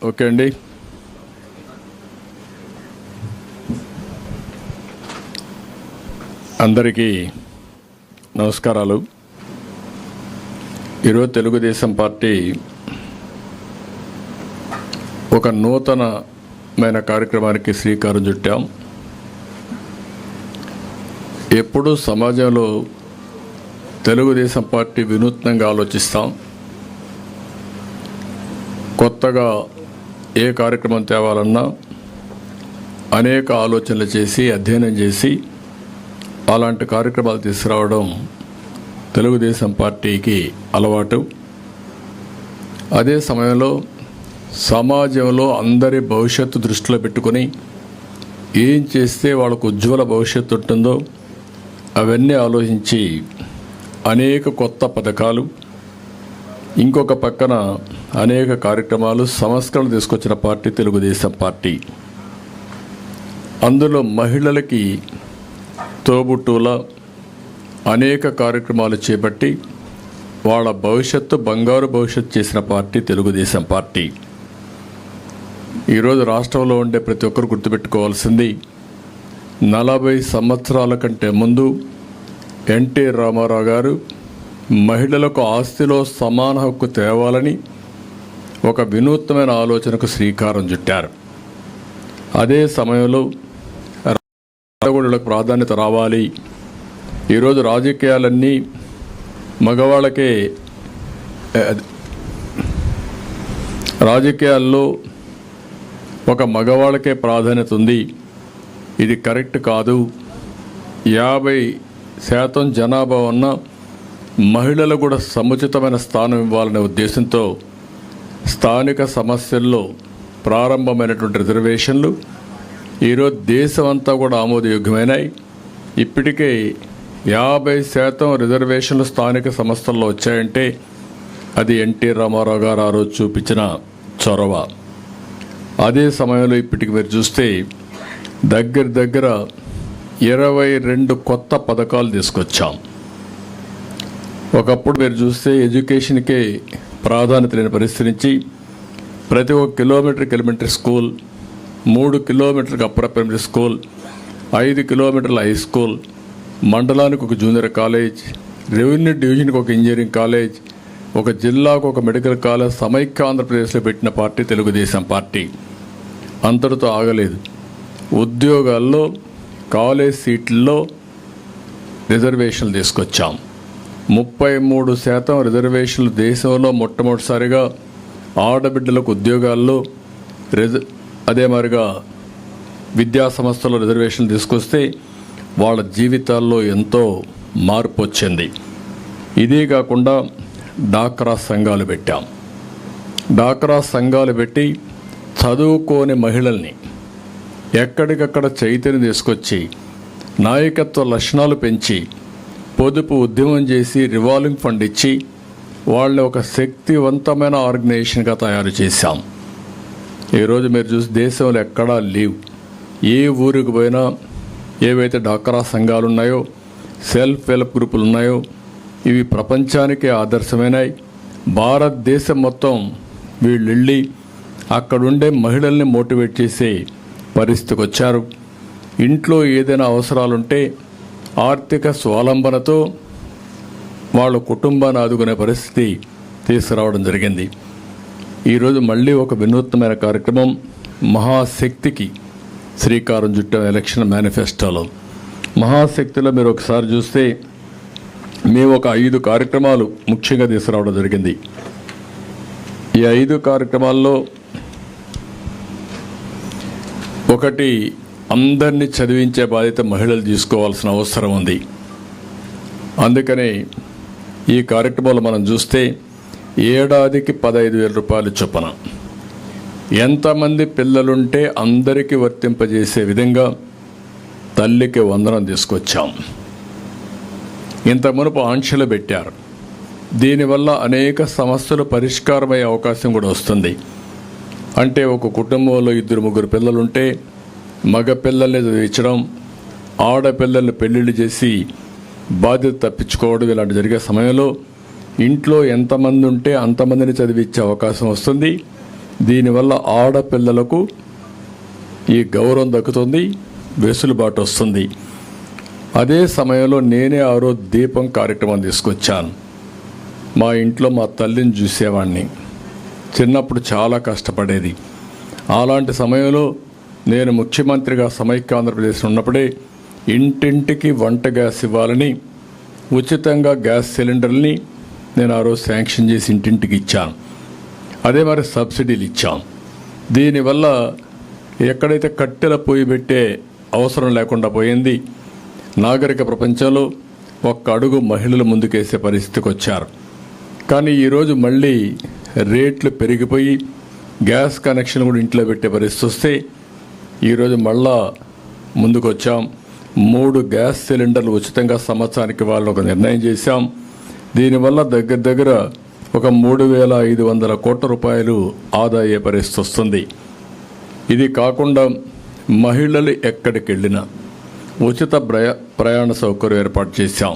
Okay అండి. అందరికీ నమస్కారాలు. ఈరోజు తెలుగుదేశం పార్టీ ఒక నూతనమైన కార్యక్రమానికి శ్రీకారం చుట్టాం. ఎప్పుడూ సమాజంలో తెలుగుదేశం పార్టీ వినూత్నంగా ఆలోచిస్తాం. కొత్తగా ఏ కార్యక్రమం తేవాలన్నా అనేక ఆలోచనలు చేసి అధ్యయనం చేసి అలాంటి కార్యక్రమాలు తీసుకురావడం తెలుగుదేశం పార్టీకి అలవాటు. అదే సమయంలో సమాజంలో అందరి భవిష్యత్తు దృష్టిలో పెట్టుకొని ఏం చేస్తే వాళ్ళకు ఉజ్వల భవిష్యత్తు ఉంటుందో అవన్నీ ఆలోచించి అనేక కొత్త పథకాలు, ఇంకొక పక్కన అనేక కార్యక్రమాలు, సంస్కరణలు తీసుకొచ్చిన పార్టీ తెలుగుదేశం పార్టీ. అందులో మహిళలకి తోబుట్టుల అనేక కార్యక్రమాలు చేపట్టి వాళ్ళ భవిష్యత్తు బంగారు భవిష్యత్తు చేసిన పార్టీ తెలుగుదేశం పార్టీ. ఈరోజు రాష్ట్రంలో ఉండే ప్రతి ఒక్కరు గుర్తుపెట్టుకోవాల్సింది, 40 సంవత్సరాల కంటే ముందు ఎన్టీ రామారావు గారు మహిళలకు ఆస్తిలో సమాన హక్కు తేవాలని ఒక వినూత్నమైన ఆలోచనకు శ్రీకారం చుట్టారు. అదే సమయంలో రాజకీయాలకు ప్రాధాన్యత రావాలి, ఈరోజు రాజకీయాలన్నీ మగవాళ్ళకే, రాజకీయాల్లో ఒక మగవాళ్ళకే ప్రాధాన్యత ఉంది, ఇది కరెక్ట్ కాదు, 50% జనాభా ఉన్న మహిళలకు కూడా సముచితమైన స్థానం ఇవ్వాలనే ఉద్దేశంతో స్థానిక సమస్యల్లో ప్రారంభమైనటువంటి రిజర్వేషన్లు ఈరోజు దేశం అంతా కూడా ఆమోదయోగ్యమైనాయి. ఇప్పటికే 50% రిజర్వేషన్లు స్థానిక సంస్థల్లో వచ్చాయంటే అది ఎన్టీ రామారావు గారు ఆ రోజు చూపించిన చొరవ. అదే సమయంలో ఇప్పటికి మీరు చూస్తే దగ్గర 22 కొత్త పథకాలు తీసుకొచ్చాం. ఒకప్పుడు మీరు చూస్తే ఎడ్యుకేషన్కే ప్రాధాన్యత లేని పరిస్థితి నుంచి ప్రతి 1 కిలోమీటర్కి ఎలిమెంటరీ స్కూల్, 3 కిలోమీటర్కి అప్పర్ ప్రైమరీ స్కూల్, 5 కిలోమీటర్ల హై స్కూల్, మండలానికి ఒక జూనియర్ కాలేజ్, రెవెన్యూ డివిజన్కి ఒక ఇంజనీరింగ్ కాలేజ్, ఒక జిల్లాకు ఒక మెడికల్ కాలేజ్ సమైక్య ఆంధ్రప్రదేశ్లో పెట్టిన పార్టీ తెలుగుదేశం పార్టీ. అంతటితో ఆగలేదు. ఉద్యోగాల్లో కాలేజ్ సీట్లలో రిజర్వేషన్లు తీసుకొచ్చాం. 33% రిజర్వేషన్లు దేశంలో మొట్టమొదటిసారిగా ఆడబిడ్డలకు ఉద్యోగాల్లో, అదే మాదిరిగా విద్యా సంస్థల్లో రిజర్వేషన్లు తీసుకొస్తే వాళ్ళ జీవితాల్లో ఎంతో మార్పు వచ్చింది. ఇదే కాకుండా డాక్రా సంఘాలు పెట్టాం. డాక్రా సంఘాలు పెట్టి చదువుకోని మహిళల్ని ఎక్కడికక్కడ చైతన్యం తీసుకొచ్చి నాయకత్వ లక్షణాలు పెంచి పొదుపు ఉద్యమం చేసి రివాల్వింగ్ ఫండ్ ఇచ్చి వాళ్ళని ఒక శక్తివంతమైన ఆర్గనైజేషన్గా తయారు చేశాం. ఈరోజు మీరు చూసి దేశంలో ఎక్కడా లేవు. ఏ ఊరికి పోయినా ఏవైతే డాక్రా సంఘాలు ఉన్నాయో, సెల్ఫ్ హెల్ప్ గ్రూపులు ఉన్నాయో ఇవి ప్రపంచానికే ఆదర్శమైనాయి. భారతదేశం మొత్తం వీళ్ళు వెళ్ళి అక్కడుండే మహిళల్ని మోటివేట్ చేసే పరిస్థితికి వచ్చారు. ఇంట్లో ఏదైనా అవసరాలుంటే ఆర్థిక స్వావలంబనతో వాళ్ళ కుటుంబాన్ని ఆదుకునే పరిస్థితి తీసుకురావడం జరిగింది. ఈరోజు మళ్ళీ ఒక వినూత్నమైన కార్యక్రమం మహాశక్తికి శ్రీకారం చుట్టాం. ఎలక్షన్ మేనిఫెస్టోలో మహాశక్తిలో మీరు ఒకసారి చూస్తే మేము ఒక 5 కార్యక్రమాలు ముఖ్యంగా తీసుకురావడం జరిగింది. ఈ 5 కార్యక్రమాల్లో ఒకటి, అందరినీ చదివించే బాధ్యత మహిళలు తీసుకోవాల్సిన అవసరం ఉంది. అందుకనే ఈ కార్యక్రమాలు మనం చూస్తే ఏడాదికి 15,000 రూపాయలు చొప్పున ఎంతమంది పిల్లలుంటే అందరికీ వర్తింపజేసే విధంగా తల్లికి వందనం తీసుకొచ్చాం. ఇంత మునుపు ఆంక్షలు పెట్టారు. దీనివల్ల అనేక సమస్యలు పరిష్కారమయ్యే అవకాశం కూడా వస్తుంది. అంటే ఒక కుటుంబంలో 2-3 పిల్లలుంటే మగ పిల్లల్ని చదివించడం, ఆడపిల్లల్ని పెళ్లిళ్ళు చేసి బాధ్యత తప్పించుకోవడం ఇలాంటి జరిగే సమయంలో ఇంట్లో ఎంతమంది ఉంటే అంతమందిని చదివించే అవకాశం వస్తుంది. దీనివల్ల ఆడపిల్లలకు ఈ గౌరవం దక్కుతుంది, వెసులుబాటు వస్తుంది. అదే సమయంలో నేనే ఆ రోజు దీపం కార్యక్రమం తీసుకొచ్చాను. మా ఇంట్లో మా తల్లిని చూసేవాడిని. చిన్నప్పుడు చాలా కష్టపడేది. అలాంటి సమయంలో నేను ముఖ్యమంత్రిగా సమైక్య ఆంధ్రప్రదేశ్ ఉన్నప్పుడే ఇంటింటికి వంట గ్యాస్ ఇవ్వాలని ఉచితంగా గ్యాస్ సిలిండర్ని నేను ఆ రోజు శాంక్షన్ చేసి ఇంటింటికి ఇచ్చాను. అదే మరి సబ్సిడీలు ఇచ్చాం. దీనివల్ల ఎక్కడైతే కట్టెల పొయ్యి పెట్టే అవసరం లేకుండా పోయింది. నాగరిక ప్రపంచంలో ఒక్క అడుగు మహిళలు ముందుకేసే పరిస్థితికి వచ్చారు. కానీ ఈరోజు మళ్ళీ రేట్లు పెరిగిపోయి గ్యాస్ కనెక్షన్ కూడా ఇంట్లో పెట్టే పరిస్థితి వస్తే ఈరోజు మళ్ళా ముందుకు వచ్చాం. 3 గ్యాస్ సిలిండర్లు ఉచితంగా సంవత్సరానికి ఇవ్వాలని ఒక నిర్ణయం చేశాం. దీనివల్ల దగ్గర ఒక 3,500 కోట్ల రూపాయలు ఆదా అయ్యే పరిస్థితి వస్తుంది. ఇది కాకుండా మహిళలు ఎక్కడికి వెళ్ళినా ఉచిత ప్రయాణ సౌకర్యం ఏర్పాటు చేశాం.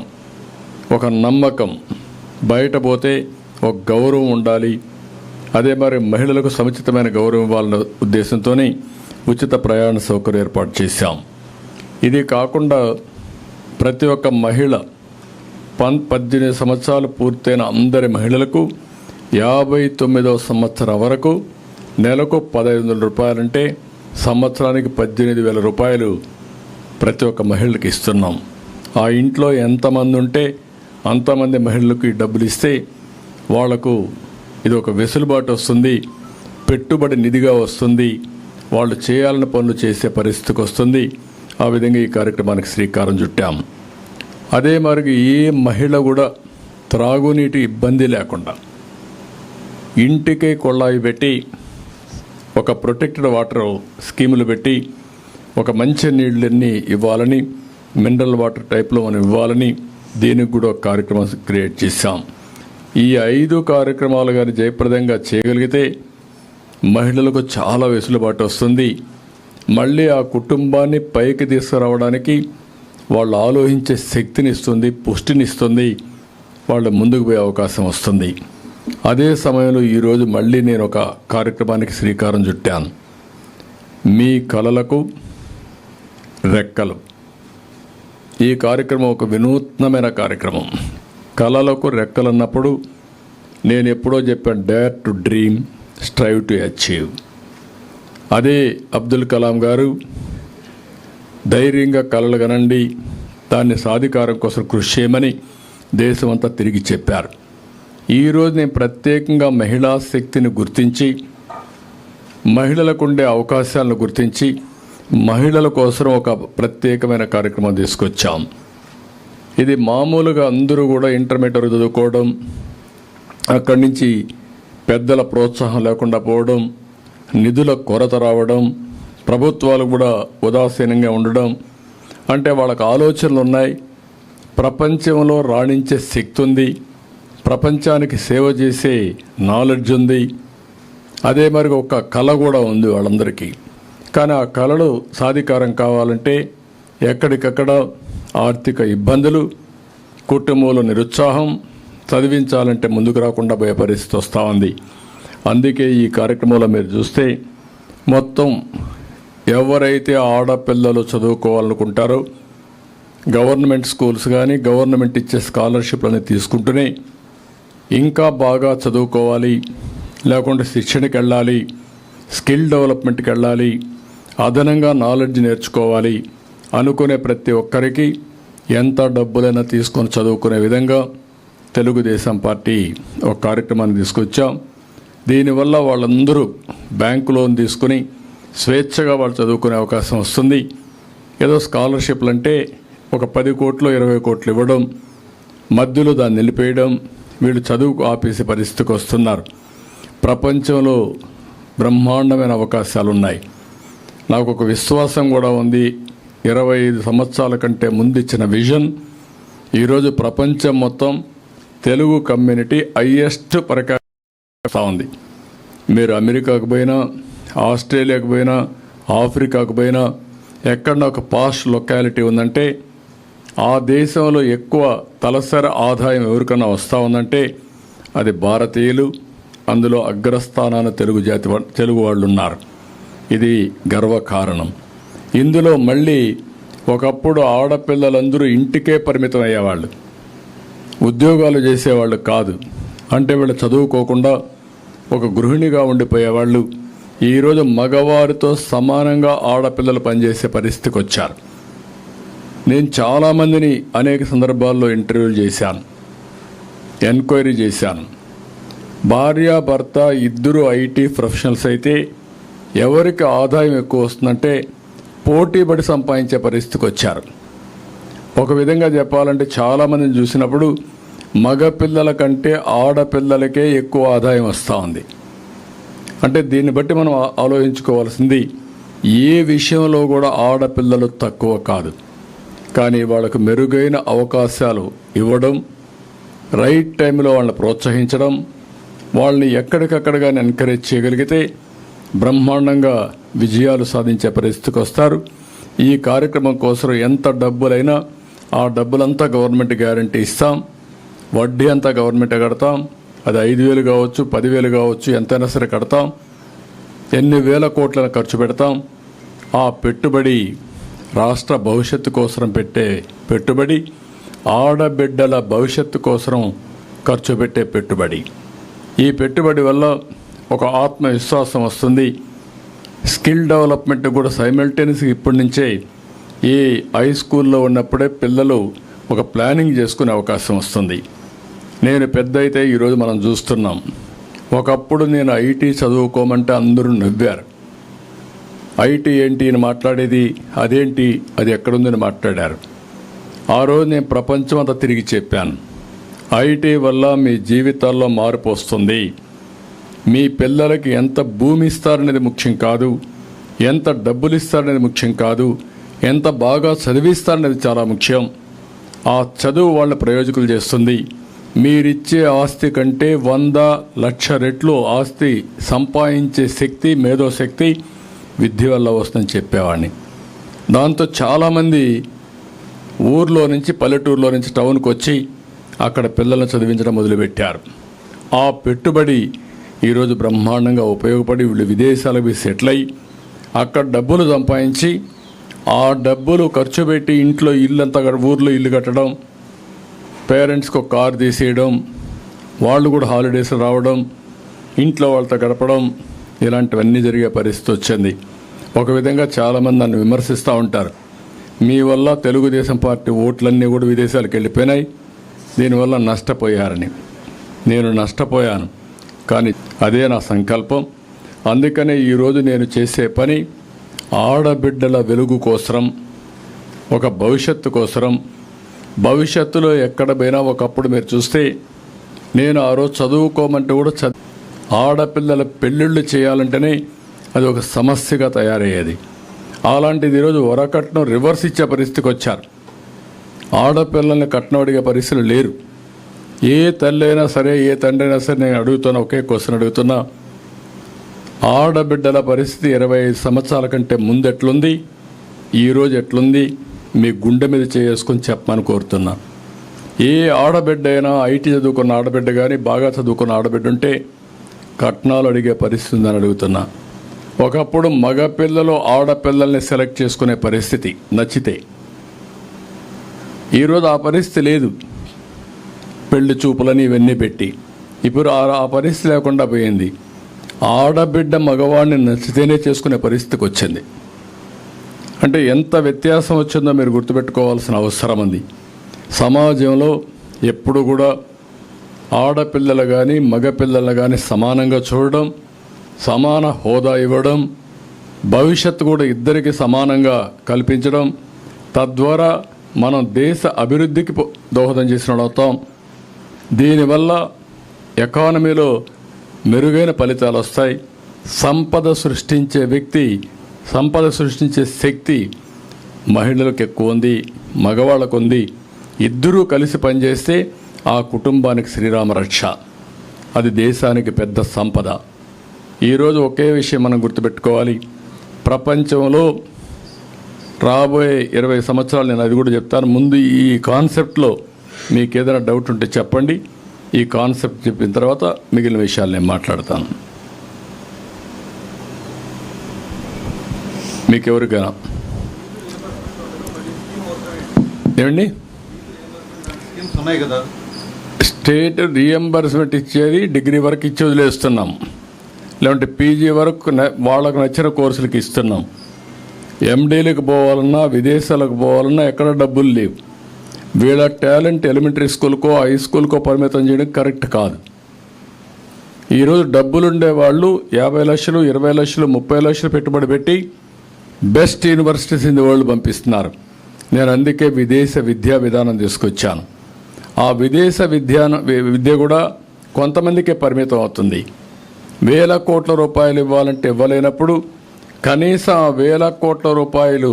ఒక నమ్మకం, బయట పోతే ఒక గౌరవం ఉండాలి. అదే మరి మహిళలకు సముచితమైన గౌరవం ఇవ్వాలన్న ఉద్దేశంతోనే ఉచిత ప్రయాణ సౌకర్యం ఏర్పాటు చేశాం. ఇది కాకుండా ప్రతి ఒక్క మహిళ 18 సంవత్సరాలు పూర్తయిన అందరి మహిళలకు 59వ సంవత్సరం వరకు నెలకు 1,500 రూపాయలంటే సంవత్సరానికి 18,000 రూపాయలు ప్రతి ఒక్క మహిళకి ఇస్తున్నాం. ఆ ఇంట్లో ఎంతమంది ఉంటే అంతమంది మహిళలకు ఈ డబ్బులు ఇస్తే వాళ్లకు ఇది ఒక వెసులుబాటు వస్తుంది, పెట్టుబడి నిధిగా వస్తుంది, వాళ్ళు చేయాలన్న పనులు చేసే పరిస్థితికి వస్తుంది. ఆ విధంగా ఈ కార్యక్రమానికి శ్రీకారం చుట్టాం. అదే మరి ఏ మహిళ కూడా త్రాగునీటి ఇబ్బంది లేకుండా ఇంటికే కొళాయి పెట్టి ఒక ప్రొటెక్టెడ్ వాటర్ స్కీములు పెట్టి ఒక మంచి నీళ్ళని ఇవ్వాలని, మినరల్ వాటర్ టైప్లో మనం ఇవ్వాలని దీనికి కూడా ఒక కార్యక్రమం క్రియేట్ చేశాం. ఈ 5 కార్యక్రమాలు కానీ జయప్రదంగా చేయగలిగితే మహిళలకు చాలా వెసులుబాటు వస్తుంది. మళ్ళీ ఆ కుటుంబాన్ని పైకి తీసుకురావడానికి వాళ్ళు ఆలోచించే శక్తిని ఇస్తుంది, పుష్టినిస్తుంది, వాళ్ళు ముందుకు పోయే అవకాశం వస్తుంది. అదే సమయంలో ఈరోజు మళ్ళీ నేను ఒక కార్యక్రమానికి శ్రీకారం చుట్టాను. మీ కలలకు రెక్కలు. ఈ కార్యక్రమం ఒక వినూత్నమైన కార్యక్రమం. కలలకు రెక్కలు అన్నప్పుడు నేను ఎప్పుడో చెప్పాను, dare to dream, strive to achieve. అదే అబ్దుల్ కలాం గారు ధైర్యంగా కలలు కనండి, దాన్ని సాధికారం కోసం కృషి చేయమని దేశమంతా తిరిగి చెప్పారు. ఈరోజు నేను ప్రత్యేకంగా మహిళా శక్తిని గుర్తించి, మహిళలకు ఉండే అవకాశాలను గుర్తించి మహిళల కోసం ఒక ప్రత్యేకమైన కార్యక్రమం తీసుకొచ్చాం. ఇది మామూలుగా అందరూ కూడా ఇంటర్మీడియట్ వరకు చదువుకోవడం, అక్కడి నుంచి పెద్దల ప్రోత్సాహం లేకుండా పోవడం, నిధుల కొరత రావడం, ప్రభుత్వాలు కూడా ఉదాసీనంగా ఉండడం, అంటే వాళ్ళకు ఆలోచనలు ఉన్నాయి, ప్రపంచంలో రాణించే శక్తి ఉంది, ప్రపంచానికి సేవ చేసే నాలెడ్జ్ ఉంది, అదే మరి ఒక కళ కూడా ఉంది వాళ్ళందరికీ. కానీ ఆ కళలు సాధికారం కావాలంటే ఎక్కడికక్కడ ఆర్థిక ఇబ్బందులు, కుటుంబంలో నిరుత్సాహం, చదివించాలంటే ముందుకు రాకుండా పోయే పరిస్థితి వస్తూ ఉంది. అందుకే ఈ కార్యక్రమంలో మీరు చూస్తే మొత్తం ఎవరైతే ఆడపిల్లలు చదువుకోవాలనుకుంటారో గవర్నమెంట్ స్కూల్స్ కానీ గవర్నమెంట్ ఇచ్చే స్కాలర్షిప్లని తీసుకుంటూనే ఇంకా బాగా చదువుకోవాలి, లేకుంటే శిక్షణకి వెళ్ళాలి, స్కిల్ డెవలప్మెంట్కి వెళ్ళాలి, అదనంగా నాలెడ్జ్ నేర్చుకోవాలి అనుకునే ప్రతి ఒక్కరికి ఎంత డబ్బులైనా తీసుకొని చదువుకునే విధంగా తెలుగుదేశం పార్టీ ఒక కార్యక్రమాన్ని తీసుకొచ్చాం. దీనివల్ల వాళ్ళందరూ బ్యాంకు లోన్ తీసుకుని స్వేచ్ఛగా వాళ్ళు చదువుకునే అవకాశం వస్తుంది. ఏదో స్కాలర్షిప్లు అంటే ఒక 10 కోట్లు 20 కోట్లు ఇవ్వడం, మధ్యలో దాన్ని నిలిపేయడం, వీళ్ళు చదువుకు ఆపేసే పరిస్థితికి వస్తున్నారు. ప్రపంచంలో బ్రహ్మాండమైన అవకాశాలు ఉన్నాయి. నాకు ఒక విశ్వాసం కూడా ఉంది. 25 సంవత్సరాల కంటే ముందు ఇచ్చిన విజన్ ఈరోజు ప్రపంచం మొత్తం తెలుగు కమ్యూనిటీ హైయెస్ట్ పరికారం ఉంది. మీరు అమెరికాకు పోయినా, ఆస్ట్రేలియాకు పోయినా, ఆఫ్రికాకు పోయినా, ఎక్కడన్నా ఒక పాష్ లొకాలిటీ ఉందంటే ఆ దేశంలో ఎక్కువ తలసరి ఆదాయం ఎవరికన్నా వస్తూ ఉందంటే అది భారతీయులు, అందులో అగ్రస్థానాన తెలుగు వాళ్ళు ఉన్నారు. ఇది గర్వకారణం. ఇందులో మళ్ళీ ఒకప్పుడు ఆడపిల్లలందరూ ఇంటికే పరిమితం అయ్యేవాళ్ళు, ఉద్యోగాలు చేసేవాళ్ళు కాదు. అంటే వీళ్ళు చదువుకోకుండా ఒక గృహిణిగా ఉండిపోయేవాళ్ళు. ఈరోజు మగవారితో సమానంగా ఆడపిల్లలు పనిచేసే పరిస్థితికి వచ్చారు. నేను చాలామందిని అనేక సందర్భాల్లో ఇంటర్వ్యూలు చేశాను, ఎంక్వైరీ చేశాను. భార్యాభర్త ఇద్దరు ఐటీ ప్రొఫెషనల్స్ అయితే ఎవరికి ఆదాయం ఎక్కువ వస్తుందంటే పోటీపడి సంపాదించే పరిస్థితికి వచ్చారు. ఒక విధంగా చెప్పాలంటే చాలామందిని చూసినప్పుడు మగపిల్లల కంటే ఆడపిల్లలకే ఎక్కువ ఆదాయం వస్తూ ఉంది. అంటే దీన్ని బట్టి మనం ఆలోచించుకోవాల్సింది, ఏ విషయంలో కూడా ఆడపిల్లలు తక్కువ కాదు. కానీ వాళ్ళకు మెరుగైన అవకాశాలు ఇవ్వడం, రైట్ టైంలో వాళ్ళని ప్రోత్సహించడం, వాళ్ళని ఎక్కడికక్కడగా ఎంకరేజ్ చేయగలిగితే బ్రహ్మాండంగా విజయాలు సాధించే పరిస్థితికి వస్తారు. ఈ కార్యక్రమం కోసం ఎంత డబ్బులైనా ఆ డబ్బులంతా గవర్నమెంట్ గ్యారంటీ ఇస్తాం, వడ్డీ అంతా గవర్నమెంటే కడతాం. అది 5,000 కావచ్చు, 10,000 కావచ్చు, ఎంతైనా సరే కడతాం. ఎన్ని వేల కోట్లను ఖర్చు పెడతాం. ఆ పెట్టుబడి రాష్ట్ర భవిష్యత్తు కోసం పెట్టే పెట్టుబడి, ఆడబిడ్డల భవిష్యత్తు కోసం ఖర్చు పెట్టే పెట్టుబడి. ఈ పెట్టుబడి వల్ల ఒక ఆత్మవిశ్వాసం వస్తుంది. స్కిల్ డెవలప్మెంట్ కూడా సైమల్టేనియస్గా ఇప్పటి నుంచే ఈ హై స్కూల్లో ఉన్నప్పుడే పిల్లలు ఒక ప్లానింగ్ చేసుకునే అవకాశం వస్తుంది. నేను పెద్ద అయితే ఈరోజు మనం చూస్తున్నాం. ఒకప్పుడు నేను ఐటీ చదువుకోమంటే అందరూ నవ్వారు. ఐటీ ఏంటి అని మాట్లాడేది, అదేంటి, అది ఎక్కడుందని మాట్లాడారు. ఆ రోజు నేను ప్రపంచం అంతా తిరిగి చెప్పాను, ఐటీ వల్ల మీ జీవితాల్లో మార్పు వస్తుంది. మీ పిల్లలకి ఎంత భూమి ఇస్తారనేది ముఖ్యం కాదు, ఎంత డబ్బులు ఇస్తారనేది ముఖ్యం కాదు, ఎంత బాగా చదివిస్తారనేది చాలా ముఖ్యం. ఆ చదువు వాళ్ళ ప్రయోజకులు చేస్తుంది. మీరిచ్చే ఆస్తి కంటే 100,00,000 రెట్లు ఆస్తి సంపాదించే శక్తి, మేధోశక్తి విద్య వల్ల వస్తుందని చెప్పేవాడిని. దాంతో చాలామంది ఊర్లో నుంచి, పల్లెటూరులో నుంచి టౌన్కి వచ్చి అక్కడ పిల్లలను చదివించడం మొదలుపెట్టారు. ఆ పెట్టుబడి ఈరోజు బ్రహ్మాండంగా ఉపయోగపడి వీళ్ళు విదేశాలకు సెటిల్ అయ్యి అక్కడ డబ్బులు సంపాదించి ఆ డబ్బులు ఖర్చు పెట్టి ఇంట్లో ఇల్లంతా, ఊర్లో ఇల్లు కట్టడం, పేరెంట్స్కి ఒక కారు తీసేయడం, వాళ్ళు కూడా హాలిడేస్ రావడం, ఇంట్లో వాళ్ళతో గడపడం, ఇలాంటివన్నీ జరిగే పరిస్థితి వచ్చింది. ఒక విధంగా చాలామంది నన్ను విమర్శిస్తూ ఉంటారు, మీ వల్ల తెలుగుదేశం పార్టీ ఓట్లన్నీ కూడా విదేశాలకు వెళ్ళిపోయినాయి, దీనివల్ల నష్టపోయారని. నేను నష్టపోయాను, కానీ అదే నా సంకల్పం. అందుకనే ఈరోజు నేను చేసే పని ఆడబిడ్డల వెలుగు కోసరం, ఒక భవిష్యత్తు కోసరం. భవిష్యత్తులో ఎక్కడ పోయినా ఒకప్పుడు మీరు చూస్తే నేను ఆ రోజు చదువుకోమంటే కూడా ఆడపిల్లల పెళ్ళిళ్ళు చేయాలంటేనే అది ఒక సమస్యగా తయారయ్యేది. అలాంటిది ఈరోజు వరకట్నం రివర్స్ ఇచ్చే పరిస్థితికి వచ్చారు. ఆడపిల్లల్ని కట్నం అడిగే పరిస్థితులు లేరు. ఏ తల్లి అయినా సరే, ఏ తండ్రి అయినా సరే, నేను అడుగుతున్నా, ఒకే క్వశ్చన్ అడుగుతున్నా, ఆడబిడ్డల పరిస్థితి 25 సంవత్సరాల కంటే ముందు ఎట్లుంది, ఈరోజు ఎట్లుంది, మీ గుండె మీద చేసుకొని చెప్పమని కోరుతున్నా. ఏ ఆడబిడ్డ అయినా, ఐటీ చదువుకున్న ఆడబిడ్డ కానీ, బాగా చదువుకున్న ఆడబిడ్డ ఉంటే కట్నాలు అడిగే పరిస్థితి ఉందని అడుగుతున్నా. ఒకప్పుడు మగపిల్లలు ఆడపిల్లల్ని సెలెక్ట్ చేసుకునే పరిస్థితి నచ్చితే, ఈరోజు ఆ పరిస్థితి లేదు. పెళ్లి చూపులని ఇవన్నీ పెట్టి ఇప్పుడు ఆ పరిస్థితి లేకుండా పోయింది. ఆడబిడ్డ మగవాడిని నచ్చితేనే చేసుకునే పరిస్థితికి వచ్చింది. అంటే ఎంత వ్యత్యాసం వచ్చిందో మీరు గుర్తుపెట్టుకోవాల్సిన అవసరం ఉంది. సమాజంలో ఎప్పుడు కూడా ఆడపిల్లలు కానీ మగపిల్లలు కానీ సమానంగా చూడడం, సమాన హోదా ఇవ్వడం, భవిష్యత్తు కూడా ఇద్దరికి సమానంగా కల్పించడం, తద్వారా మనం దేశ అభివృద్ధికి దోహదం చేసిన అవుతాం. దీనివల్ల ఎకానమీలో మెరుగైన ఫలితాలు వస్తాయి. సంపద సృష్టించే వ్యక్తి, సంపద సృష్టించే శక్తి మహిళలకు ఎక్కువ ఉంది, మగవాళ్ళకు ఉంది. ఇద్దరూ కలిసి పనిచేస్తే ఆ కుటుంబానికి శ్రీరామ రక్ష, అది దేశానికి పెద్ద సంపద. ఈరోజు ఒకే విషయం మనం గుర్తుపెట్టుకోవాలి. ప్రపంచంలో రాబోయే 20 సంవత్సరాలు, నేను అది కూడా చెప్తాను. ముందు ఈ కాన్సెప్ట్లో మీకు ఏదైనా డౌట్ ఉంటే చెప్పండి. ఈ కాన్సెప్ట్ చెప్పిన తర్వాత మిగిలిన విషయాలు నేను మాట్లాడతాను. మీకెవరికైనా ఏమండి ఉన్నాయి కదా, స్టేట్ రీఎంబర్స్మెంట్ ఇచ్చేది డిగ్రీ వరకు ఇచ్చి వదిలేస్తున్నాం, లేదంటే పీజీ వరకు వాళ్ళకు నచ్చిన కోర్సులకు ఇస్తున్నాం. ఎండీలకు పోవాలన్నా విదేశాలకు పోవాలన్నా ఎక్కడ డబ్బులు లేవు. వీళ్ళ టాలెంట్ ఎలిమెంటరీ స్కూల్కో హై స్కూల్కో పరిమితం చేయడం కరెక్ట్ కాదు. ఈరోజు డబ్బులుండే వాళ్ళు 50 లక్షలు 20 లక్షలు 30 లక్షలు పెట్టుబడి పెట్టి best universities in the world పంపిస్తున్నారు. నేను అందుకే విదేశ విద్యా విధానం తీసుకొచ్చాను. ఆ విదేశ విద్య కూడా కొంతమందికే పరిమితం అవుతుంది. 1,000 కోట్ల రూపాయలు ఇవ్వాలంటే ఇవ్వలేనప్పుడు కనీసం 1,000 కోట్ల రూపాయలు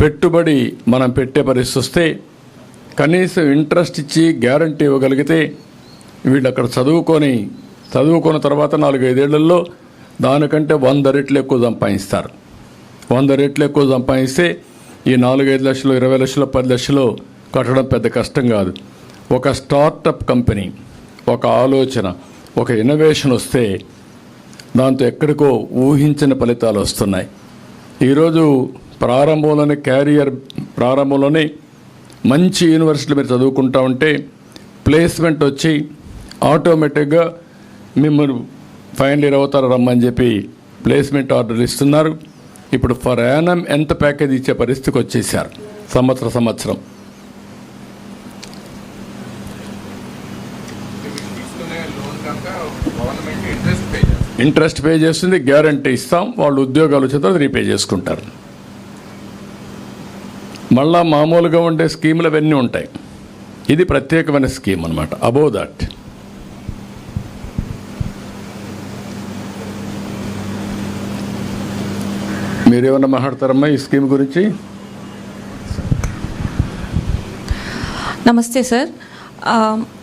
పెట్టుబడి మనం పెట్టే పరిస్థితి వస్తే కనీసం ఇంట్రెస్ట్ ఇచ్చి గ్యారంటీ ఇవ్వగలిగితే వీళ్ళు అక్కడ చదువుకున్న తర్వాత 4-5 ఏళ్లలో దానికంటే 100 రెట్లు ఎక్కువ సంపాదిస్తారు. 100 రెట్లు ఎక్కువ సంపాదిస్తే ఈ 4-5 లక్షలు 20 లక్షలు 10 లక్షలు కట్టడం పెద్ద కష్టం కాదు. ఒక స్టార్టప్ కంపెనీ, ఒక ఆలోచన, ఒక ఇన్నోవేషన్ వస్తే దాంతో ఎక్కడికో ఊహించిన ఫలితాలు వస్తున్నాయి. ఈరోజు ప్రారంభంలోనే మంచి యూనివర్సిటీలు మీరు చదువుకుంటా ఉంటే ప్లేస్మెంట్ వచ్చి ఆటోమేటిక్గా మిమ్మల్ని ఫైనల్ ఇయర్ అవుతారు రమ్మని చెప్పి ప్లేస్మెంట్ ఆర్డర్ ఇస్తున్నారు. ఇప్పుడు ఫర్ యానం ఎంత ప్యాకేజ్ ఇచ్చే పరిస్థితికి వచ్చేసారు సంవత్సరం. ఇంట్రెస్ట్ పే చేస్తుంది, గ్యారంటీ ఇస్తాం, వాళ్ళు ఉద్యోగాలు వచ్చే తర్వాత రీపే చేసుకుంటారు. మళ్ళా మామూలుగా ఉండే స్కీములు అవన్నీ ఉంటాయి. ఇది ప్రత్యేకమైన స్కీమ్ అనమాట. అబోవ్ దట్ మీరేమన్నా మాట్లాడతారమ్మా ఈ స్కీమ్ గురించి? నమస్తే సార్,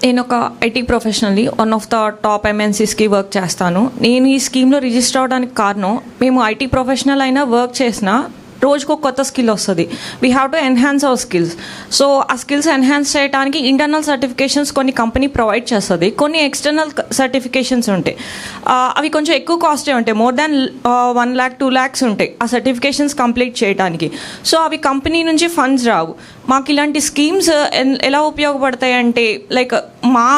నేను ఒక IT professionally one of the top ఎంఎన్సీస్కి వర్క్ చేస్తాను. నేను ఈ స్కీమ్లో రిజిస్టర్ అవడానికి కారణం, మేము ఐటీ ప్రొఫెషనల్ అయినా వర్క్ చేసినా రోజుకు ఒక కొత్త స్కిల్ వస్తుంది. We have to enhance our skills. So ఆ స్కిల్స్ ఎన్హాన్స్ చేయడానికి ఇంటర్నల్ సర్టిఫికేషన్స్ కొన్ని కంపెనీ ప్రొవైడ్ చేస్తుంది, కొన్ని ఎక్స్టర్నల్ సర్టిఫికేషన్స్ ఉంటాయి. అవి కొంచెం ఎక్కువ కాస్టే ఉంటాయి, మోర్ దాన్ 1 lakh 2 lakhs ఉంటాయి ఆ సర్టిఫికేషన్స్ కంప్లీట్ చేయడానికి. సో అవి కంపెనీ నుంచి ఫండ్స్ రావు. మాకు ఇలాంటి స్కీమ్స్ ఎలా ఉపయోగపడతాయి అంటే, లైక్ మా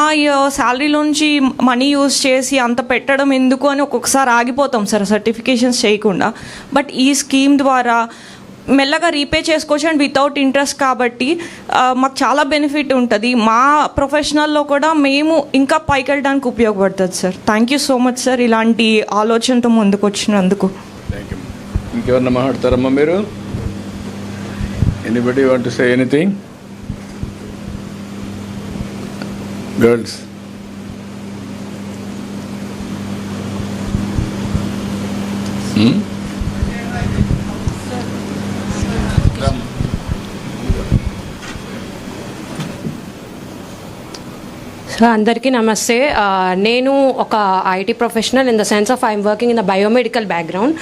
శాలరీలోంచి మనీ యూజ్ చేసి అంత పెట్టడం ఎందుకు అని ఒక్కొక్కసారి ఆగిపోతాం సార్ సర్టిఫికేషన్స్ చేయకుండా. బట్ ఈ స్కీమ్ ద్వారా మెల్లగా రీపే చేసుకోవచ్చు అండ్ వితౌట్ ఇంట్రెస్ట్ కాబట్టి మాకు చాలా బెనిఫిట్ ఉంటుంది. మా ప్రొఫెషనల్లో కూడా మేము ఇంకా పైకి వెళ్ళడానికి ఉపయోగపడుతుంది sir. Thank you so much sir ఇలాంటి ఆలోచనతో ముందుకు వచ్చినందుకు. ఇంకెవరన్నా మాట్లాడతారమ్మా మీరు? Anybody want to say anything? Girls. So అందరికీ నమస్తే. నేను ఒక IT professional in the sense of I'm working in the biomedical background.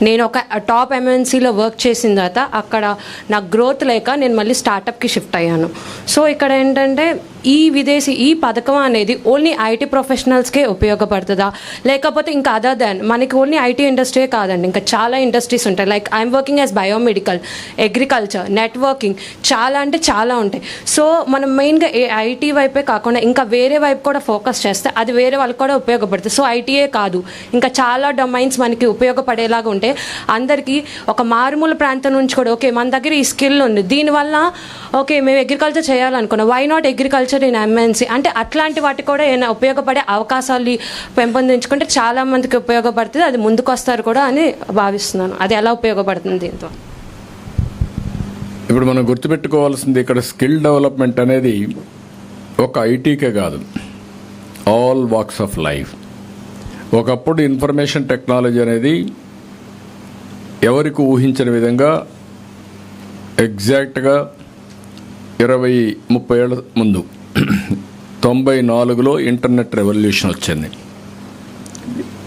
నేను ఒక టాప్ ఎంఎన్సీలో వర్క్ చేసిన తర్వాత అక్కడ నాకు గ్రోత్ లేక నేను మళ్ళీ స్టార్టప్కి షిఫ్ట్ అయ్యాను. సో ఇక్కడ ఏంటంటే ఈ పథకం అనేది ఓన్లీ ఐటీ ప్రొఫెషనల్స్కే ఉపయోగపడుతుందా, లేకపోతే ఇంకా అదర్ దాన్ మనకి ఓన్లీ ఐటీ ఇండస్ట్రీ కాదండి, ఇంకా చాలా ఇండస్ట్రీస్ ఉంటాయి. Like I'm working as biomedical, agriculture, networking, చాలా అంటే చాలా ఉంటాయి. సో మనం మెయిన్గా ఐటీ వైపే కాకుండా ఇంకా వేరే వైపు కూడా ఫోకస్ చేస్తే అది వేరే వాళ్ళకి కూడా ఉపయోగపడుతుంది. సో ఐటీఏ కాదు, ఇంకా చాలా డొమైన్స్ మనకి ఉపయోగపడేలాగా ఉంటే అందరికీ ఒక మారుమూల ప్రాంతం నుంచి కూడా ఓకే మన దగ్గర ఈ స్కిల్ ఉంది, దీనివల్ల ఓకే మేము అగ్రికల్చర్ చేయాలనుకున్నాం, why not agriculture in MNC అంటే అట్లాంటి వాటికి కూడా ఏమైనా ఉపయోగపడే అవకాశాలు పెంపొందించుకుంటే చాలా మందికి ఉపయోగపడుతుంది, అది ముందుకు వస్తారు కూడా అని భావిస్తున్నాను. అది ఎలా ఉపయోగపడుతుంది దీంతో? ఇప్పుడు మనం గుర్తుపెట్టుకోవాల్సింది ఇక్కడ స్కిల్ డెవలప్మెంట్ అనేది ఒక ఐటీకే కాదు, ఆల్ వాక్స్ ఆఫ్ లైఫ్. ఒకప్పుడు ఇన్ఫర్మేషన్ టెక్నాలజీ అనేది ఎవరికి ఊహించిన విధంగా ఎగ్జాక్ట్గా 20-30 ఏళ్ళ ముందు 94లో ఇంటర్నెట్ రెవల్యూషన్ వచ్చింది.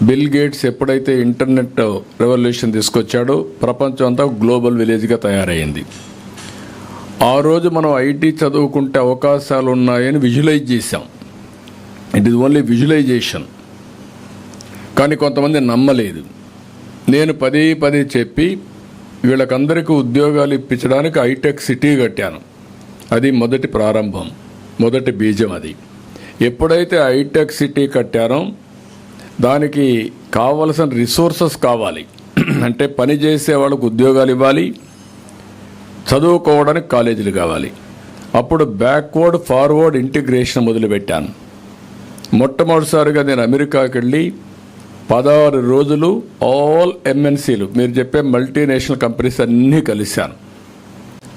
బిల్ గేట్స్ ఎప్పుడైతే ఇంటర్నెట్ రెవల్యూషన్ తీసుకొచ్చాడో ప్రపంచం అంతా గ్లోబల్ విలేజ్గా తయారైంది. ఆ రోజు మనం ఐటీ చదువుకుంటే అవకాశాలు ఉన్నాయని విజువలైజ్ చేసాం. It is only visualisation. కానీ కొంతమంది నమ్మలేదు. నేను పదే చెప్పి వీళ్ళకందరికీ ఉద్యోగాలు ఇప్పించడానికి హైటెక్ సిటీ కట్టాను. అది మొదటి ప్రారంభం, మొదటి బీజం. అది ఎప్పుడైతే హైటెక్ సిటీ కట్టానో దానికి కావలసిన రిసోర్సెస్ కావాలి. అంటే పని చేసే వాళ్ళకు ఉద్యోగాలు ఇవ్వాలి, చదువుకోవడానికి కాలేజీలు కావాలి. అప్పుడు బ్యాక్వర్డ్ ఫార్వర్డ్ ఇంటిగ్రేషన్ మొదలుపెట్టాను. మొట్టమొదటిసారిగా నేను అమెరికాకి వెళ్ళి 16 రోజులు ఆల్ ఎంఎన్సీలు, మీరు చెప్పే మల్టీనేషనల్ కంపెనీస్ అన్నీ కలిశాను.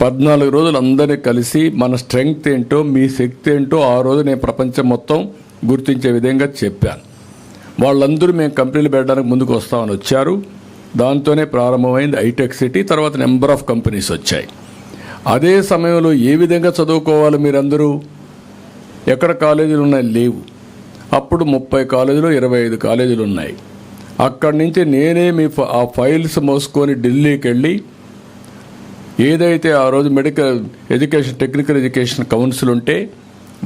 14 రోజులు అందరినీ కలిసి మన స్ట్రెంగ్త్ ఏంటో, మీ శక్తి ఏంటో ఆ రోజు నేను ప్రపంచం మొత్తం గుర్తించే విధంగా చెప్పాను. వాళ్ళందరూ మేము కంపెనీలు పెట్టడానికి ముందుకు వస్తామని వచ్చారు. దాంతోనే ప్రారంభమైంది హైటెక్ సిటీ. తర్వాత నెంబర్ ఆఫ్ కంపెనీస్ వచ్చాయి. అదే సమయంలో ఏ విధంగా చదువుకోవాలి మీరందరూ? ఎక్కడ కాలేజీలు ఉన్నాయి? లేవు. అప్పుడు 30 కాలేజీలు 25 కాలేజీలు ఉన్నాయి. అక్కడి నుంచి నేనే ఆ ఫైల్స్ మోసుకొని ఢిల్లీకి వెళ్ళి ఏదైతే ఆ రోజు medical education technical education council ఉంటే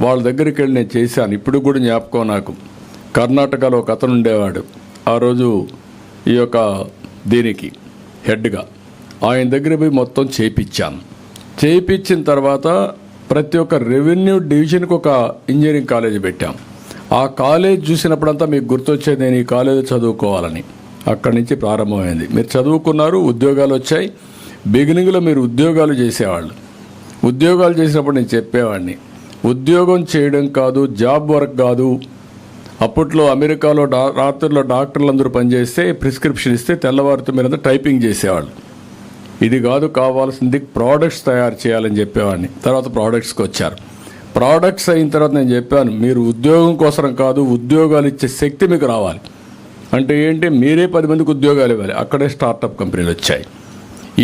వాళ్ళ దగ్గరికి వెళ్ళి నేను చేశాను. ఇప్పుడు కూడా జ్ఞాపకం నాకు. కర్ణాటకలో ఒక అతను ఉండేవాడు ఆ రోజు ఈ యొక్క దీనికి హెడ్గా. ఆయన దగ్గర పోయి మొత్తం చేయించాను. చేయించిన తర్వాత ప్రతి ఒక్క రెవెన్యూ డివిజన్కి ఒక ఇంజనీరింగ్ కాలేజీ పెట్టాం. ఆ కాలేజ్ చూసినప్పుడంతా మీకు గుర్తొచ్చేది నేను ఈ కాలేజీ చదువుకోవాలని. అక్కడి నుంచి ప్రారంభమైంది. మీరు చదువుకున్నారు, ఉద్యోగాలు వచ్చాయి. బిగినింగ్లో మీరు ఉద్యోగాలు చేసేవాళ్ళు. ఉద్యోగాలు చేసినప్పుడు నేను చెప్పేవాడిని, ఉద్యోగం చేయడం కాదు, జాబ్ వర్క్ కాదు. అప్పట్లో అమెరికాలో రాత్రుల్లో డాక్టర్లు అందరూ పనిచేస్తే ప్రిస్క్రిప్షన్ ఇస్తే తెల్లవారితో మీరంతా టైపింగ్ చేసేవాళ్ళు. ఇది కాదు కావాల్సింది, ప్రోడక్ట్స్ తయారు చేయాలని చెప్పేవాడిని. తర్వాత ప్రోడక్ట్స్కి వచ్చారు. ప్రోడక్ట్స్ అయిన తర్వాత నేను చెప్పాను, మీరు ఉద్యోగం కోసం కాదు, ఉద్యోగాలు ఇచ్చే శక్తి మీకు రావాలి. అంటే ఏంటి? మీరే 10 మందికి ఉద్యోగాలు ఇవ్వాలి. అక్కడే స్టార్టప్ కంపెనీలు వచ్చాయి.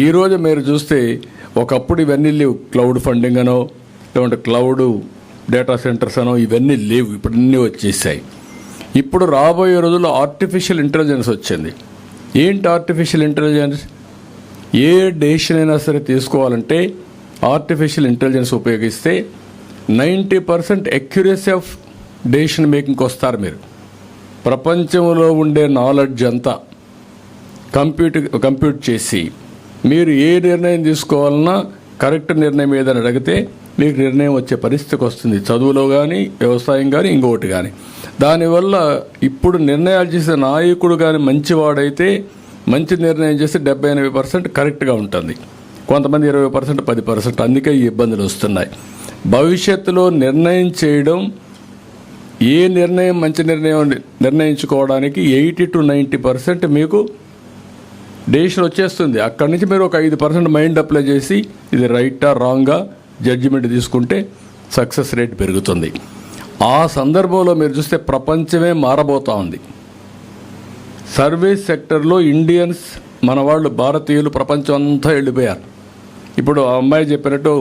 ఈరోజు మీరు చూస్తే ఒకప్పుడు ఇవన్నీ లేవు. క్లౌడ్ ఫండింగ్ అనో లేదంటే క్లౌడ్ డేటా సెంటర్స్ అనో ఇవన్నీ లేవు. ఇప్పుడు అన్నీ వచ్చేసాయి. ఇప్పుడు రాబోయే రోజుల్లో ఆర్టిఫిషియల్ ఇంటెలిజెన్స్ వచ్చింది. ఏంటి ఆర్టిఫిషియల్ ఇంటెలిజెన్స్? ఏ డెసిషన్ అయినా సరే తీసుకోవాలంటే ఆర్టిఫిషియల్ ఇంటెలిజెన్స్ ఉపయోగిస్తే 90% అక్యురసీ ఆఫ్ డెసిషన్ మేకింగ్కి వస్తారు మీరు. ప్రపంచంలో ఉండే నాలెడ్జ్ అంతా కంప్యూట్ చేసి మీరు ఏ నిర్ణయం తీసుకోవాలన్నా కరెక్ట్ నిర్ణయం ఏదని అడిగితే మీకు నిర్ణయం వచ్చే పరిస్థితికి వస్తుంది. చదువులో కానీ, వ్యవసాయం కానీ, ఇంకొకటి కానీ. దానివల్ల ఇప్పుడు నిర్ణయాలు చేసే నాయకుడు కానీ మంచివాడైతే మంచి నిర్ణయం చేస్తే 70-80% కరెక్ట్గా ఉంటుంది. కొంతమంది 20%, 10%. అందుకే ఈ ఇబ్బందులు వస్తున్నాయి. భవిష్యత్తులో నిర్ణయం చేయడం, ఏ నిర్ణయం మంచి నిర్ణయం నిర్ణయించుకోవడానికి 80-90% మీకు డెసిషన్ వచ్చేస్తుంది. అక్కడి నుంచి మీరు ఒక 5% మైండ్ అప్లై చేసి ఇది రైటా రాంగా జడ్జిమెంట్ తీసుకుంటే సక్సెస్ రేట్ పెరుగుతుంది. ఆ సందర్భంలో మీరు చూస్తే ప్రపంచమే మారబోతూ ఉంది. సర్వీస్ సెక్టర్లో ఇండియన్స్, మన వాళ్ళు భారతీయులు ప్రపంచం అంతా వెళ్ళిపోయారు. ఇప్పుడు ఆ అమ్మాయి చెప్పినట్టు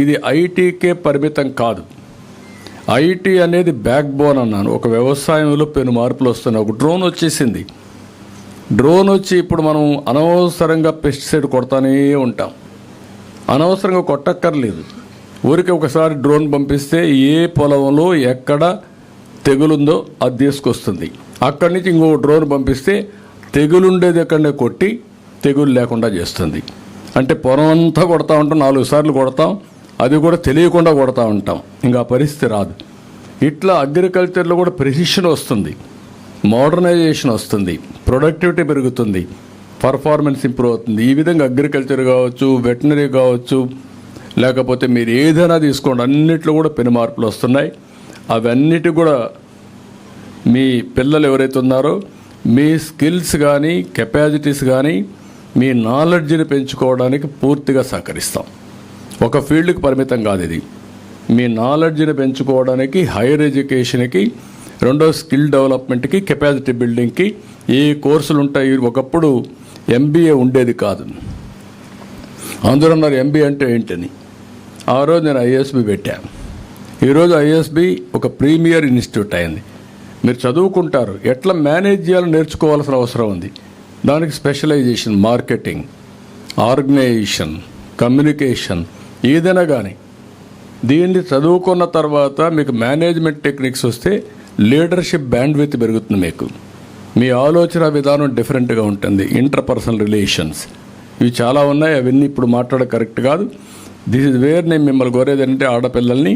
ఇది ఐటీకే పరిమితం కాదు. ఐటీ అనేది బ్యాక్ బోన్ అన్నాను. ఒక వ్యవసాయంలో పెను మార్పులు వస్తున్నాయి. ఒక డ్రోన్ వచ్చేసింది. డ్రోన్ వచ్చి ఇప్పుడు మనం అనవసరంగా పెస్టిసైడ్ కొడతానే ఉంటాం. అనవసరంగా కొట్టక్కర్లేదు. ఊరికి ఒకసారి డ్రోన్ పంపిస్తే ఏ పొలంలో ఎక్కడ తెగులుందో అది తీసుకొస్తుంది. అక్కడి నుంచి ఇంకో డ్రోన్ పంపిస్తే తెగులుండేది ఎక్కడనే కొట్టి తెగులు లేకుండా చేస్తుంది. అంటే పొలం అంతా కొడతా ఉంటాం, 4 సార్లు కొడతాం, అది కూడా తెలియకుండా కొడతా ఉంటాం. ఇంకా పరిస్థితి రాదు. ఇట్లా అగ్రికల్చర్లో కూడా ప్రెసిషన్ వస్తుంది, మోడర్నైజేషన్ వస్తుంది, ప్రొడక్టివిటీ పెరుగుతుంది, పర్ఫార్మెన్స్ ఇంప్రూవ్ అవుతుంది. ఈ విధంగా అగ్రికల్చర్ కావచ్చు, వెటనరీ కావచ్చు, లేకపోతే మీరు ఏదైనా తీసుకోండి, అన్నిట్లో కూడా పెను మార్పులు వస్తున్నాయి. అవన్నిటి కూడా మీ పిల్లలు ఎవరైతే ఉన్నారో మీ స్కిల్స్ కానీ, కెపాసిటీస్ కానీ, మీ నాలెడ్జ్ని పెంచుకోవడానికి పూర్తిగా సహకరిస్తాం. ఒక ఫీల్డ్కి పరిమితం కాదు ఇది. మీ నాలెడ్జ్ని పెంచుకోవడానికి, హైయర్ ఎడ్యుకేషన్కి, రెండో స్కిల్ డెవలప్మెంట్కి, కెపాసిటీ బిల్డింగ్కి ఏ కోర్సులు ఉంటాయి. ఒకప్పుడు ఎంబీఏ ఉండేది కాదు. అందరూ అన్నారు ఎంబీఏ అంటే ఏంటని. ఆ రోజు నేను ఐఎస్బి పెట్టాను. ఈరోజు ఐఎస్బి ఒక ప్రీమియర్ ఇన్స్టిట్యూట్ అయింది. మీరు చదువుకుంటారు, ఎట్లా మేనేజ్ చేయాలో నేర్చుకోవాల్సిన అవసరం ఉంది. దానికి స్పెషలైజేషన్, మార్కెటింగ్, ఆర్గనైజేషన్, కమ్యూనికేషన్, ఏదైనా కానీ దీన్ని చదువుకున్న తర్వాత మీకు మేనేజ్మెంట్ టెక్నిక్స్ వస్తే లీడర్షిప్ బ్యాండ్విత్ పెరుగుతుంది. మీకు మీ ఆలోచన విధానం డిఫరెంట్గా ఉంటుంది. ఇంటర్పర్సనల్ రిలేషన్స్ ఇవి చాలా ఉన్నాయి, అవన్నీ ఇప్పుడు మాట్లాడ కరెక్ట్ కాదు. దిస్ ఇస్ వేర్ నేను మిమ్మల్ని కోరేది ఏంటంటే, ఆడపిల్లల్ని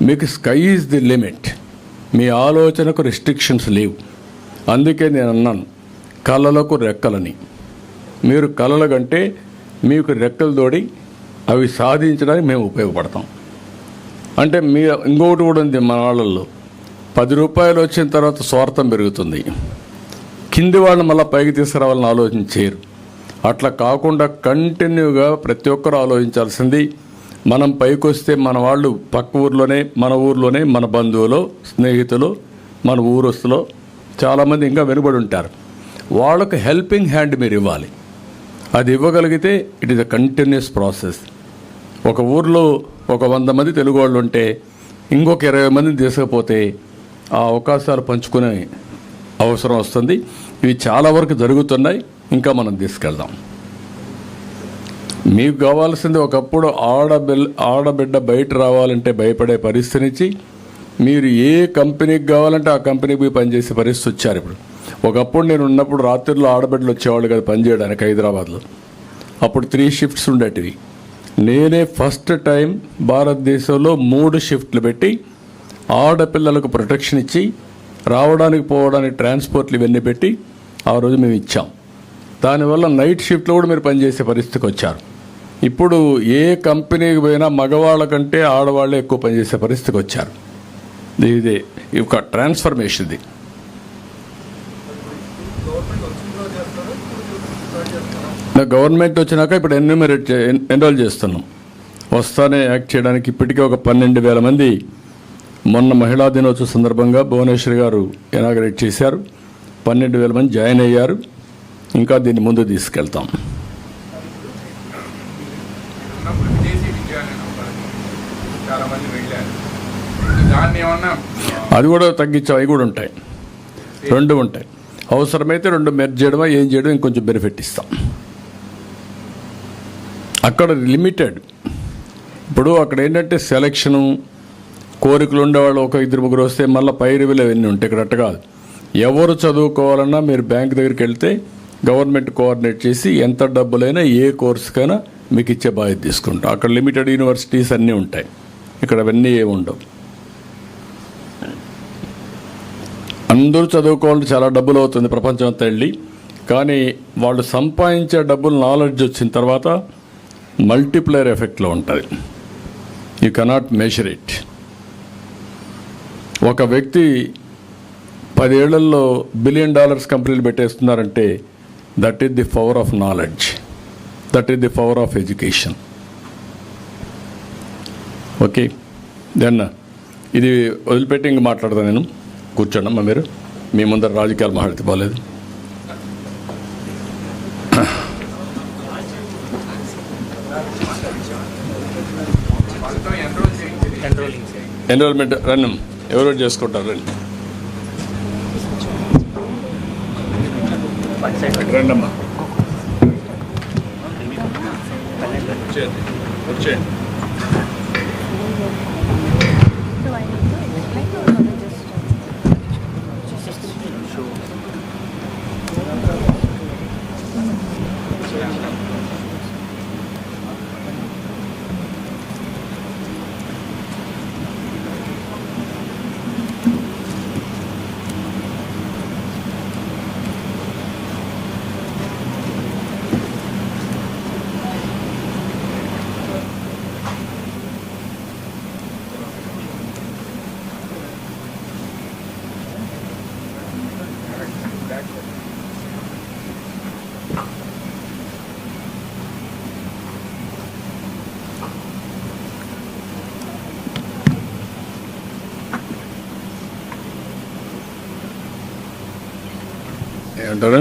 మీకు స్కై ఈజ్ ది లిమిట్, మీ ఆలోచనకు రెస్ట్రిక్షన్స్ లేవు. అందుకే నేను అన్నాను కళలకు రెక్కలని. మీరు కళల కంటే మీకు రెక్కలు తోడి అవి సాధించడానికి మేము ఉపయోగపడతాం. అంటే మీ ఇంకొకటి కూడా ఉంది మన వాళ్ళల్లో, 10 రూపాయలు వచ్చిన తర్వాత స్వార్థం పెరుగుతుంది, కింది వాళ్ళని మళ్ళీ పైకి తీసుకురావాలని ఆలోచన చేయరు. అట్లా కాకుండా కంటిన్యూగా ప్రతి ఒక్కరూ ఆలోచించాల్సింది, మనం పైకి వస్తే మన వాళ్ళు పక్క ఊర్లోనే, మన ఊర్లోనే, మన బంధువులు, స్నేహితులు, మన ఊరస్తులో చాలామంది ఇంకా వెనుబడి ఉంటారు. వాళ్ళకు హెల్పింగ్ హ్యాండ్ మీరు ఇవ్వాలి. అది ఇవ్వగలిగితే it is a continuous process. ఒక ఊర్లో ఒక 100 మంది తెలుగు వాళ్ళు ఉంటే ఇంకొక 20 మందిని తీసుకపోతే ఆ అవకాశాలు పంచుకునే అవసరం వస్తుంది. ఇవి చాలా వరకు జరుగుతున్నాయి, ఇంకా మనం తీసుకెళ్దాం. మీకు కావాల్సింది ఒకప్పుడు ఆడబిడ్డ బయట రావాలంటే భయపడే పరిస్థితి నుంచి మీరు ఏ కంపెనీకి కావాలంటే ఆ కంపెనీకి పోయి పనిచేసే పరిస్థితి వచ్చారు ఇప్పుడు. ఒకప్పుడు నేను ఉన్నప్పుడు రాత్రిలో ఆడబిడ్డలు వచ్చేవాళ్ళు కదా పనిచేయడానికి హైదరాబాద్లో. అప్పుడు 3 షిఫ్ట్స్ ఉండేటివి. నేనే ఫస్ట్ టైం భారతదేశంలో 3 షిఫ్ట్లు పెట్టి ఆడపిల్లలకు ప్రొటెక్షన్ ఇచ్చి రావడానికి పోవడానికి ట్రాన్స్పోర్ట్లు ఇవన్నీ పెట్టి ఆ రోజు మేము ఇచ్చాం. దానివల్ల నైట్ షిఫ్ట్లో కూడా మీరు పనిచేసే పరిస్థితికి వచ్చారు. ఇప్పుడు ఏ కంపెనీకి పోయినా మగవాళ్ళ కంటే ఆడవాళ్ళే ఎక్కువ పనిచేసే పరిస్థితికి వచ్చారు. ఇదే ఒక ట్రాన్స్ఫర్మేషన్ ఇది. గవర్నమెంట్ వచ్చినాక ఇప్పుడు ఎన్రోల్ చేస్తున్నాం. వస్తానే యాక్ట్ చేయడానికి ఇప్పటికే ఒక 12,000 మంది మొన్న మహిళా దినోత్సవ సందర్భంగా భువనేశ్వరి గారు ఇనాగరేట్ చేశారు. 12,000 మంది జాయిన్ అయ్యారు. ఇంకా దీన్ని ముందు తీసుకెళ్తాం. అది కూడా తగ్గించాం. అవి కూడా ఉంటాయి, 2 ఉంటాయి. అవసరమైతే 2 మెర్జ్ చేయడమా ఏం చేయడం ఇంకొంచెం బెనిఫిట్ ఇస్తాం. అక్కడ లిమిటెడ్. ఇప్పుడు అక్కడ ఏంటంటే సెలక్షను, కోరికలు ఉండేవాళ్ళు ఒక 2-3 వస్తే మళ్ళీ పై రివ్యూలు అవన్నీ ఉంటాయి. ఇక్కడ అట్ట కాదు. ఎవరు చదువుకోవాలన్నా మీరు బ్యాంక్ దగ్గరికి వెళ్తే గవర్నమెంట్ కోఆర్డినేట్ చేసి ఎంత డబ్బులైనా ఏ కోర్సుకైనా మీకు ఇచ్చే బాధ్యత తీసుకుంటాం. అక్కడ లిమిటెడ్ యూనివర్సిటీస్ అన్నీ ఉంటాయి, ఇక్కడ అవన్నీ ఏమి ఉండవు. అందరూ చదువుకోవాలంటే చాలా డబ్బులు అవుతుంది ప్రపంచం అంతా వెళ్ళి. కానీ వాళ్ళు సంపాదించే డబ్బులు నాలెడ్జ్ వచ్చిన తర్వాత మల్టిప్లైర్ ఎఫెక్ట్లో ఉంటుంది. You cannot measure it. ఒక వ్యక్తి 10 ఏళ్లలో $1 బిలియన్ కంపెనీలు పెట్టేస్తున్నారంటే that is the power of knowledge, that is the power of education. Okay, then ఇది వదిలిపెట్టి ఇంక మాట్లాడతాను నేను. కూర్చోండమ్మా, మీరు మీ ముందర రాజకీయాలు మాట్లాడితే బాగాలేదు. ఎన్రోల్మెంట్ రన్ ఎవరో చేసుకుంటారు. రండి అమ్మా, వచ్చేయండి. ఏమంటారు?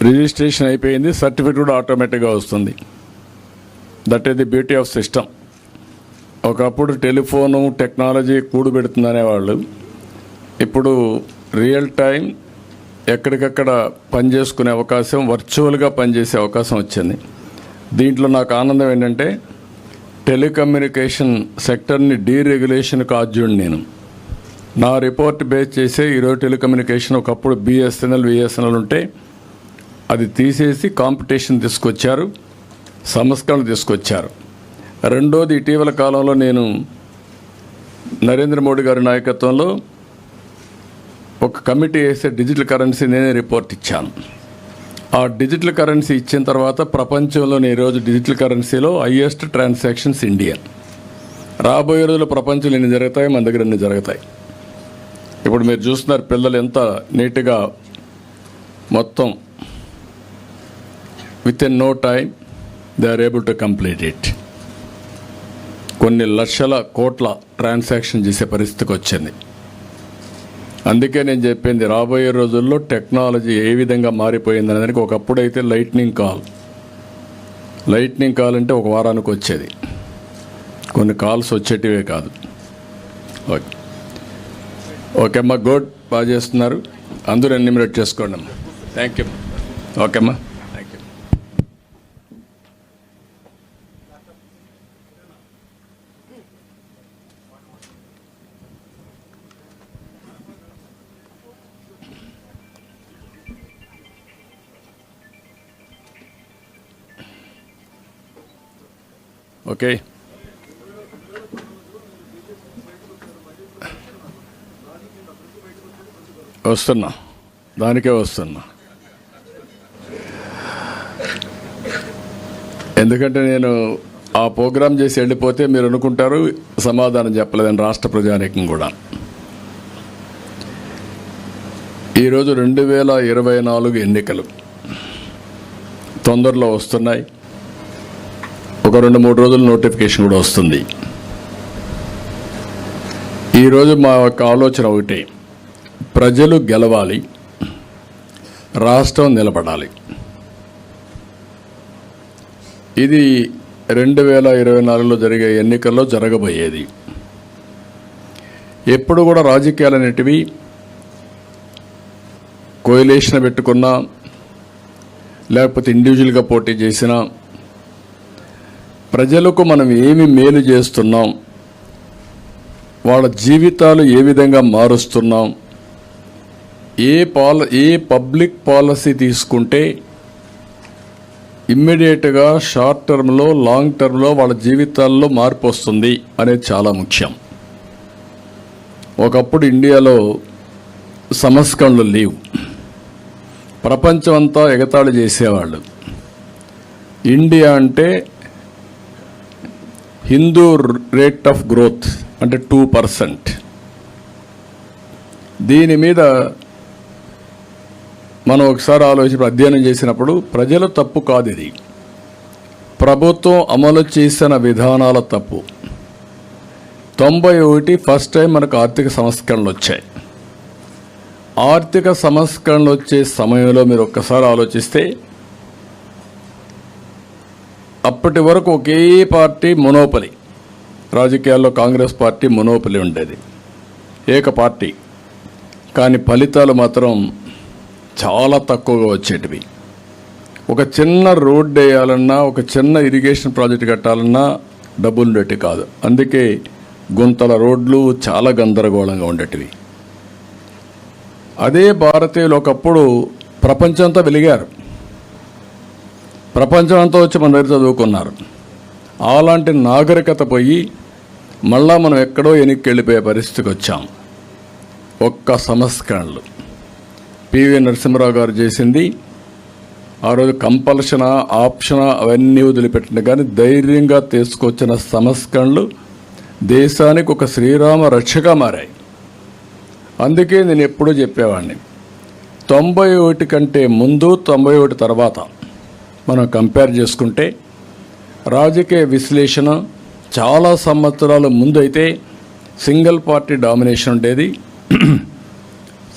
రిజిస్ట్రేషన్ అయిపోయింది, సర్టిఫికేట్ కూడా ఆటోమేటిక్గా వస్తుంది. That is the beauty of system. ఒకప్పుడు టెలిఫోను టెక్నాలజీ కూడుబెడుతుందనేవాళ్ళు, ఇప్పుడు రియల్ టైం ఎక్కడికక్కడ పనిచేసుకునే అవకాశం, వర్చువల్గా పనిచేసే అవకాశం వచ్చింది. దీంట్లో నాకు ఆనందం ఏంటంటే టెలికమ్యూనికేషన్ సెక్టర్ని డీరెగ్యులేషన్కి ఆద్యుడిని నేను. నా రిపోర్ట్ బేస్ చేసే ఈరోజు టెలికమ్యూనికేషన్, ఒకప్పుడు బిఎస్ఎన్ఎల్ ఉంటే అది తీసేసి కాంపిటీషన్ తీసుకొచ్చారు, సంస్కరణ తీసుకొచ్చారు. రెండోది, ఇటీవల కాలంలో నేను నరేంద్ర మోడీ గారి నాయకత్వంలో ఒక కమిటీ వేసే డిజిటల్ కరెన్సీ నేనే రిపోర్ట్ ఇచ్చాను. ఆ డిజిటల్ కరెన్సీ ఇచ్చిన తర్వాత ప్రపంచంలోని ఈరోజు డిజిటల్ కరెన్సీలో హైయెస్ట్ ట్రాన్సాక్షన్స్ ఇండియా. రాబోయే రోజుల్లో ప్రపంచంలో ఎన్ని జరుగుతాయి, మన దగ్గర ఎన్ని జరుగుతాయి. ఇప్పుడు మీరు చూస్తున్నారు పిల్లలు ఎంత నీట్గా మొత్తం within no time they are able to complete it. కొన్ని లక్షల కోట్ల ట్రాన్సాక్షన్ చేసే పరిస్థితికి వచ్చింది. అందుకే నేను చెప్పింది, రాబోయే రోజుల్లో టెక్నాలజీ ఏ విధంగా మారిపోయింది దానికి. ఒకప్పుడైతే లైట్నింగ్ కాల్ అంటే ఒక వారానికి వచ్చేది, కొన్ని కాల్స్ వచ్చేటివే కాదు. ఓకే అమ్మా, గుడ్, బాగా చేస్తున్నారు. అందరూ ఎన్నిమిరేట్ చేసుకోండి అమ్మా. Thank you. ఓకే అమ్మా, థ్యాంక్ యూ. ఓకే, వస్తున్నా, దానికే వస్తున్నా. ఎందుకంటే నేను ఆ ప్రోగ్రాం చేసి వెళ్ళిపోతే మీరు అనుకుంటారు సమాధానం చెప్పలేదని, రాష్ట్ర ప్రజానీకం కూడా. ఈరోజు 2024 ఎన్నికలు తొందరలో వస్తున్నాయి. ఒక 2-3 రోజులు నోటిఫికేషన్ కూడా వస్తుంది. ఈరోజు మా యొక్క ఆలోచన ఒకటే, ప్రజలు గెలవాలి, రాష్ట్రం నిలబడాలి. ఇది 2024లో జరిగే ఎన్నికల్లో జరగబోయేది. ఎప్పుడు కూడా రాజకీయాలు అనేటివి కోయలేషన్ పెట్టుకున్నా, లేకపోతే ఇండివిజువల్గా పోటీ చేసినా, ప్రజలకు మనం ఏమి మేలు చేస్తున్నాం, వాళ్ళ జీవితాలు ఏ విధంగా మారుస్తున్నాం, ఏ పబ్లిక్ పాలసీ తీసుకుంటే ఇమ్మీడియట్గా షార్ట్ టర్మ్లో, లాంగ్ టర్మ్లో వాళ్ళ జీవితాల్లో మార్పు వస్తుంది అనేది చాలా ముఖ్యం. ఒకప్పుడు ఇండియాలో సంస్కరణలు లేవు, ప్రపంచం అంతా ఎగతాళి చేసేవాళ్ళు. ఇండియా అంటే హిందూ రేట్ ఆఫ్ గ్రోత్ అంటే 2%. దీని మీద మనం ఒకసారి అధ్యయనం చేసినప్పుడు ప్రజల తప్పు కాదు ఇది, ప్రభుత్వం అమలు చేసిన విధానాల తప్పు. 91 ఫస్ట్ టైం మనకు ఆర్థిక సంస్కరణలు వచ్చాయి. ఆర్థిక సంస్కరణలు వచ్చే సమయంలో మీరు ఒక్కసారి ఆలోచిస్తే, అప్పటి వరకు ఒకే పార్టీ మొనోపలి, రాజకీయాల్లో కాంగ్రెస్ పార్టీ మొనోపలి ఉండేది, ఏక పార్టీ. కానీ ఫలితాలు మాత్రం చాలా తక్కువగా వచ్చేటివి. ఒక చిన్న రోడ్డు వేయాలన్నా, ఒక చిన్న ఇరిగేషన్ ప్రాజెక్ట్ కట్టాలన్నా డబ్బులు ఉండేవి కాదు. అందుకే గుంతల రోడ్లు చాలా గందరగోళంగా ఉండేటివి. అదే భారతీయులు ఒకప్పుడు ప్రపంచంతో వెలిగారు, ప్రపంచం అంతా వచ్చి మన దగ్గర చదువుకున్నారు. అలాంటి నాగరికత పోయి మళ్ళా మనం ఎక్కడో వెనక్కి వెళ్ళిపోయే పరిస్థితికి వచ్చాం. ఒక్క సంస్కరణలు పివి నరసింహరావు గారు చేసింది, ఆ రోజు కంపల్షనా, ఆప్షనా అవన్నీ వదిలిపెట్టిన కానీ ధైర్యంగా తీసుకొచ్చిన సంస్కరణలు దేశానికి ఒక శ్రీరామ రక్షగా మారాయి. అందుకే నేను ఎప్పుడూ చెప్పేవాడిని, 91 కంటే ముందు 91 తర్వాత మనం కంపేర్ చేసుకుంటే రాజకీయ విశ్లేషణ చాలా సంవత్సరాల ముందు అయితే సింగిల్ పార్టీ డామినేషన్ ఉండేది.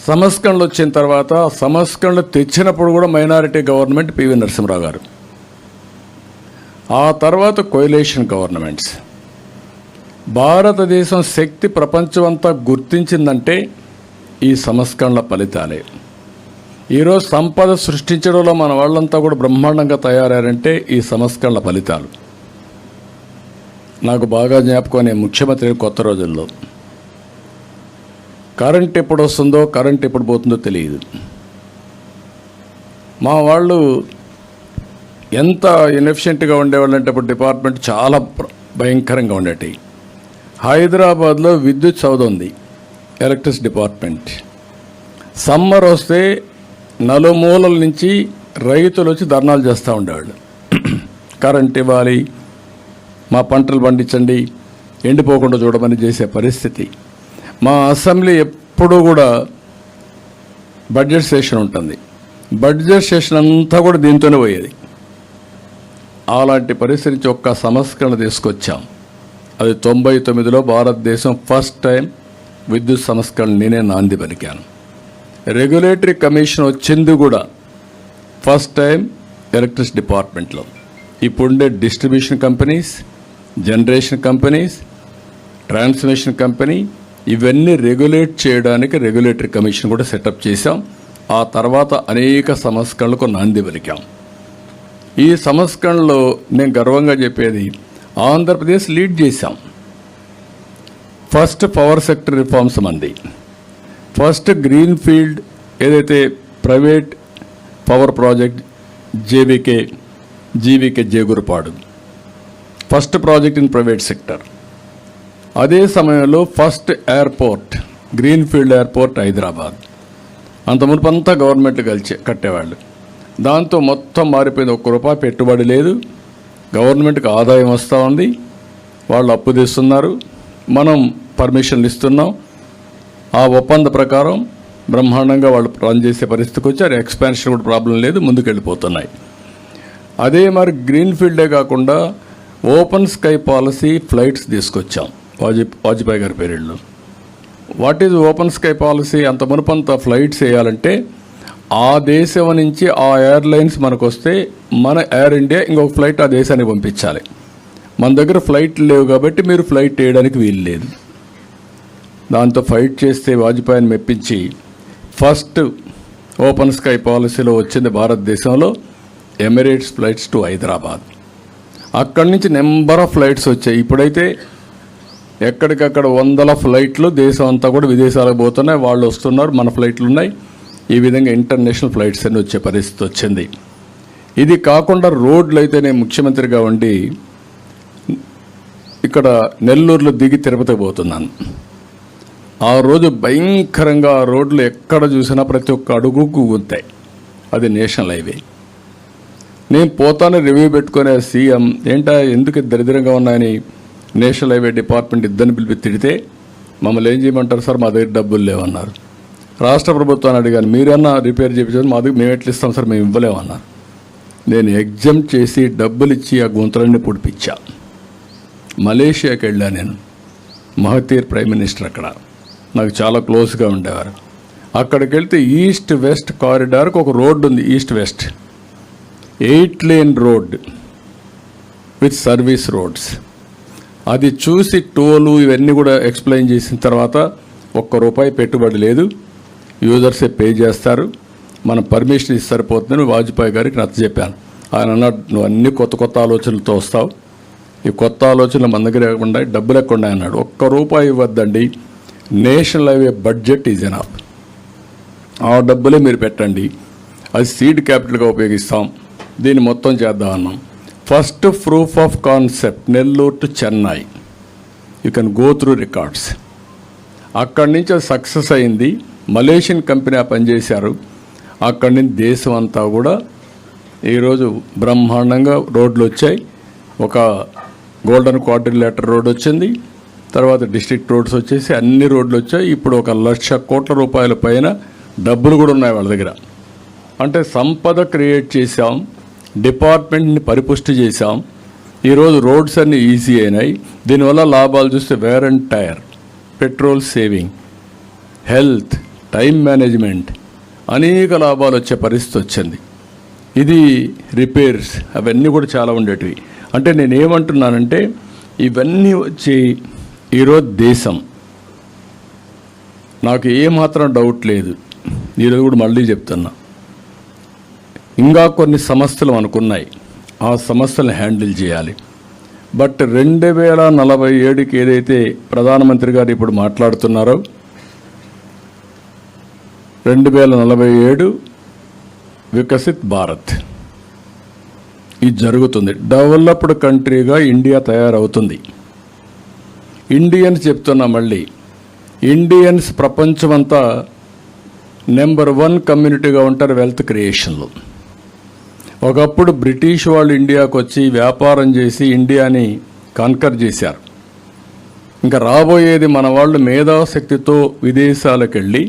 సంస్కరణలు వచ్చిన తర్వాత సంస్కరణలు తెచ్చినప్పుడు కూడా మైనారిటీ గవర్నమెంట్ పివి నరసింహరావు గారు, ఆ తర్వాత కోయిలేషన్ గవర్నమెంట్స్. భారతదేశం శక్తి ప్రపంచమంతా గుర్తించిందంటే ఈ సంస్కరణల ఫలితాలే. ఈరోజు సంపద సృష్టించడంలో మన వాళ్ళంతా కూడా బ్రహ్మాండంగా తయారారంటే ఈ సంస్కరణల ఫలితాలు. నాకు బాగా జ్ఞాపకం, నేను ముఖ్యమంత్రి కొత్త రోజుల్లో కరెంట్ ఎప్పుడు వస్తుందో కరెంట్ ఎప్పుడు పోతుందో తెలియదు. మా వాళ్ళు ఎంత ఇన్ఎఫిషియెంట్గా ఉండేవాళ్ళు అంటే అప్పుడు డిపార్ట్మెంట్ చాలా భయంకరంగా ఉండేటి. హైదరాబాద్లో విద్యుత్ సౌధ ఉంది, ఎలక్ట్రిసిటీ డిపార్ట్మెంట్. సమ్మర్ వస్తే నలుమూలల నుంచి రైతులు వచ్చి ధర్నాలు చేస్తూ ఉండేవాళ్ళు. కరెంట్ ఇవ్వాలి, మా పంటలు పండించండి, ఎండిపోకుండా చూడమని చేసే పరిస్థితి. మా అసెంబ్లీ ఎప్పుడూ కూడా బడ్జెట్ సెషన్ ఉంటుంది, బడ్జెట్ సెషన్ అంతా కూడా దీంతోనే పోయేది. అలాంటి పరిస్థితి నుంచి ఒక్క సంస్కరణ తీసుకొచ్చాం. అది 99లో భారతదేశం ఫస్ట్ టైం విద్యుత్ సంస్కరణ నేనే నాంది పలికాను. రెగ్యులేటరీ కమిషన్ వచ్చింది కూడా ఫస్ట్ టైం ఎలక్ట్రిసిటీ డిపార్ట్మెంట్లో. ఇప్పుడుండే distribution companies, generation companies, transmission company, ఇవన్నీ రెగ్యులేట్ చేయడానికి రెగ్యులేటరీ కమిషన్ కూడా సెటప్ చేశాం. ఆ తర్వాత అనేక సంస్కరణలకు నాంది పలికాం. ఈ సంస్కరణలో నేను గర్వంగా చెప్పేది, ఆంధ్రప్రదేశ్ లీడ్ చేశాం. ఫస్ట్ పవర్ సెక్టర్ రిఫార్మ్స్ మంది, ఫస్ట్ గ్రీన్ ఫీల్డ్ ఏదైతే private power project GVK Jegurupadu, first project in private sector. అదే సమయంలో first airport, green field airport Hyderabad. అంత మునుపంతా గవర్నమెంట్ కట్టేవాళ్ళు. దాంతో మొత్తం మారిపోయింది. ₹1 పెట్టుబడి లేదు, గవర్నమెంట్కి ఆదాయం వస్తూ ఉంది, వాళ్ళు అప్పు తీస్తున్నారు, మనం పర్మిషన్లు ఇస్తున్నాం. ఆ ఒప్పంద ప్రకారం బ్రహ్మాండంగా వాళ్ళు రన్ చేసే పరిస్థితికి వచ్చారు. ఎక్స్పాన్షన్ కూడా ప్రాబ్లం లేదు, ముందుకు వెళ్ళిపోతున్నాయి. అదే మరి గ్రీన్ ఫీల్డే కాకుండా ఓపెన్ స్కై పాలసీ ఫ్లైట్స్ తీసుకొచ్చాం వాజ్పేయి గారి పీరియడ్లో. What is open sky policy? అంత మునుపంత ఫ్లైట్స్ వేయాలంటే ఆ దేశం నుంచి ఆ ఎయిర్లైన్స్ మనకు వస్తే మన ఎయిర్ ఇండియా ఇంకొక ఫ్లైట్ ఆ దేశానికి పంపించాలి. మన దగ్గర ఫ్లైట్లు లేవు కాబట్టి మీరు ఫ్లైట్ వేయడానికి వీలు లేదు. దాంతో ఫైట్ చేస్తే వాజ్పేయిని మెప్పించి ఫస్ట్ ఓపెన్ స్కై పాలసీలో వచ్చింది భారతదేశంలో ఎమిరేట్స్ ఫ్లైట్స్ టు హైదరాబాద్. అక్కడి నుంచి నెంబర్ ఆఫ్ ఫ్లైట్స్ వచ్చాయి. ఇప్పుడైతే ఎక్కడికక్కడ 100 ఫ్లైట్లు దేశం అంతా కూడా విదేశాలకు పోతున్నాయి, వాళ్ళు వస్తున్నారు, మన ఫ్లైట్లు ఉన్నాయి. ఈ విధంగా ఇంటర్నేషనల్ ఫ్లైట్స్ అన్నీ వచ్చే పరిస్థితి వచ్చింది. ఇది కాకుండా రోడ్లు అయితే నేను ముఖ్యమంత్రిగా ఉండి ఇక్కడ నెల్లూరులో దిగి తిరుపతికి పోతున్నాను. ఆ రోజు భయంకరంగా ఆ రోడ్లు ఎక్కడ చూసినా ప్రతి ఒక్క అడుగుకు గుంతాయి. అది నేషనల్ హైవే. నేను పోతాను రివ్యూ పెట్టుకునే సీఎం ఏంటా ఎందుకు దరిద్రంగా ఉన్నాయని నేషనల్ హైవే డిపార్ట్మెంట్ ఇద్దరిని పిలిపి తిడితే మమ్మల్ని ఏం చేయమంటారు సార్, మా దగ్గర డబ్బులు లేవన్నారు. రాష్ట్ర ప్రభుత్వాన్ని అడిగాను, మీరన్నా రిపేర్ చేయించారు, మా దగ్గర మేము ఎట్లా ఇస్తాం సార్, మేము ఇవ్వలేమన్నారు. నేను ఎగ్జామ్ చేసి డబ్బులు ఇచ్చి ఆ గుంతలన్నీ పుడిపించా. మలేషియాకి వెళ్ళా నేను, మహతీర్ ప్రైమ్ మినిస్టర్ అక్కడ నాకు చాలా క్లోజ్గా ఉండేవారు. అక్కడికి వెళ్తే ఈస్ట్ వెస్ట్ కారిడార్కి ఒక రోడ్డు ఉంది, east west 8 lane road with service roads. అది చూసి టోలు ఇవన్నీ కూడా ఎక్స్ప్లెయిన్ చేసిన తర్వాత ₹1 పెట్టుబడి లేదు, యూజర్సే పే చేస్తారు, మనం పర్మిషన్ ఇస్తే సరిపోతుందని వాజ్పేయి గారికి నచ్చ చెప్పాను. ఆయన అన్నాడు, నువ్వు అన్ని కొత్త కొత్త ఆలోచనలతో వస్తావు, ఈ కొత్త ఆలోచనలు మన దగ్గర ఉన్నాయి, డబ్బులు ఎక్కువ ఉన్నాయి అన్నాడు. ₹1 ఇవ్వద్దండి, national highway budget is enough, ఆ డబ్బులే మీరు పెట్టండి, అది సీడ్ క్యాపిటల్గా ఉపయోగిస్తాం, దీన్ని మొత్తం చేద్దాం అన్నాం. First proof of concept Nellore to Chennai, you can go through records. అక్కడి నుంచి అది సక్సెస్ అయింది. మలేషియన్ కంపెనీ పనిచేశారు. అక్కడి నుంచి దేశం అంతా కూడా ఈరోజు బ్రహ్మాండంగా రోడ్లు వచ్చాయి. ఒక గోల్డెన్ క్వాడ్రిలేటర్ రోడ్ వచ్చింది, తర్వాత డిస్ట్రిక్ట్ రోడ్స్ వచ్చేసి అన్ని రోడ్లు వచ్చాయి. ఇప్పుడు ₹1,00,000 కోట్ల పైన డబ్బులు కూడా ఉన్నాయి వాళ్ళ దగ్గర. అంటే సంపద క్రియేట్ చేశాం, డిపార్ట్మెంట్ని పరిపుష్టి చేశాం. ఈరోజు రోడ్స్ అన్నీ ఈజీ అయినాయి. దీనివల్ల లాభాలు చూస్తే wear and tyre, petrol saving, health, time management, అనేక లాభాలు వచ్చే పరిస్థితి వచ్చింది. ఇది రిపేర్స్ అవన్నీ కూడా చాలా ఉండేటివి. అంటే నేనేమంటున్నానంటే ఇవన్నీ వచ్చి ఈరోజు దేశం, నాకు ఏమాత్రం డౌట్ లేదు, ఈరోజు కూడా మళ్ళీ చెప్తున్నా, ఇంకా కొన్ని సమస్యలు మనకున్నాయి, ఆ సమస్యలను హ్యాండిల్ చేయాలి. బట్ 2047కి ఏదైతే ప్రధానమంత్రి గారు ఇప్పుడు మాట్లాడుతున్నారో 2047 వికసిత్ భారత్ ఇది జరుగుతుంది. డెవలప్డ్ కంట్రీగా ఇండియా తయారవుతుంది. ఇండియన్స్ చెప్తున్నా మళ్ళీ, ఇండియన్స్ ప్రపంచమంతా నెంబర్ 1 కమ్యూనిటీగా ఉంటారు వెల్త్ క్రియేషన్లో. ఒకప్పుడు బ్రిటిష్ వాళ్ళు ఇండియాకు వచ్చి వ్యాపారం చేసి ఇండియాని కాన్కర్ చేశారు. ఇంకా రాబోయేది మన వాళ్ళు మేధాశక్తితో విదేశాలకు వెళ్ళి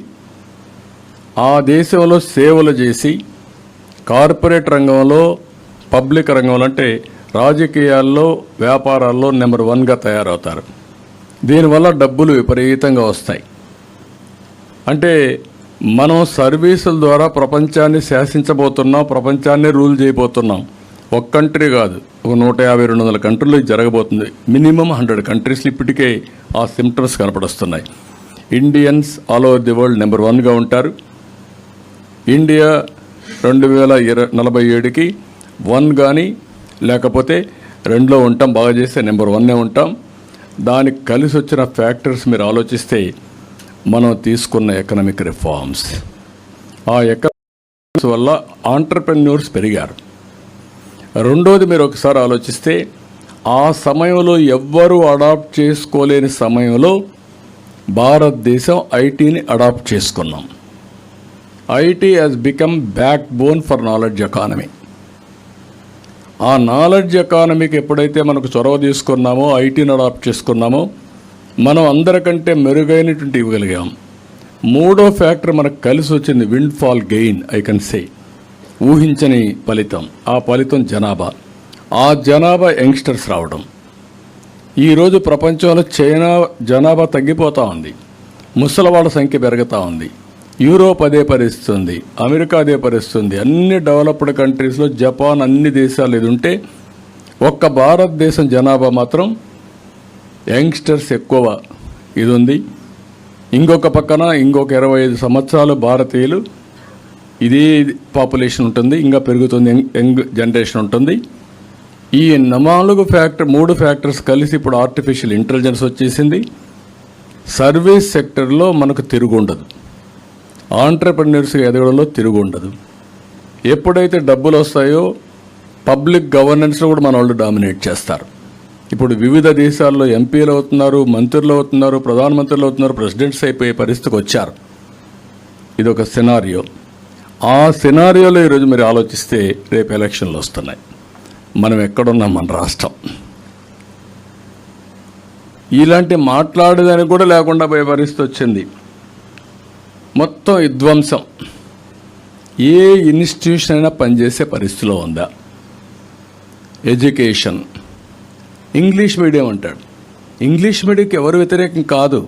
ఆ దేశంలో సేవలు చేసి కార్పొరేట్ రంగంలో, పబ్లిక్ రంగంలో అంటే రాజకీయాల్లో, వ్యాపారాల్లో నెంబర్ 1గా తయారవుతారు. దీనివల్ల డబ్బులు విపరీతంగా వస్తాయి. అంటే మనం సర్వీసుల ద్వారా ప్రపంచాన్ని శాసించబోతున్నాం, ప్రపంచాన్ని రూల్ చేయబోతున్నాం. ఒక కంట్రీ కాదు, ఒక 150-200 కంట్రీలో ఇది జరగబోతుంది. మినిమం 100 కంట్రీస్లో ఇప్పటికే ఆ సిమ్టమ్స్ కనపడొస్తున్నాయి. Indians all over the world number 1గా ఉంటారు. ఇండియా 2047కి 1 కానీ లేకపోతే 2లో ఉంటాం, బాగా చేస్తే నెంబర్ 1 ఉంటాం. దానికి కలిసి వచ్చిన ఫ్యాక్టర్స్ మీరు ఆలోచిస్తే మనం తీసుకున్న ఎకనామిక్ రిఫార్మ్స్, ఆ ఎకనామిక్స్ వల్ల ఆంటర్ప్రెన్యూర్స్ పెరిగారు. రెండోది మీరు ఒకసారి ఆలోచిస్తే ఆ సమయంలో ఎవ్వరూ అడాప్ట్ చేసుకోలేని సమయంలో భారతదేశం ఐటీని అడాప్ట్ చేసుకున్నాం. IT has become back bone for knowledge economy. ఆ నాలెడ్జ్ ఎకానమీకి ఎప్పుడైతే మనకు చొరవ తీసుకున్నామో, ఐటీని అడాప్ట్ చేసుకున్నామో, మనం అందరికంటే మెరుగైనటువంటి ఇవ్వగలిగాం. మూడో ఫ్యాక్టర్ మనకు కలిసి వచ్చింది wind fall gain. I can say ఊహించని ఫలితం. ఆ ఫలితం జనాభా. ఆ జనాభా యంగ్స్టర్స్ రావడం. ఈరోజు ప్రపంచంలో చైనా జనాభా తగ్గిపోతూ ఉంది, ముసలివాళ్ళ సంఖ్య పెరుగుతూ ఉంది. యూరోప్ అదే పరిస్థితి ఉంది, అమెరికా అదే పరిస్థితి ఉంది. అన్ని డెవలప్డ్ కంట్రీస్లో, జపాన్, అన్ని దేశాలు ఇది ఉంటే ఒక్క భారతదేశం జనాభా మాత్రం యంగ్స్టర్స్ ఎక్కువ ఇది ఉంది. ఇంకొక పక్కన ఇంకొక 25 సంవత్సరాలు భారతీయులు ఇదే పాపులేషన్ ఉంటుంది, ఇంకా పెరుగుతుంది, యంగ్ జనరేషన్ ఉంటుంది. ఈ 3 ఫ్యాక్టర్స్ కలిసి ఇప్పుడు ఆర్టిఫిషియల్ ఇంటెలిజెన్స్ వచ్చేసింది. సర్వీస్ సెక్టర్లో మనకు తిరుగు ఉండదు, ఆంటర్ప్రెన్యూర్స్ ఎదగడంలో తిరుగు ఉండదు. ఎప్పుడైతే డబ్బులు వస్తాయో పబ్లిక్ గవర్నెన్స్లో కూడా మన వాళ్ళు డామినేట్ చేస్తారు. ఇప్పుడు వివిధ దేశాల్లో ఎంపీలు అవుతున్నారు, మంత్రులు అవుతున్నారు, ప్రధానమంత్రులు అవుతున్నారు, ప్రెసిడెంట్స్ అయిపోయే పరిస్థితికి వచ్చారు. ఇది ఒక సినారియో. ఆ సినారియోలో ఈరోజు మీరు ఆలోచిస్తే రేపు ఎలక్షన్లు వస్తున్నాయి. మనం ఎక్కడున్నాం? మన రాష్ట్రం. ఇలాంటి మాట్లాడేదానికి కూడా లేకుండా పోయే పరిస్థితి వచ్చింది. మొత్తం విధ్వంసం. ఏ ఇన్స్టిట్యూషన్ అయినా పనిచేసే పరిస్థితిలో ఉందా? ఎడ్యుకేషన్, ఇంగ్లీష్ మీడియం అంటాడు. ఇంగ్లీష్ మీడియంకి ఎవరు వ్యతిరేకం కాదు.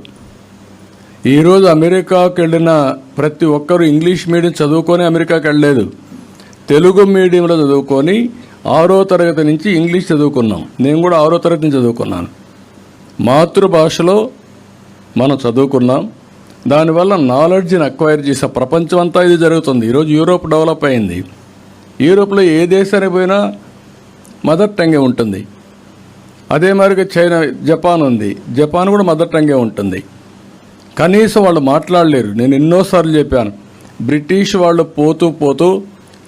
ఈరోజు అమెరికాకి వెళ్ళిన ప్రతి ఒక్కరూ ఇంగ్లీష్ మీడియం చదువుకొని అమెరికాకి వెళ్ళలేదు. తెలుగు మీడియంలో చదువుకొని 6వ తరగతి నుంచి ఇంగ్లీష్ చదువుకున్నాం. నేను కూడా 6వ తరగతి నుంచి చదువుకున్నాను. మాతృభాషలో మనం చదువుకున్నాం. దానివల్ల నాలెడ్జ్ని అక్వైర్ చేసే ప్రపంచం అంతా ఇది జరుగుతుంది. ఈరోజు యూరోప్ డెవలప్ అయింది. యూరోప్లో ఏ దేశానికి పోయినా మదర్ టంగే ఉంటుంది. అదే మరిగా చైనా, జపాన్ ఉంది. జపాన్ కూడా మదర్ టంగే ఉంటుంది. కనీసం వాళ్ళు మాట్లాడలేరు. నేను ఎన్నోసార్లు చెప్పాను, బ్రిటిష్ వాళ్ళు పోతూ పోతూ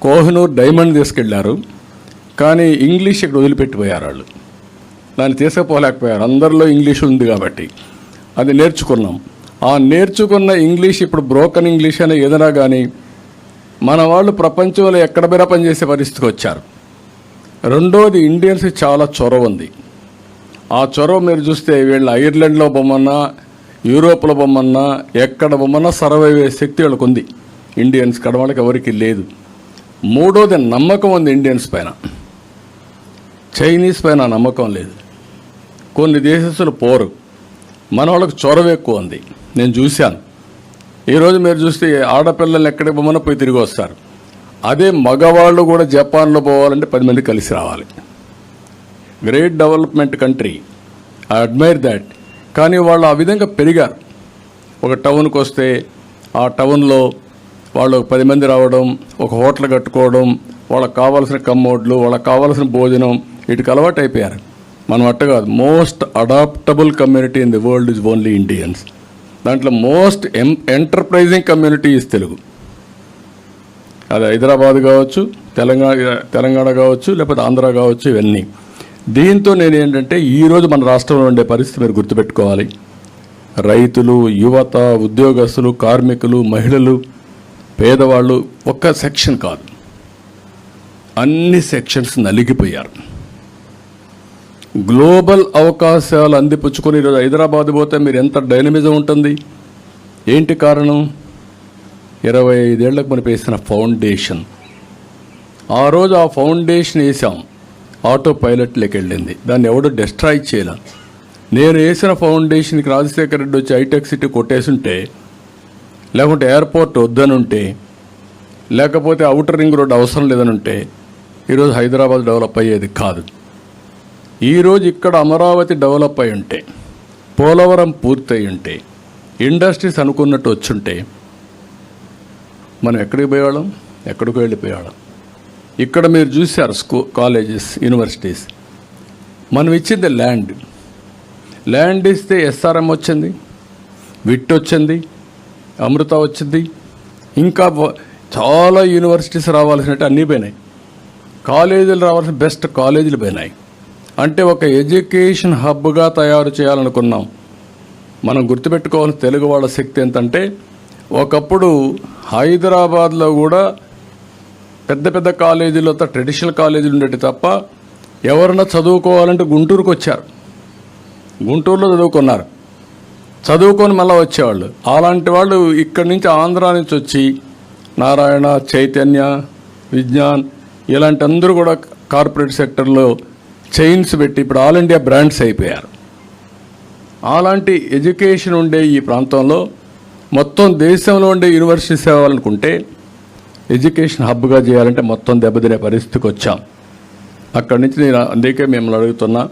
కోహినూర్ డైమండ్ తీసుకెళ్లారు, కానీ ఇంగ్లీష్ ఇక్కడ వదిలిపెట్టిపోయారు. వాళ్ళు దాన్ని తీసుకుపోలేకపోయారు. అందరిలో ఇంగ్లీష్ ఉంది కాబట్టి అది నేర్చుకున్నాం. ఆ నేర్చుకున్న ఇంగ్లీష్ ఇప్పుడు బ్రోకన్ ఇంగ్లీష్ అనే ఏదైనా కానీ మన వాళ్ళు ప్రపంచంలో ఎక్కడ బెరా పనిచేసే పరిస్థితికి వచ్చారు. రెండోది, ఇండియన్స్కి చాలా చొరవ ఉంది. ఆ చొరవ మీరు చూస్తే వీళ్ళు ఐర్లాండ్లో బొమ్మన్నా, యూరోప్లో బొమ్మన్నా, ఎక్కడ బొమ్మన్నా సర్వైవ్ అయ్యే శక్తి వాళ్ళకు ఉంది. ఇండియన్స్ కడవాళ్ళకి ఎవరికి లేదు. మూడోది, నమ్మకం ఉంది ఇండియన్స్ పైన. చైనీస్ పైన నమ్మకం లేదు. కొన్ని దేశస్తులు పోరు, మన వాళ్ళకి చొరవ ఎక్కువ ఉంది. నేను చూశాను. ఈరోజు మీరు చూస్తే ఆడపిల్లల్ని ఎక్కడికి పోమన్నా పోయి తిరిగి వస్తారు. అదే మగవాళ్ళు కూడా జపాన్లో పోవాలంటే 10 మంది కలిసి రావాలి. Great development country, I admire that. కానీ వాళ్ళు ఆ విధంగా పెరిగారు. ఒక టౌన్కి వస్తే ఆ టౌన్లో వాళ్ళు 10 మంది రావడం, ఒక హోటల్ కట్టుకోవడం, వాళ్ళకి కావాల్సిన కమ్మోడ్లు, వాళ్ళకి కావాల్సిన భోజనం, వీటికి అలవాటు అయిపోయారు. మనం అట్ట కాదు. Most adaptable community in the world is only Indians. దాంట్లో most enterprising community is Telugu. అది హైదరాబాద్ కావచ్చు, తెలంగాణ కావచ్చు, లేకపోతే ఆంధ్ర కావచ్చు, ఇవన్నీ. దీంతో నేను ఏంటంటే ఈరోజు మన రాష్ట్రంలో ఉండే పరిస్థితి మీరు గుర్తుపెట్టుకోవాలి. రైతులు, యువత, ఉద్యోగస్తులు, కార్మికులు, మహిళలు, పేదవాళ్ళు ఒక్క సెక్షన్ కాదు, అన్ని సెక్షన్స్ నలిగిపోయారు. గ్లోబల్ అవకాశాలు అందిపుచ్చుకొని ఈరోజు హైదరాబాద్ పోతే మీరు ఎంత డైనమిజం ఉంటుంది. ఏంటి కారణం? 25 ఏళ్లకు మనం వేసిన ఫౌండేషన్. ఆ రోజు ఆ ఫౌండేషన్ వేసాం, ఆటో పైలట్లోకి వెళ్ళింది. దాన్ని ఎవడో డిస్ట్రాయ్ చేయాల. నేను వేసిన ఫౌండేషన్కి రాజశేఖర రెడ్డి వచ్చి హైటెక్ సిటీ కొట్టేసుంటే, లేకుంటే ఎయిర్పోర్ట్ వద్దనుంటే, లేకపోతే అవుటర్ రింగ్ రోడ్ అవసరం లేదనుంటే ఈరోజు హైదరాబాద్ డెవలప్ అయ్యేది కాదు. ఈరోజు ఇక్కడ అమరావతి డెవలప్ అయి ఉంటే, పోలవరం పూర్తయి ఉంటే, ఇండస్ట్రీస్ అనుకున్నట్టు వచ్చుంటే మనం ఎక్కడికి పోయేవాళ్ళం? ఎక్కడికి వెళ్ళిపోయేవాళ్ళం. ఇక్కడ మీరు చూశారు కాలేజెస్, యూనివర్సిటీస్. మనం ఇచ్చింది ల్యాండ్ ఇస్తే ఎస్ఆర్ఎం వచ్చింది, విట్ వచ్చింది, అమృత వచ్చింది, ఇంకా చాలా యూనివర్సిటీస్ రావాల్సినట్టు అన్నీ పోయినాయి. కాలేజీలు రావాల్సిన బెస్ట్ కాలేజీలు పోయినాయి. అంటే ఒక ఎడ్యుకేషన్ హబ్గా తయారు చేయాలనుకున్నాం. మనం గుర్తుపెట్టుకోవాల్సిన తెలుగు వాళ్ళ శక్తి ఎంతంటే, ఒకప్పుడు హైదరాబాద్లో కూడా పెద్ద పెద్ద కాలేజీలతో ట్రెడిషనల్ కాలేజీలు ఉండేవి తప్ప ఎవరన్నా చదువుకోవాలంటే గుంటూరుకు వచ్చారు, గుంటూరులో చదువుకున్నారు, చదువుకొని మళ్ళీ వచ్చేవాళ్ళు. అలాంటి వాళ్ళు ఇక్కడి నుంచి ఆంధ్రా నుంచి వచ్చి నారాయణ, చైతన్య, విజ్ఞాన్ ఇలాంటి అందరూ కూడా కార్పొరేట్ సెక్టర్లో చైన్స్ పెట్టి ఇప్పుడు ఆల్ ఇండియా బ్రాండ్స్ అయిపోయారు. అలాంటి ఎడ్యుకేషన్ ఉండే ఈ ప్రాంతంలో మొత్తం దేశంలో ఉండే యూనివర్సిటీస్ అవ్వాలనుకుంటే ఎడ్యుకేషన్ హబ్గా చేయాలంటే మొత్తం దెబ్బతినే పరిస్థితికి వచ్చాం. అక్కడి నుంచి నేను అందుకే మిమ్మల్ని అడుగుతున్నా,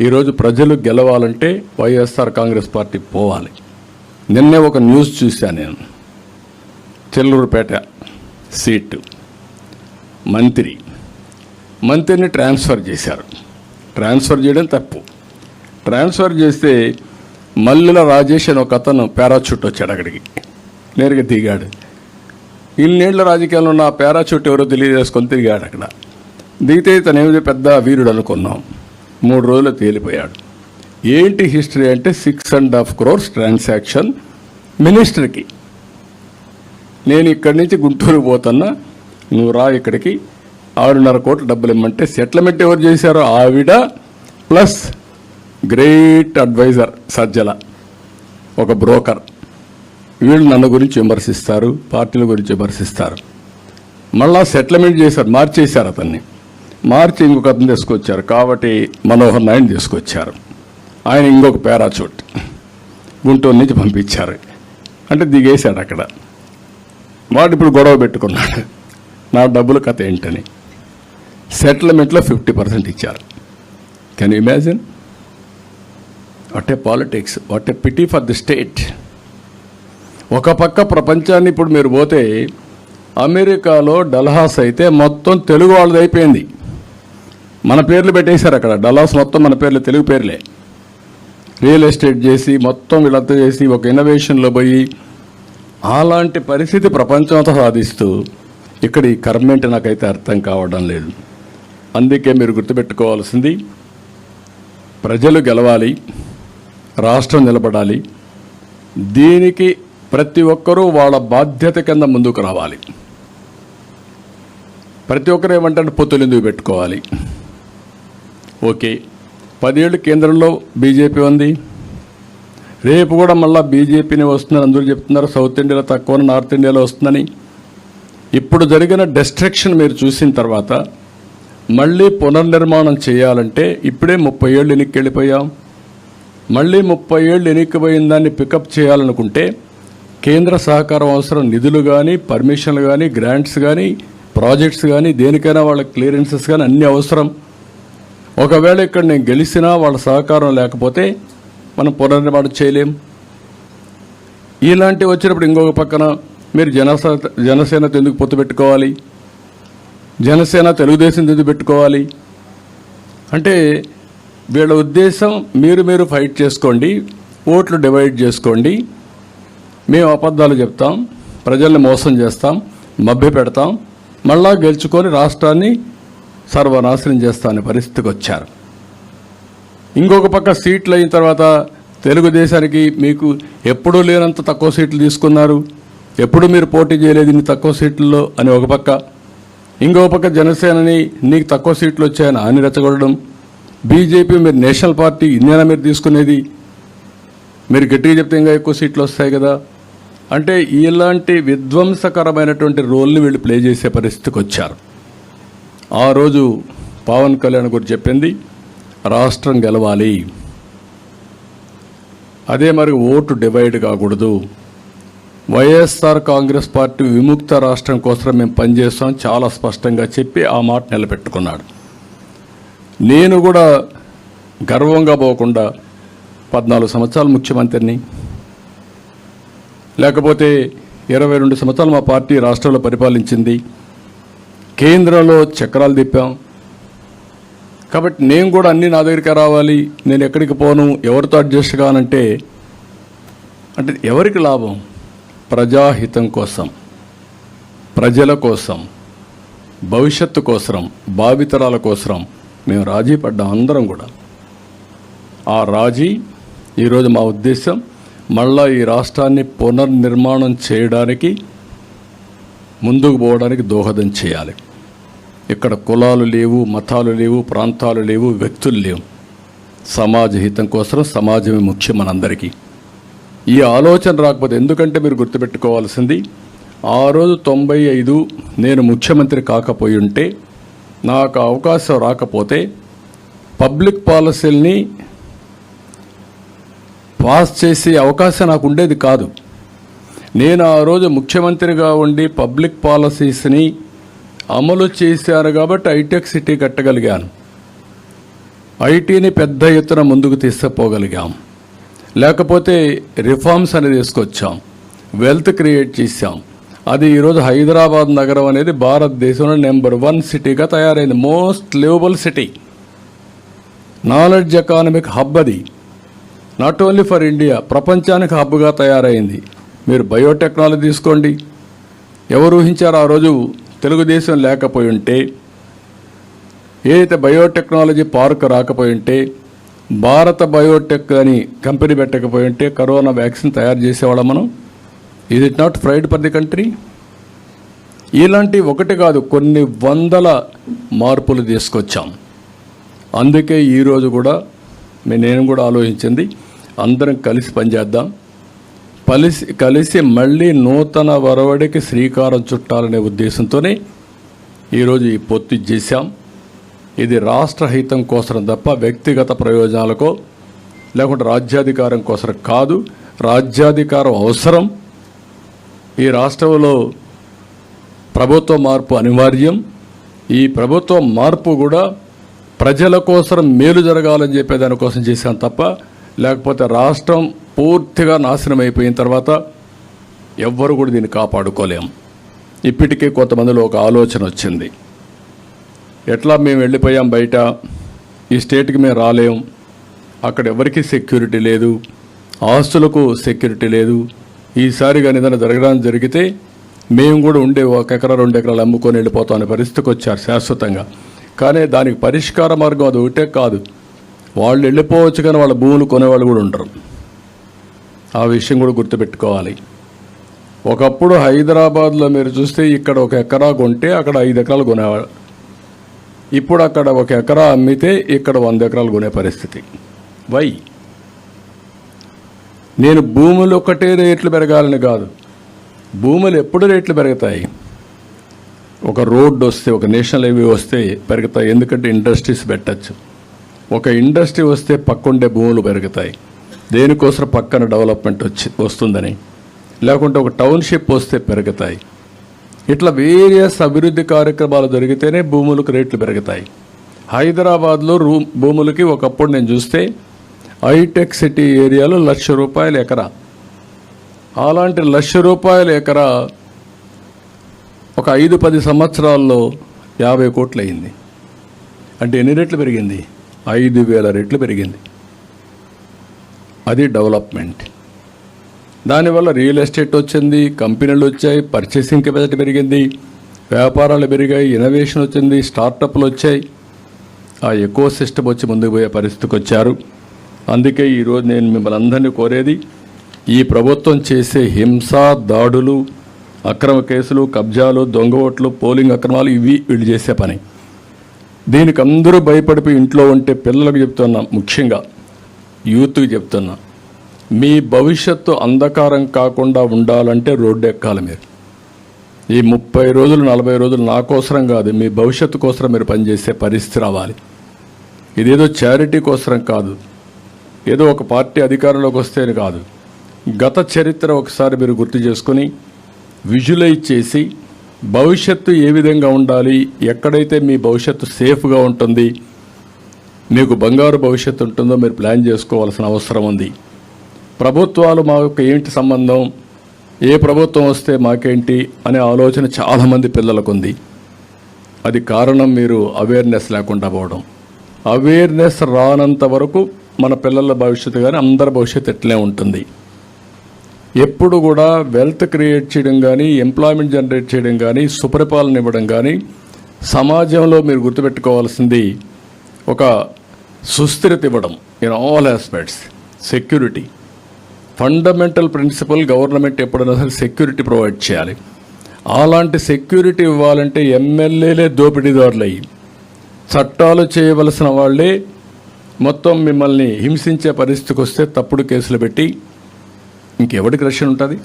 ఈరోజు ప్రజలు గెలవాలంటే వైఎస్ఆర్ కాంగ్రెస్ పార్టీ పోవాలి. నిన్నే ఒక న్యూస్ చూశాను నేను. చెల్లూరుపేట సీటు మంత్రిని ట్రాన్స్ఫర్ చేశారు. ట్రాన్స్ఫర్ చేయడం తప్పు. ట్రాన్స్ఫర్ చేస్తే మల్లెల రాజేష్ అని ఒక అతను పారాచూట్ వచ్చాడు, అక్కడికి నేరుగా దిగాడు. ఇన్నేళ్ల రాజకీయాల్లో ఉన్న పారాచూట్ ఎవరో తెలియజేసుకొని తిరిగాడు. అక్కడ దిగితే తనేమిది పెద్ద వీరుడు అనుకున్నాం. 3 రోజులు తేలిపోయాడు. ఏంటి హిస్టరీ అంటే 6.5 crores ట్రాన్సాక్షన్ మినిస్టర్కి. నేను ఇక్కడి నుంచి గుంటూరు పోతున్నా, నువ్వు రా ఇక్కడికి, 6.5 కోట్ల డబ్బులు ఇమ్మంటే సెటిల్మెంట్ ఎవరు చేశారో ఆవిడ ప్లస్ గ్రేట్ అడ్వైజర్ సజ్జల, ఒక బ్రోకర్. వీళ్ళు నన్ను గురించి విమర్శిస్తారు, పార్టీల గురించి విమర్శిస్తారు. మళ్ళా సెటిల్మెంట్ చేశారు, మార్చేశారు. అతన్ని మార్చి ఇంకొక అతను తీసుకొచ్చారు. కాబట్టి మనోహర్ నాయుడు తీసుకొచ్చారు. ఆయన ఇంకొక పారాచూట్ గుంటూరు నుంచి పంపించారు. అంటే దిగేశాడు అక్కడ. వాడు ఇప్పుడు గొడవ పెట్టుకున్నాడు, నా డబ్బుల కథ ఏంటని. సెటిల్మెంట్లో 50% ఇచ్చారు. Can you imagine? What a politics, what a pity for the state. ఒక పక్క ప్రపంచాన్ని ఇప్పుడు మీరు పోతే అమెరికాలో డల్హాస్ అయితే మొత్తం తెలుగు వాళ్ళది అయిపోయింది. మన పేర్లు పెట్టేశారు అక్కడ. డల్హాస్ మొత్తం మన పేర్లు, తెలుగు పేర్లే. రియల్ ఎస్టేట్ చేసి మొత్తం వీళ్ళంతా చేసి ఒక ఇన్నోవేషన్లో పోయి అలాంటి పరిస్థితి ప్రపంచంతో సాధిస్తూ ఇక్కడ ఈ కర్మేంటి నాకైతే అర్థం కావడం లేదు. అందుకే మీరు గుర్తుపెట్టుకోవాల్సింది, ప్రజలు గెలవాలి, రాష్ట్రం నిలబడాలి. దీనికి ప్రతి ఒక్కరూ వాళ్ళ బాధ్యత కింద ముందుకు రావాలి. ప్రతి ఒక్కరు ఏమంటారు, పొత్తులు ఎందుకు పెట్టుకోవాలి? ఓకే, 10 ఏళ్ళు కేంద్రంలో బీజేపీ ఉంది, రేపు కూడా మళ్ళీ బీజేపీని వస్తున్నారు అందరూ చెప్తున్నారు. సౌత్ ఇండియాలో తక్కువ, నార్త్ ఇండియాలో వస్తుందని. ఇప్పుడు జరిగిన డిస్ట్రక్షన్ మీరు చూసిన తర్వాత మళ్ళీ పునర్నిర్మాణం చేయాలంటే ఇప్పుడే 30 ఏళ్ళు వెనక్కి వెళ్ళిపోయాం. మళ్ళీ 30 ఏళ్ళు వెనక్కిపోయిన దాన్ని పికప్ చేయాలనుకుంటే కేంద్ర సహకారం అవసరం, నిధులు కానీ, పర్మిషన్లు కానీ, గ్రాంట్స్ కానీ, ప్రాజెక్ట్స్ కానీ, దేనికైనా వాళ్ళ క్లియరెన్సెస్ కానీ అన్నీ అవసరం. ఒకవేళ ఇక్కడ నేను గెలిచినా వాళ్ళ సహకారం లేకపోతే మనం పునర్నిర్మాణం చేయలేం. ఇలాంటివి వచ్చినప్పుడు ఇంకొక పక్కన మీరు జనసేనతో ఎందుకు పొత్తు పెట్టుకోవాలి, జనసేన తెలుగుదేశం ఎందుకు పెట్టుకోవాలి అంటే వీళ్ళ ఉద్దేశం మీరు ఫైట్ చేసుకోండి, ఓట్లు డివైడ్ చేసుకోండి, మేము అబద్ధాలు చెప్తాం, ప్రజల్ని మోసం చేస్తాం, మభ్య పెడతాం, మళ్ళా గెలుచుకొని రాష్ట్రాన్ని సర్వనాశనం చేస్తామనే పరిస్థితికి వచ్చారు. ఇంకొక పక్క సీట్లు అయిన తర్వాత తెలుగుదేశానికి మీకు ఎప్పుడూ లేనంత తక్కువ సీట్లు తీసుకున్నారు, ఎప్పుడు మీరు పోటీ చేయలేదు ఇన్ని తక్కువ సీట్లలో అని ఒక పక్క, ఇంకొక పక్క జనసేనని నీకు తక్కువ సీట్లు వచ్చాయని అని రెచ్చగొట్టడం, బీజేపీ మీరు నేషనల్ పార్టీ ఇన్నేనా మీరు తీసుకునేది, మీరు గట్టిగా చెప్తే ఇంకా ఎక్కువ సీట్లు వస్తాయి కదా అంటే ఇలాంటి విధ్వంసకరమైనటువంటి రోల్ని వీళ్ళు ప్లే చేసే పరిస్థితికి వచ్చారు. ఆ రోజు పవన్ కళ్యాణ్ గురించి చెప్పింది రాష్ట్రం గెలవాలి, అదే మరి ఓటు డివైడ్ కాకూడదు, వైఎస్ఆర్ కాంగ్రెస్ పార్టీ విముక్త రాష్ట్రం కోసం మేము పనిచేస్తాం చాలా స్పష్టంగా చెప్పి ఆ మాట నిలబెట్టుకున్నాడు. నేను కూడా గర్వంగా పోకుండా 14 సంవత్సరాలు ముఖ్యమంత్రిని, లేకపోతే 22 సంవత్సరాలు మా పార్టీ రాష్ట్రంలో పరిపాలించింది, కేంద్రంలో చక్రాలు తిప్పాం. కాబట్టి నేను కూడా అన్నీ నా దగ్గరికి రావాలి, నేను ఎక్కడికి పోను, ఎవరితో అడ్జస్ట్ కానంటే అంటే ఎవరికి లాభం? ప్రజాహితం కోసం, ప్రజల కోసం, భవిష్యత్తు కోసం, భావితరాల కోసం మేము రాజీ పడ్డాం అందరం కూడా. ఆ రాజీ ఈరోజు మా ఉద్దేశం మళ్ళా ఈ రాష్ట్రాన్ని పునర్నిర్మాణం చేయడానికి, ముందుకు పోవడానికి దోహదం చేయాలి. ఇక్కడ కులాలు లేవు, మతాలు లేవు, ప్రాంతాలు లేవు, వ్యక్తులు లేవు. సమాజ హితం కోసం సమాజమే ముఖ్యం మనందరికీ. ఈ ఆలోచన రాకపోతే, ఎందుకంటే మీరు గుర్తుపెట్టుకోవాల్సింది ఆ రోజు 95 నేను ముఖ్యమంత్రి కాకపోయి ఉంటే, నాకు అవకాశం రాకపోతే పబ్లిక్ పాలసీల్ని పాస్ చేసే అవకాశం నాకు ఉండేది కాదు. నేను ఆ రోజు ముఖ్యమంత్రిగా ఉండి పబ్లిక్ పాలసీస్ని అమలు చేశాను కాబట్టి హైటెక్ సిటీ కట్టగలిగాను, ఐటీని పెద్ద ఎత్తున ముందుకు తీసుకుపోగలిగాం. లేకపోతే రిఫార్మ్స్ అనేది తీసుకొచ్చాం, వెల్త్ క్రియేట్ చేశాం. అది ఈరోజు హైదరాబాద్ నగరం అనేది భారతదేశంలో నెంబర్ 1 సిటీగా తయారైంది, most liveable city, knowledge economic hub. అది నాట్ ఓన్లీ ఫర్ ఇండియా, ప్రపంచానికి హబ్గా తయారైంది. మీరు బయోటెక్నాలజీ తీసుకోండి, ఎవరు ఊహించారు ఆ రోజు తెలుగుదేశం లేకపోయి ఉంటే, ఏదైతే బయోటెక్నాలజీ పార్క్ రాకపోయి ఉంటే, భారత బయోటెక్ అని కంపెనీ పెట్టకపోయి ఉంటే కరోనా వ్యాక్సిన్ తయారు చేసేవాళ్ళం మనం. Is it not pride for the country? ఇలాంటి ఒకటి కాదు, కొన్ని వందల మార్పులు తీసుకొచ్చాం. అందుకే ఈరోజు కూడా నేను కూడా ఆలోచించింది, అందరం కలిసి పనిచేద్దాం, కలిసి మళ్ళీ నూతన వరవడికి శ్రీకారం చుట్టాలనే ఉద్దేశంతోనే ఈరోజు ఈ పొత్తు చేశాం. ఇది రాష్ట్ర హితం కోసం తప్ప వ్యక్తిగత ప్రయోజనాలకో లేకుంటే రాజ్యాధికారం కోసం కాదు. రాజ్యాధికారం అవసరం, ఈ రాష్ట్రంలో ప్రభుత్వ మార్పు అనివార్యం. ఈ ప్రభుత్వ మార్పు కూడా ప్రజల కోసం మేలు జరగాలని చెప్పే దానికోసం చేశాం తప్ప, లేకపోతే రాష్ట్రం పూర్తిగా నాశనం అయిపోయిన తర్వాత ఎవ్వరు కూడా దీన్ని కాపాడుకోలేం. ఇప్పటికే కొంతమందిలో ఒక ఆలోచన వచ్చింది, ఎట్లా మేము వెళ్ళిపోయాం బయట, ఈ స్టేట్కి మేము రాలేం, అక్కడ ఎవరికి సెక్యూరిటీ లేదు, ఆస్తులకు సెక్యూరిటీ లేదు, ఈసారి కానీ ఏదైనా జరగడానికి జరిగితే మేము కూడా ఉండే 1 ఎకరా 2 ఎకరాలు అమ్ముకొని వెళ్ళిపోతాం అనే పరిస్థితికి వచ్చారు శాశ్వతంగా. కానీ దానికి పరిష్కార మార్గం అది ఒకటే కాదు, వాళ్ళు వెళ్ళిపోవచ్చు కానీ వాళ్ళ భూములు కొనేవాళ్ళు కూడా ఉంటారు. ఆ విషయం కూడా గుర్తుపెట్టుకోవాలి. ఒకప్పుడు హైదరాబాద్లో మీరు చూస్తే ఇక్కడ 1 ఎకరా కొంటే అక్కడ 5 ఎకరాలు కొనేవాళ్ళు, ఇప్పుడు అక్కడ 1 ఎకరా అమ్మితే ఇక్కడ 100 ఎకరాలు కొనే పరిస్థితి. వై? నేను భూములు ఒకటే రేట్లు పెరగాలని కాదు, భూములు ఎప్పుడు రేట్లు పెరుగుతాయి, ఒక రోడ్డు వస్తే, ఒక నేషనల్ హైవే వస్తే పెరుగుతాయి, ఎందుకంటే ఇండస్ట్రీస్ పెట్టచ్చు. ఒక ఇండస్ట్రీ వస్తే పక్కుండే భూములు పెరుగుతాయి, దేనికోసం పక్కన డెవలప్మెంట్ వస్తుందని. లేకుంటే ఒక టౌన్షిప్ వస్తే పెరుగుతాయి. ఇట్లా వేరియస్ అభివృద్ధి కార్యక్రమాలు జరిగితేనే భూములకు రేట్లు పెరుగుతాయి. హైదరాబాద్లో భూములకి ఒకప్పుడు నేను చూస్తే హైటెక్ సిటీ ఏరియాలో ₹1,00,000 ఎకరా. అలాంటి ₹1,00,000 ఎకరా ఒక 5-10 సంవత్సరాల్లో 50 కోట్లు అయింది. అంటే ఎన్ని రెట్లు పెరిగింది? 5,000 రెట్లు పెరిగింది. అది డెవలప్మెంట్. దానివల్ల రియల్ ఎస్టేట్ వచ్చింది, కంపెనీలు వచ్చాయి, పర్చేసింగ్ కెపాసిటీ పెరిగింది, వ్యాపారాలు పెరిగాయి, ఇన్నోవేషన్ వచ్చింది, స్టార్టప్లు వచ్చాయి. ఆ ఎకో సిస్టమ్ వచ్చి ముందుకు పోయే పరిస్థితికి వచ్చారు. అందుకే ఈరోజు నేను మిమ్మల్ని అందరినీ కోరేది, ఈ ప్రభుత్వం చేసే హింస, దాడులు, అక్రమ కేసులు, కబ్జాలు, దొంగ ఓట్లు, పోలింగ్ అక్రమాలు ఇవి వీళ్ళు చేసే పని. దీనికి అందరూ భయపడిపోయి ఇంట్లో ఉంటే పిల్లలకు చెప్తున్నా, ముఖ్యంగా యూత్కి చెప్తున్నా, మీ భవిష్యత్తు అంధకారం కాకుండా ఉండాలంటే రోడ్డు ఎక్కాలి. మీరు ఈ 30 రోజులు 40 రోజులు నా కోసరం కాదు, మీ భవిష్యత్తు కోసం మీరు పనిచేసే పరిస్థితి రావాలి. ఇదేదో చారిటీ కోసరం కాదు, ఏదో ఒక పార్టీ అధికారంలోకి వస్తేనే కాదు. గత చరిత్ర ఒకసారి మీరు గుర్తు చేసుకుని విజువలైజ్ చేసి భవిష్యత్తు ఏ విధంగా ఉండాలి, ఎక్కడైతే మీ భవిష్యత్తు సేఫ్గా ఉంటుంది, మీకు బంగారు భవిష్యత్తు ఉంటుందో మీరు ప్లాన్ చేసుకోవాల్సిన అవసరం ఉంది. ప్రభుత్వాలు మాకు ఏంటి సంబంధం, ఏ ప్రభుత్వం వస్తే మాకేంటి అనే ఆలోచన చాలామంది పిల్లలకు ఉంది. అది కారణం మీరు అవేర్నెస్ లేకుండా పోవడం. అవేర్నెస్ రానంత వరకు మన పిల్లల భవిష్యత్తు కానీ అందరి భవిష్యత్తు ఎట్లే ఉంటుంది. ఎప్పుడు కూడా వెల్త్ క్రియేట్ చేయడం కానీ, ఎంప్లాయ్మెంట్ జనరేట్ చేయడం కానీ, సుపరిపాలన ఇవ్వడం కానీ, సమాజంలో మీరు గుర్తుపెట్టుకోవాల్సింది ఒక సుస్థిరత ఇవ్వడం in all aspects. Security fundamental principal. Government ఎప్పుడైనా సరే సెక్యూరిటీ ప్రొవైడ్ చేయాలి. అలాంటి సెక్యూరిటీ ఇవ్వాలంటే ఎమ్మెల్యేలే దోపిడీదారులు అయ్యి చట్టాలు చేయవలసిన వాళ్ళే మొత్తం మిమ్మల్ని హింసించే పరిస్థితికి వస్తే తప్పుడు కేసులు పెట్టి ఇంకెవరికి రక్షణ ఉంటుంది?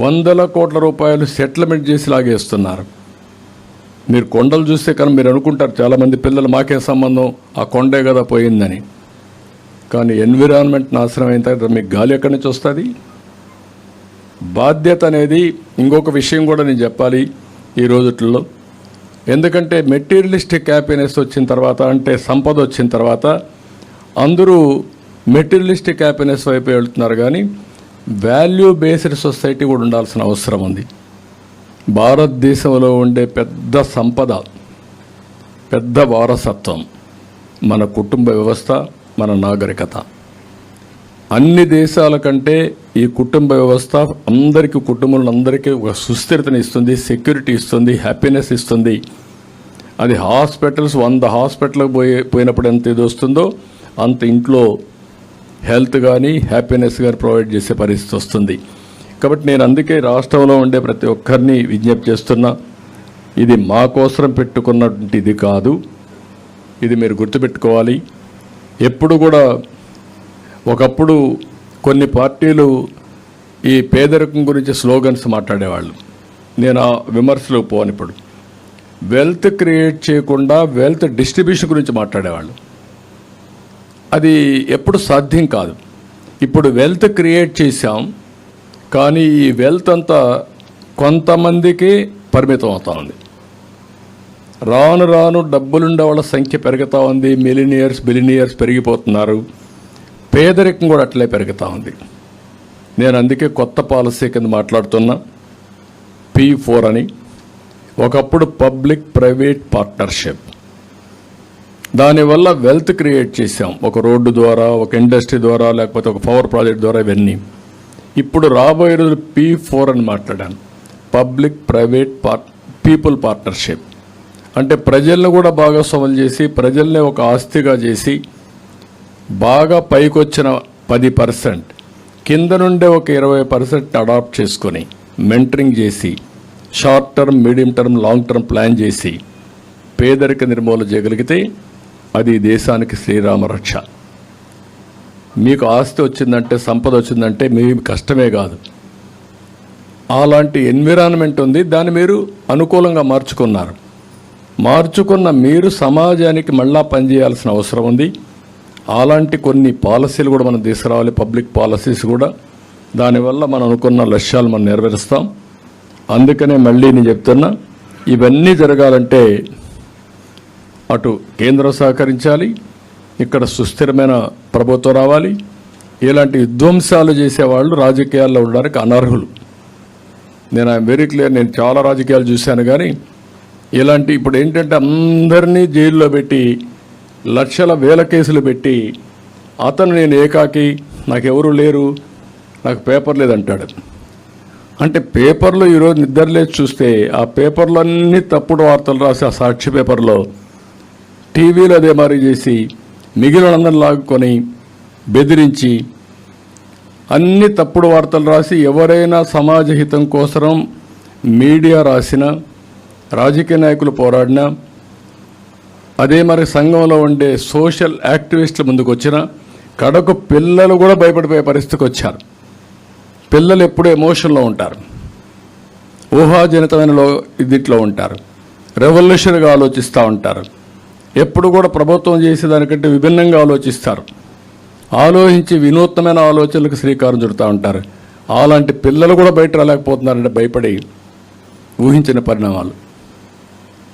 ₹100 కోట్ల సెటిల్మెంట్ చేసి లాగేస్తున్నారు. మీరు కొండలు చూస్తే కానీ మీరు అనుకుంటారు చాలామంది పిల్లలు, మాకే సంబంధం, ఆ కొండే కదా పోయిందని. కానీ ఎన్విరాన్మెంట్ నాశనం అయిన తర్వాత మీకు గాలి ఎక్కడి నుంచి వస్తుంది? బాధ్యత అనేది ఇంకొక విషయం కూడా నేను చెప్పాలి ఈ రోజుల్లో. ఎందుకంటే మెటీరియలిస్టిక్ హ్యాపీనెస్ వచ్చిన తర్వాత, అంటే సంపద వచ్చిన తర్వాత అందరూ మెటీరియలిస్టిక్ హ్యాపీనెస్ వైపు వెళ్తున్నారు. కానీ వాల్యూ బేస్డ్ సొసైటీ కూడా ఉండాల్సిన అవసరం ఉంది. భారతదేశంలో ఉండే పెద్ద సంపద, పెద్ద వారసత్వం మన కుటుంబ వ్యవస్థ, మన నాగరికత. అన్ని దేశాల కంటే ఈ కుటుంబ వ్యవస్థ అందరికీ, కుటుంబంలో ఒక సుస్థిరతని ఇస్తుంది, సెక్యూరిటీ ఇస్తుంది, హ్యాపీనెస్ ఇస్తుంది. అది హాస్పిటల్స్ 100 హాస్పిటల్కి పోయినప్పుడు ఎంత ఇది వస్తుందో అంత ఇంట్లో హెల్త్ కానీ హ్యాపీనెస్ కానీ ప్రొవైడ్ చేసే పరిస్థితి వస్తుంది. కాబట్టి నేను అందుకే రాష్ట్రంలో ఉండే ప్రతి ఒక్కరిని విజ్ఞప్తి చేస్తున్నా, ఇది మా కోసం పెట్టుకున్నటువంటి ఇది కాదు, ఇది మీరు గుర్తుపెట్టుకోవాలి. ఎప్పుడు కూడా ఒకప్పుడు కొన్ని పార్టీలు ఈ పేదరికం గురించి స్లోగన్స్ మాట్లాడేవాళ్ళు. నేను ఆ విమర్శలకు పోను. ఇప్పుడు వెల్త్ క్రియేట్ చేయకుండా వెల్త్ డిస్ట్రిబ్యూషన్ గురించి మాట్లాడేవాళ్ళు. అది ఎప్పుడు సాధ్యం కాదు. ఇప్పుడు వెల్త్ క్రియేట్ చేశాం, కానీ ఈ వెల్త్ అంతా కొంతమందికి పరిమితం అవుతా ఉంది. రాను రాను డబ్బులుండే వాళ్ళ సంఖ్య పెరుగుతూ ఉంది. మిలినియర్స్, బిలినియర్స్ పెరిగిపోతున్నారు. పేదరికం కూడా అట్లే పెరుగుతూ ఉంది. నేను అందుకే కొత్త పాలసీ కింద మాట్లాడుతున్నా, P4 అని. ఒకప్పుడు పబ్లిక్ ప్రైవేట్ పార్ట్నర్షిప్, దానివల్ల వెల్త్ క్రియేట్ చేశాం. ఒక రోడ్డు ద్వారా, ఒక ఇండస్ట్రీ ద్వారా, లేకపోతే ఒక పవర్ ప్రాజెక్ట్ ద్వారా, ఇవన్నీ. ఇప్పుడు రాబోయే రోజు P4 అని మాట్లాడాను, పబ్లిక్ ప్రైవేట్ పీపుల్ పార్ట్నర్షిప్. అంటే ప్రజలను కూడా భాగస్వాములు చేసి, ప్రజల్ని ఒక ఆస్తిగా చేసి, బాగా పైకొచ్చిన 10%, కింద నుండే ఒక 20% అడాప్ట్ చేసుకొని, మెంటరింగ్ చేసి, short term, medium term, long term plan చేసి పేదరిక నిర్మూలన చేయగలిగితే అది దేశానికి శ్రీరామ రక్ష. మీకు ఆస్తి వచ్చిందంటే, సంపద వచ్చిందంటే మీ కష్టమే కాదు, అలాంటి ఎన్విరాన్మెంట్ ఉంది. దాన్ని మీరు అనుకూలంగా మార్చుకున్నారు. మార్చుకున్న మీరు సమాజానికి మళ్ళా పనిచేయాల్సిన అవసరం ఉంది. అలాంటి కొన్ని పాలసీలు కూడా మనం తీసుకురావాలి, పబ్లిక్ పాలసీస్ కూడా. దానివల్ల మనం అనుకున్న లక్ష్యాలు మనం నెరవేరుస్తాం. అందుకనే మళ్ళీ నేను చెప్తున్నా, ఇవన్నీ జరగాలంటే అటు కేంద్రం సహకరించాలి, ఇక్కడ సుస్థిరమైన ప్రభుత్వం రావాలి. ఇలాంటి విధ్వంసాలు చేసేవాళ్ళు రాజకీయాల్లో ఉండడానికి అనర్హులు. నేను ఐఎమ్ వెరీ క్లియర్. నేను చాలా రాజకీయాలు చూశాను, కానీ ఇలాంటి ఇప్పుడు ఏంటంటే అందరినీ జైల్లో పెట్టి లక్షల వేల కేసులు పెట్టి అతను నేను ఏకాకి, నాకెవరూ లేరు, నాకు పేపర్ లేదంటాడు. అంటే పేపర్లో ఈరోజు నిద్రలేచి చూస్తే ఆ పేపర్లో అన్నీ తప్పుడు వార్తలు రాసి ఆ సాక్షి పేపర్లో టీవీలో అదే మరి చేసి మిగిలిన అందరిని లాగుకొని బెదిరించి అన్ని తప్పుడు వార్తలు రాసి ఎవరైనా సమాజ హితం కోసం మీడియా రాసిన, రాజకీయ నాయకులు పోరాడినా, అదే మరి సంఘంలో ఉండే సోషల్ యాక్టివిస్టుల ముందుకు వచ్చిన కడకు పిల్లలు కూడా భయపడిపోయే పరిస్థితికి వచ్చారు. పిల్లలు ఎప్పుడూ ఎమోషన్లో ఉంటారు, ఊహాజనితమైన ఇదిట్లో ఉంటారు, రెవల్యూషన్గా ఆలోచిస్తూ ఉంటారు, ఎప్పుడు కూడా ప్రభుత్వం చేసేదానికంటే విభిన్నంగా ఆలోచిస్తారు, ఆలోచించి వినూత్నమైన ఆలోచనలకు శ్రీకారం చుడుతూ ఉంటారు. అలాంటి పిల్లలు కూడా బయట రాలేకపోతున్నారంటే భయపడి ఊహించిన పరిణామాలు.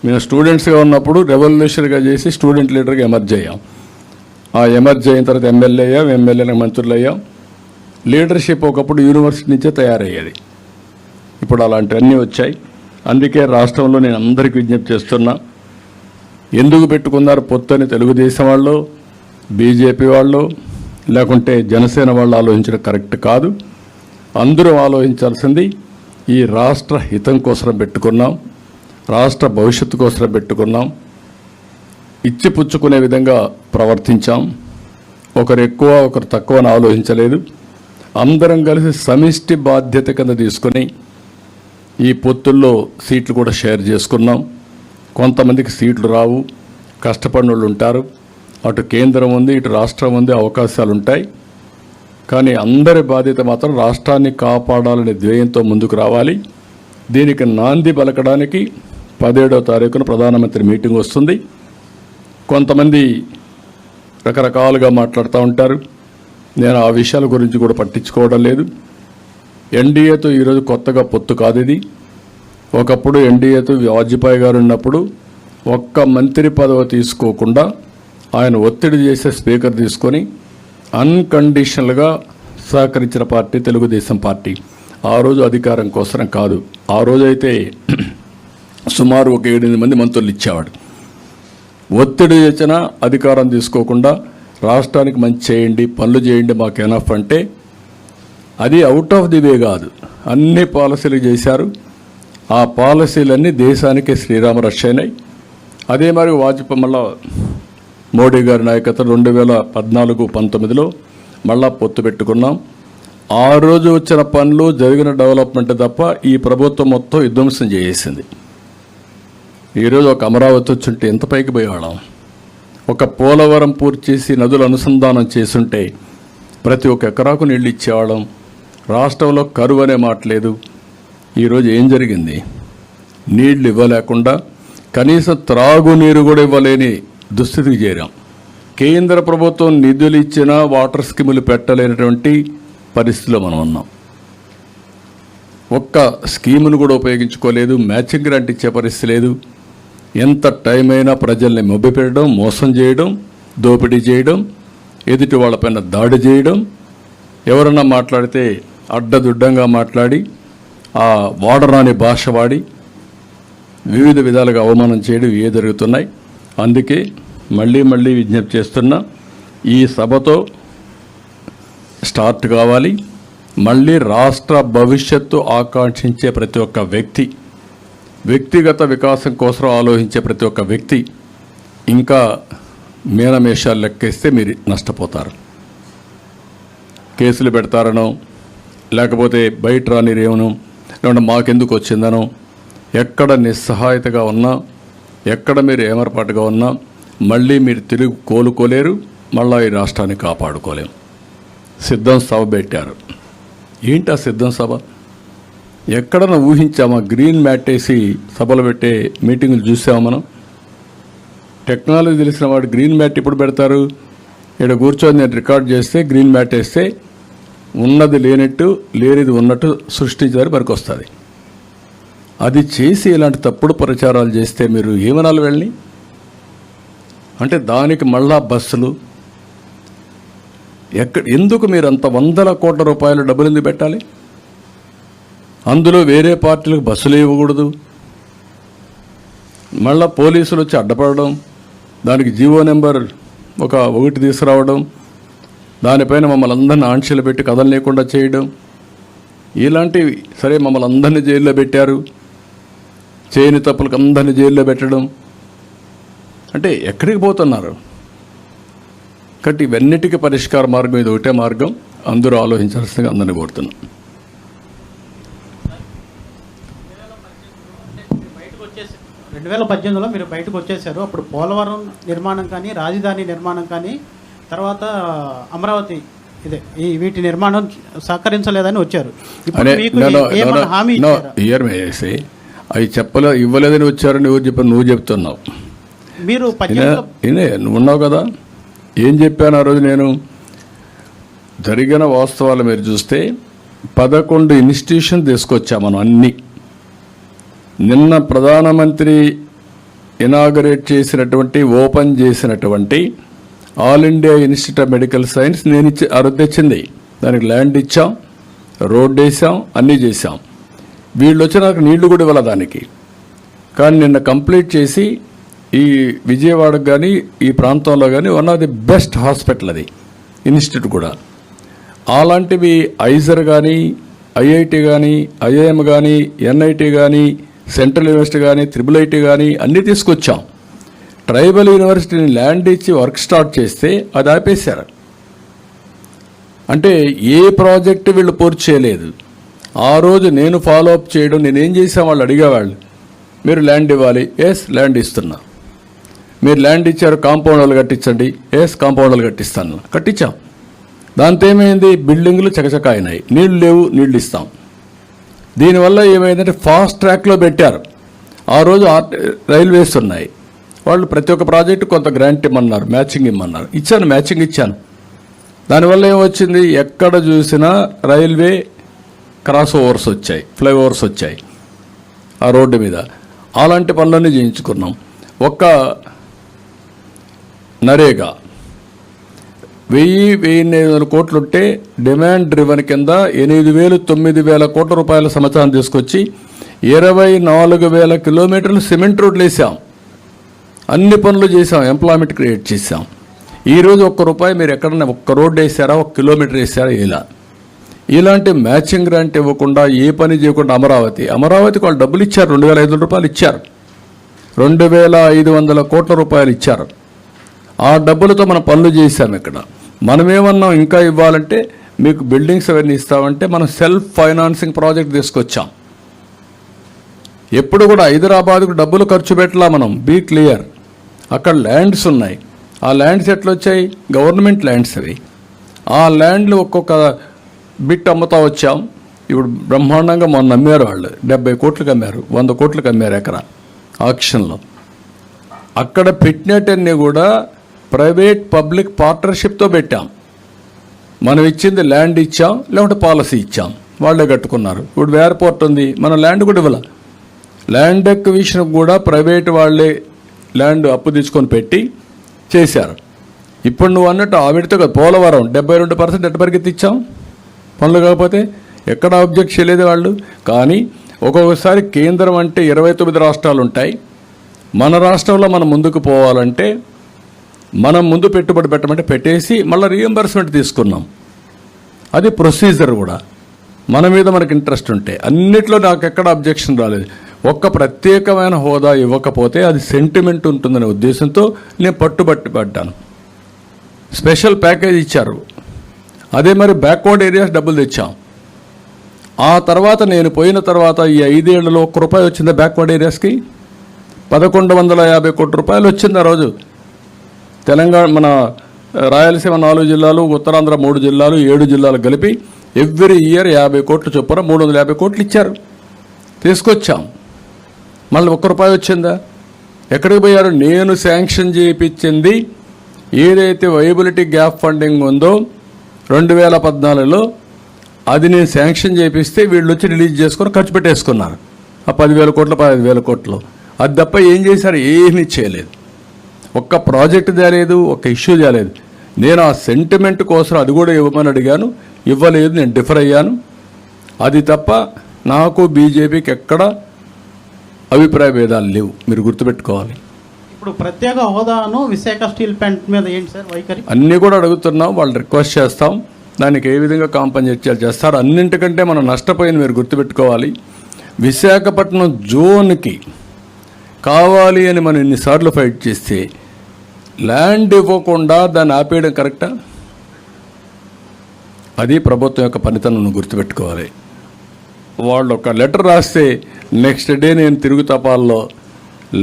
మేము స్టూడెంట్స్గా ఉన్నప్పుడు రెవల్యూషన్గా చేసి స్టూడెంట్ లీడర్గా ఎమర్జ్ అయ్యాం. ఆ ఎమర్జ్ అయిన తర్వాత ఎమ్మెల్యే అయ్యాం, ఎమ్మెల్యేలకు మంత్రులు అయ్యాం. లీడర్షిప్ ఒకప్పుడు యూనివర్సిటీ నుంచే తయారయ్యేది. ఇప్పుడు అలాంటివన్నీ వచ్చాయి. అందుకే రాష్ట్రంలో నేను అందరికీ విజ్ఞప్తి చేస్తున్నా, ఎందుకు పెట్టుకున్నారు పొత్తని తెలుగుదేశం వాళ్ళు, బీజేపీ వాళ్ళు, లేకుంటే జనసేన వాళ్ళు ఆలోచించడం కరెక్ట్ కాదు. అందరూ ఆలోచించాల్సింది ఈ రాష్ట్ర హితం కోసం పెట్టుకున్నాం, రాష్ట్ర భవిష్యత్తు కోసం పెట్టుకున్నాం. ఇచ్చిపుచ్చుకునే విధంగా ప్రవర్తించాం. ఒకరు ఎక్కువ ఒకరు తక్కువ అని ఆలోచించలేదు. అందరం కలిసి సమిష్టి బాధ్యత కింద తీసుకొని ఈ పొత్తుల్లో సీట్లు కూడా షేర్ చేసుకున్నాం. కొంతమందికి సీట్లు రావు, కష్టపడిన వాళ్ళు ఉంటారు. అటు కేంద్రం ఉంది, ఇటు రాష్ట్రం ఉంది, అవకాశాలు ఉంటాయి. కానీ అందరి బాధ్యత మాత్రం రాష్ట్రాన్ని కాపాడాలనే ధ్యేయంతో ముందుకు రావాలి. దీనికి నాంది పలకడానికి 17వ తారీఖున ప్రధానమంత్రి మీటింగ్ వస్తుంది. కొంతమంది రకరకాలుగా మాట్లాడుతూ ఉంటారు. నేను ఆ విషయాల గురించి కూడా పట్టించుకోవడం లేదు. ఎన్డీఏతో ఈరోజు కొత్తగా పొత్తు కాదు ఇది. ఒకప్పుడు ఎన్డీఏతో వాజ్పేయి గారు ఉన్నప్పుడు ఒక్క మంత్రి పదవి తీసుకోకుండా ఆయన ఒత్తిడి చేసే స్పీకర్ తీసుకొని అన్కండిషనల్గా సహకరించిన పార్టీ తెలుగుదేశం పార్టీ. ఆ రోజు అధికారం కోసం కాదు. ఆ రోజైతే సుమారు ఒక 7-8 మంది మంత్రులు ఇచ్చేవాడు. ఒత్తిడి చేసిన అధికారం తీసుకోకుండా రాష్ట్రానికి మంచి చేయండి, పనులు చేయండి, మాకు ఎనఫ్ అంటే అది అవుట్ ఆఫ్ ది వే కాదు. అన్ని పాలసీలు చేశారు. ఆ పాలసీలన్నీ దేశానికి శ్రీరామ రక్ష అయినాయి. అదే మరి వాజ్పేయి మళ్ళా మోడీ గారి నాయకత్వం 2014-19లో మళ్ళా పొత్తు పెట్టుకున్నాం. ఆ రోజు వచ్చిన పనులు, జరిగిన డెవలప్మెంట్ తప్ప ఈ ప్రభుత్వం మొత్తం విధ్వంసం చేసేసింది. ఈరోజు ఒక అమరావతి వచ్చుంటే ఎంత పైకి పోయేవాళ్ళం. ఒక పోలవరం పూర్తి చేసి నదుల అనుసంధానం చేసుంటే ప్రతి ఒక్క ఎకరాకు నీళ్ళు ఇచ్చేవాళ్ళం. రాష్ట్రంలో కరువు అనే మాట లేదు. ఈరోజు ఏం జరిగింది? నీళ్లు ఇవ్వలేకుండా కనీసం త్రాగునీరు కూడా ఇవ్వలేని దుస్థితికి చేరాం. కేంద్ర ప్రభుత్వం నిధులు ఇచ్చినా వాటర్ స్కీములు పెట్టలేనటువంటి పరిస్థితిలో మనం ఉన్నాం. ఒక్క స్కీమును కూడా ఉపయోగించుకోలేదు. మ్యాచింగ్ గ్రాంట్ ఇచ్చే పరిస్థితి లేదు. ఎంత టైం అయినా ప్రజల్ని మభ్యపెట్టడం, మోసం చేయడం, దోపిడీ చేయడం, ఎదుటి వాళ్ళపైన దాడి చేయడం, ఎవరన్నా మాట్లాడితే అడ్డదుడ్డంగా మాట్లాడి ఆ వాడరాని భాష వాడి వివిధ విధాలుగా అవమానం చేయడం ఇవే జరుగుతున్నాయి. అందుకే మళ్ళీ విజ్ఞప్తి చేస్తున్నా, ఈ సభతో స్టార్ట్ కావాలి. మళ్ళీ రాష్ట్ర భవిష్యత్తు ఆకాంక్షించే ప్రతి ఒక్క వ్యక్తి, వ్యక్తిగత వికాసం కోసం ఆలోచించే ప్రతి ఒక్క వ్యక్తి ఇంకా మీనమేషాలు లెక్కేస్తే మీరు నష్టపోతారు. కేసులు పెడతారనో, లేకపోతే బయట రానిరేమనో, లేకుంటే మాకెందుకు వచ్చిందనో, ఎక్కడ నిస్సహాయతగా ఉన్నా, ఎక్కడ మీరు ఏమరపాటుగా ఉన్నా మళ్ళీ మీరు తిరిగి కోలుకోలేరు. మళ్ళీ ఈ రాష్ట్రాన్ని కాపాడుకోలేము. సిద్ధం సభ పెట్టారు. ఏంటి ఆ సిద్ధం సభ? ఎక్కడన్నా ఊహించామా? గ్రీన్ మ్యాట్ వేసి సభలు పెట్టే మీటింగులు చూసామా మనం? టెక్నాలజీ తెలిసిన వాడు గ్రీన్ మ్యాట్ ఇప్పుడు పెడతారు. ఇక్కడ కూర్చొని నేను రికార్డ్ చేస్తే గ్రీన్ మ్యాట్ వేస్తే ఉన్నది లేనట్టు లేనిది ఉన్నట్టు సృష్టించడానికి పనికొస్తుంది. అది చేసి ఇలాంటి తప్పుడు ప్రచారాలు చేస్తే మీరు ఏమనాలి వెళ్ళి? అంటే దానికి మళ్ళా బస్సులు ఎందుకు మీరు అంత 100 కోట్ల రూపాయలు డబ్బులు ఎందుకు పెట్టాలి? అందులో వేరే పార్టీలకు బస్సులు ఇవ్వకూడదు. మళ్ళా పోలీసులు వచ్చి అడ్డపడడం, దానికి జీవో నెంబర్ ఒకటి తీసుకురావడం, దానిపైన మమ్మల్ని అందరినీ ఆంక్షలు పెట్టి కదలలేకుండా చేయడం, ఇలాంటివి. సరే, మమ్మల్ని అందరినీ జైల్లో పెట్టారు, చేయని తప్పులకు అందరినీ జైల్లో పెట్టడం అంటే ఎక్కడికి పోతున్నారు? కాబట్టి ఇవన్నిటికీ పరిష్కార మార్గం ఇది ఒకటే మార్గం. అందరూ ఆలోచించాల్సిందిగా అందరినీ కోరుతున్నాం. 2018లో మీరు బయటకు వచ్చేసారు. అప్పుడు పోలవరం నిర్మాణం కానీ, రాజధాని నిర్మాణం కానీ, తర్వాత అమరావతి వీటి నిర్మాణం సహకరించలేదని వచ్చారు. ఇప్పుడు మీకు ఏమన్నా హామీ ఇచ్చారా? అవి ఇవ్వలేదని వచ్చారని ఎవరు చెప్పారు? నువ్వు చెప్తున్నావు. మీరు నువ్వు ఉన్నావు కదా. ఏం చెప్పాను ఆ రోజు? నేను జరిగిన వాస్తవాలు మీరు చూస్తే 11 ఇన్స్టిట్యూషన్ తీసుకొచ్చా మనం అన్నీ. నిన్న ప్రధానమంత్రి ఇనాగరేట్ చేసినటువంటి, ఓపెన్ చేసినటువంటి all India institute of medical science నేను తెచ్చింది. దానికి ల్యాండ్ ఇచ్చాం, రోడ్డు వేసాం, అన్నీ చేశాం. వీళ్ళు వచ్చి నాకు నీళ్లు కూడా ఇవ్వాలి దానికి. కానీ నిన్న కంప్లీట్ చేసి ఈ విజయవాడకు కానీ ఈ ప్రాంతంలో కానీ one of the best hospital అది ఇన్స్టిట్యూట్ కూడా. అలాంటివి ఐజర్ కానీ, ఐఐటి కానీ, ఐఐఎం కానీ, ఎన్ఐటి కానీ, సెంట్రల్ యూనివర్సిటీ కానీ, IIIT కానీ అన్నీ తీసుకొచ్చాం. ట్రైబల్ యూనివర్సిటీని ల్యాండ్ ఇచ్చి వర్క్ స్టార్ట్ చేస్తే అది ఆపేశారు. అంటే ఏ ప్రాజెక్టు వీళ్ళు పూర్తి చేయలేదు. ఆ రోజు నేను ఫాలో అప్ చేయడం, నేనేం చేశాను వాళ్ళు అడిగేవాళ్ళు, మీరు ల్యాండ్ ఇవ్వాలి. ఎస్, ల్యాండ్ ఇస్తున్నా. మీరు ల్యాండ్ ఇచ్చారు, కాంపౌండ్ వాళ్ళు కట్టించండి. ఎస్, కాంపౌండ్ వాళ్ళు కట్టిస్తాను. కట్టించాం. దాంతో ఏమైంది? బిల్డింగ్లు చకచకా అయినాయి. నీళ్లు లేవు, నీళ్లు ఇస్తాం. దీనివల్ల ఏమైందంటే ఫాస్ట్ ట్రాక్లో పెట్టారు. ఆ రోజు రైల్వేస్ ఉన్నాయి. వాళ్ళు ప్రతి ఒక్క ప్రాజెక్టు కొంత గ్రాంట్ ఇమ్మన్నారు, మ్యాచింగ్ ఇమ్మన్నారు. ఇచ్చాను, మ్యాచింగ్ ఇచ్చాను. దానివల్ల ఏమొచ్చింది? ఎక్కడ చూసినా రైల్వే క్రాస్ ఓవర్స్ వచ్చాయి, ఫ్లైఓవర్స్ వచ్చాయి ఆ రోడ్డు మీద. అలాంటి పనులన్నీ చేయించుకున్నాం. ఒక్క నరేగా 1000-1500 కోట్లుంటే డిమాండ్ డ్రివన్ కింద 8,000-9,000 కోట్ల రూపాయల సమాచారం తీసుకొచ్చి 24,000 కిలోమీటర్లు సిమెంట్ రోడ్లు వేసాం. అన్ని పనులు చేసాం, ఎంప్లాయ్మెంట్ క్రియేట్ చేసాం. ఈరోజు ₹1 మీరు ఎక్కడన్నా ఒక్క రోడ్డు వేసారా, 1 కిలోమీటర్ వేసారా? ఇలాంటి మ్యాచింగ్ గ్రాంట్ ఇవ్వకుండా, ఏ పని చేయకుండా అమరావతికి వాళ్ళు డబ్బులు ఇచ్చారు. ₹2,500 ఇచ్చారు. 2,500 కోట్ల రూపాయలు ఇచ్చారు. ఆ డబ్బులతో మనం పనులు చేశాం. ఇక్కడ మనమేమన్నాం, ఇంకా ఇవ్వాలంటే మీకు బిల్డింగ్స్ అవన్నీ ఇస్తామంటే మనం సెల్ఫ్ ఫైనాన్సింగ్ ప్రాజెక్ట్ తీసుకొచ్చాం. ఎప్పుడు కూడా హైదరాబాద్కు డబ్బులు ఖర్చు పెట్టలా మనం. Be clear. అక్కడ ల్యాండ్స్ ఉన్నాయి. ఆ ల్యాండ్స్ ఎట్లా వచ్చాయి? గవర్నమెంట్ ల్యాండ్స్ అవి. ఆ ల్యాండ్లు ఒక్కొక్క బిట్ అమ్ముతా వచ్చాం. ఇప్పుడు బ్రహ్మాండంగా మొన్న అమ్మారు వాళ్ళు. 70 కోట్లకు అమ్మారు, 100 కోట్లకు అమ్మారు ఎకరా ఆక్షన్లో. అక్కడ పెట్టినట్టన్నీ కూడా ప్రైవేట్ పబ్లిక్ పార్ట్నర్షిప్తో పెట్టాం. మనం ఇచ్చింది ల్యాండ్ ఇచ్చాం, లేకుంటే పాలసీ ఇచ్చాం, వాళ్ళే కట్టుకున్నారు. ఇప్పుడు ఎయిర్పోర్ట్ ఉంది, మనం ల్యాండ్ కూడా ఇవ్వాలి. ల్యాండ్ ఎక్విజిషన్ కూడా ప్రైవేట్ వాళ్ళే ల్యాండ్ అప్పు తీసుకొని పెట్టి చేశారు. ఇప్పుడు నువ్వు అన్నట్టు ఆవిడతో కదా పోలవరం 72% ఎట్ట పరిగెత్తి ఇచ్చాం పనులు. కాకపోతే ఎక్కడ ఆబ్జెక్ట్ చేయలేదు వాళ్ళు. కానీ ఒక్కొక్కసారి కేంద్రం అంటే 29 రాష్ట్రాలు ఉంటాయి. మన రాష్ట్రంలో మనం ముందుకు పోవాలంటే మనం ముందు పెట్టుబడి పెట్టమంటే పెట్టేసి మళ్ళీ రీఎంబర్స్మెంట్ తీసుకున్నాం. అది ప్రొసీజర్ కూడా. మన మీద మనకి ఇంట్రెస్ట్ ఉంటే అన్నిట్లో నాకు ఎక్కడ అబ్జెక్షన్ రాలేదు. ఒక్క ప్రత్యేకమైన హోదా ఇవ్వకపోతే అది సెంటిమెంట్ ఉంటుందనే ఉద్దేశంతో నేను పడ్డాను. స్పెషల్ ప్యాకేజ్ ఇచ్చారు. అదే మరి బ్యాక్వర్డ్ ఏరియాస్ డబ్బులు తెచ్చాం. ఆ తర్వాత నేను పోయిన తర్వాత ఈ 5 ఏళ్లలో ₹1 వచ్చిందా బ్యాక్వర్డ్ ఏరియాస్కి? 1,150 కోట్ల రూపాయలు వచ్చింది ఆ రోజు. తెలంగాణ, మన రాయలసీమ 4 జిల్లాలు, ఉత్తరాంధ్ర 3 జిల్లాలు, 7 జిల్లాలు కలిపి ఎవ్రీ ఇయర్ 50 కోట్ల చొప్పున 350 కోట్లు ఇచ్చారు. తీసుకొచ్చాం. మళ్ళీ ₹1 వచ్చిందా? ఎక్కడికి పోయారు? నేను శాంక్షన్ చేయించింది ఏదైతే వైబిలిటీ గ్యాప్ ఫండింగ్ ఉందో 2014లో అది నేను శాంక్షన్ చేపిస్తే వీళ్ళు వచ్చి రిలీజ్ చేసుకొని ఖర్చు పెట్టేసుకున్నారు. ఆ 10,000 కోట్లు 15,000 కోట్లు. అది తప్ప ఏం చేశారు? ఏమీ చేయలేదు. ఒక్క ప్రాజెక్ట్ తేలేదు, ఒక్క ఇష్యూ తేలేదు. నేను ఆ సెంటిమెంట్ కోసం అది కూడా ఇవ్వమని అడిగాను, ఇవ్వలేదు. నేను డిఫర్ అయ్యాను. అది తప్ప నాకు బీజేపీకి ఎక్కడ అభిప్రాయ భేదాలు లేవు. మీరు గుర్తుపెట్టుకోవాలి. ఇప్పుడు ప్రత్యేక హోదాను విశాఖ స్టీల్ ప్లాంట్ మీద ఏంటి సార్ వైఖరి? అన్నీ కూడా అడుగుతున్నాం, వాళ్ళు రిక్వెస్ట్ చేస్తాం. దానికి ఏ విధంగా కాంపన్సేట్ చేస్తారు. అన్నింటికంటే మనం నష్టపోయింది మీరు గుర్తుపెట్టుకోవాలి. విశాఖపట్నం జోన్కి కావాలి అని మనం ఎన్నిసార్లు ఫైట్ చేస్తే ల్యాండ్ ఇవ్వకుండా దాన్ని ఆపేయడం కరెక్టా? అది ప్రభుత్వం యొక్క పనితనం గుర్తుపెట్టుకోవాలి. వాళ్ళు ఒక లెటర్ రాస్తే నెక్స్ట్ డే నేను తిరుగు తపాల్లో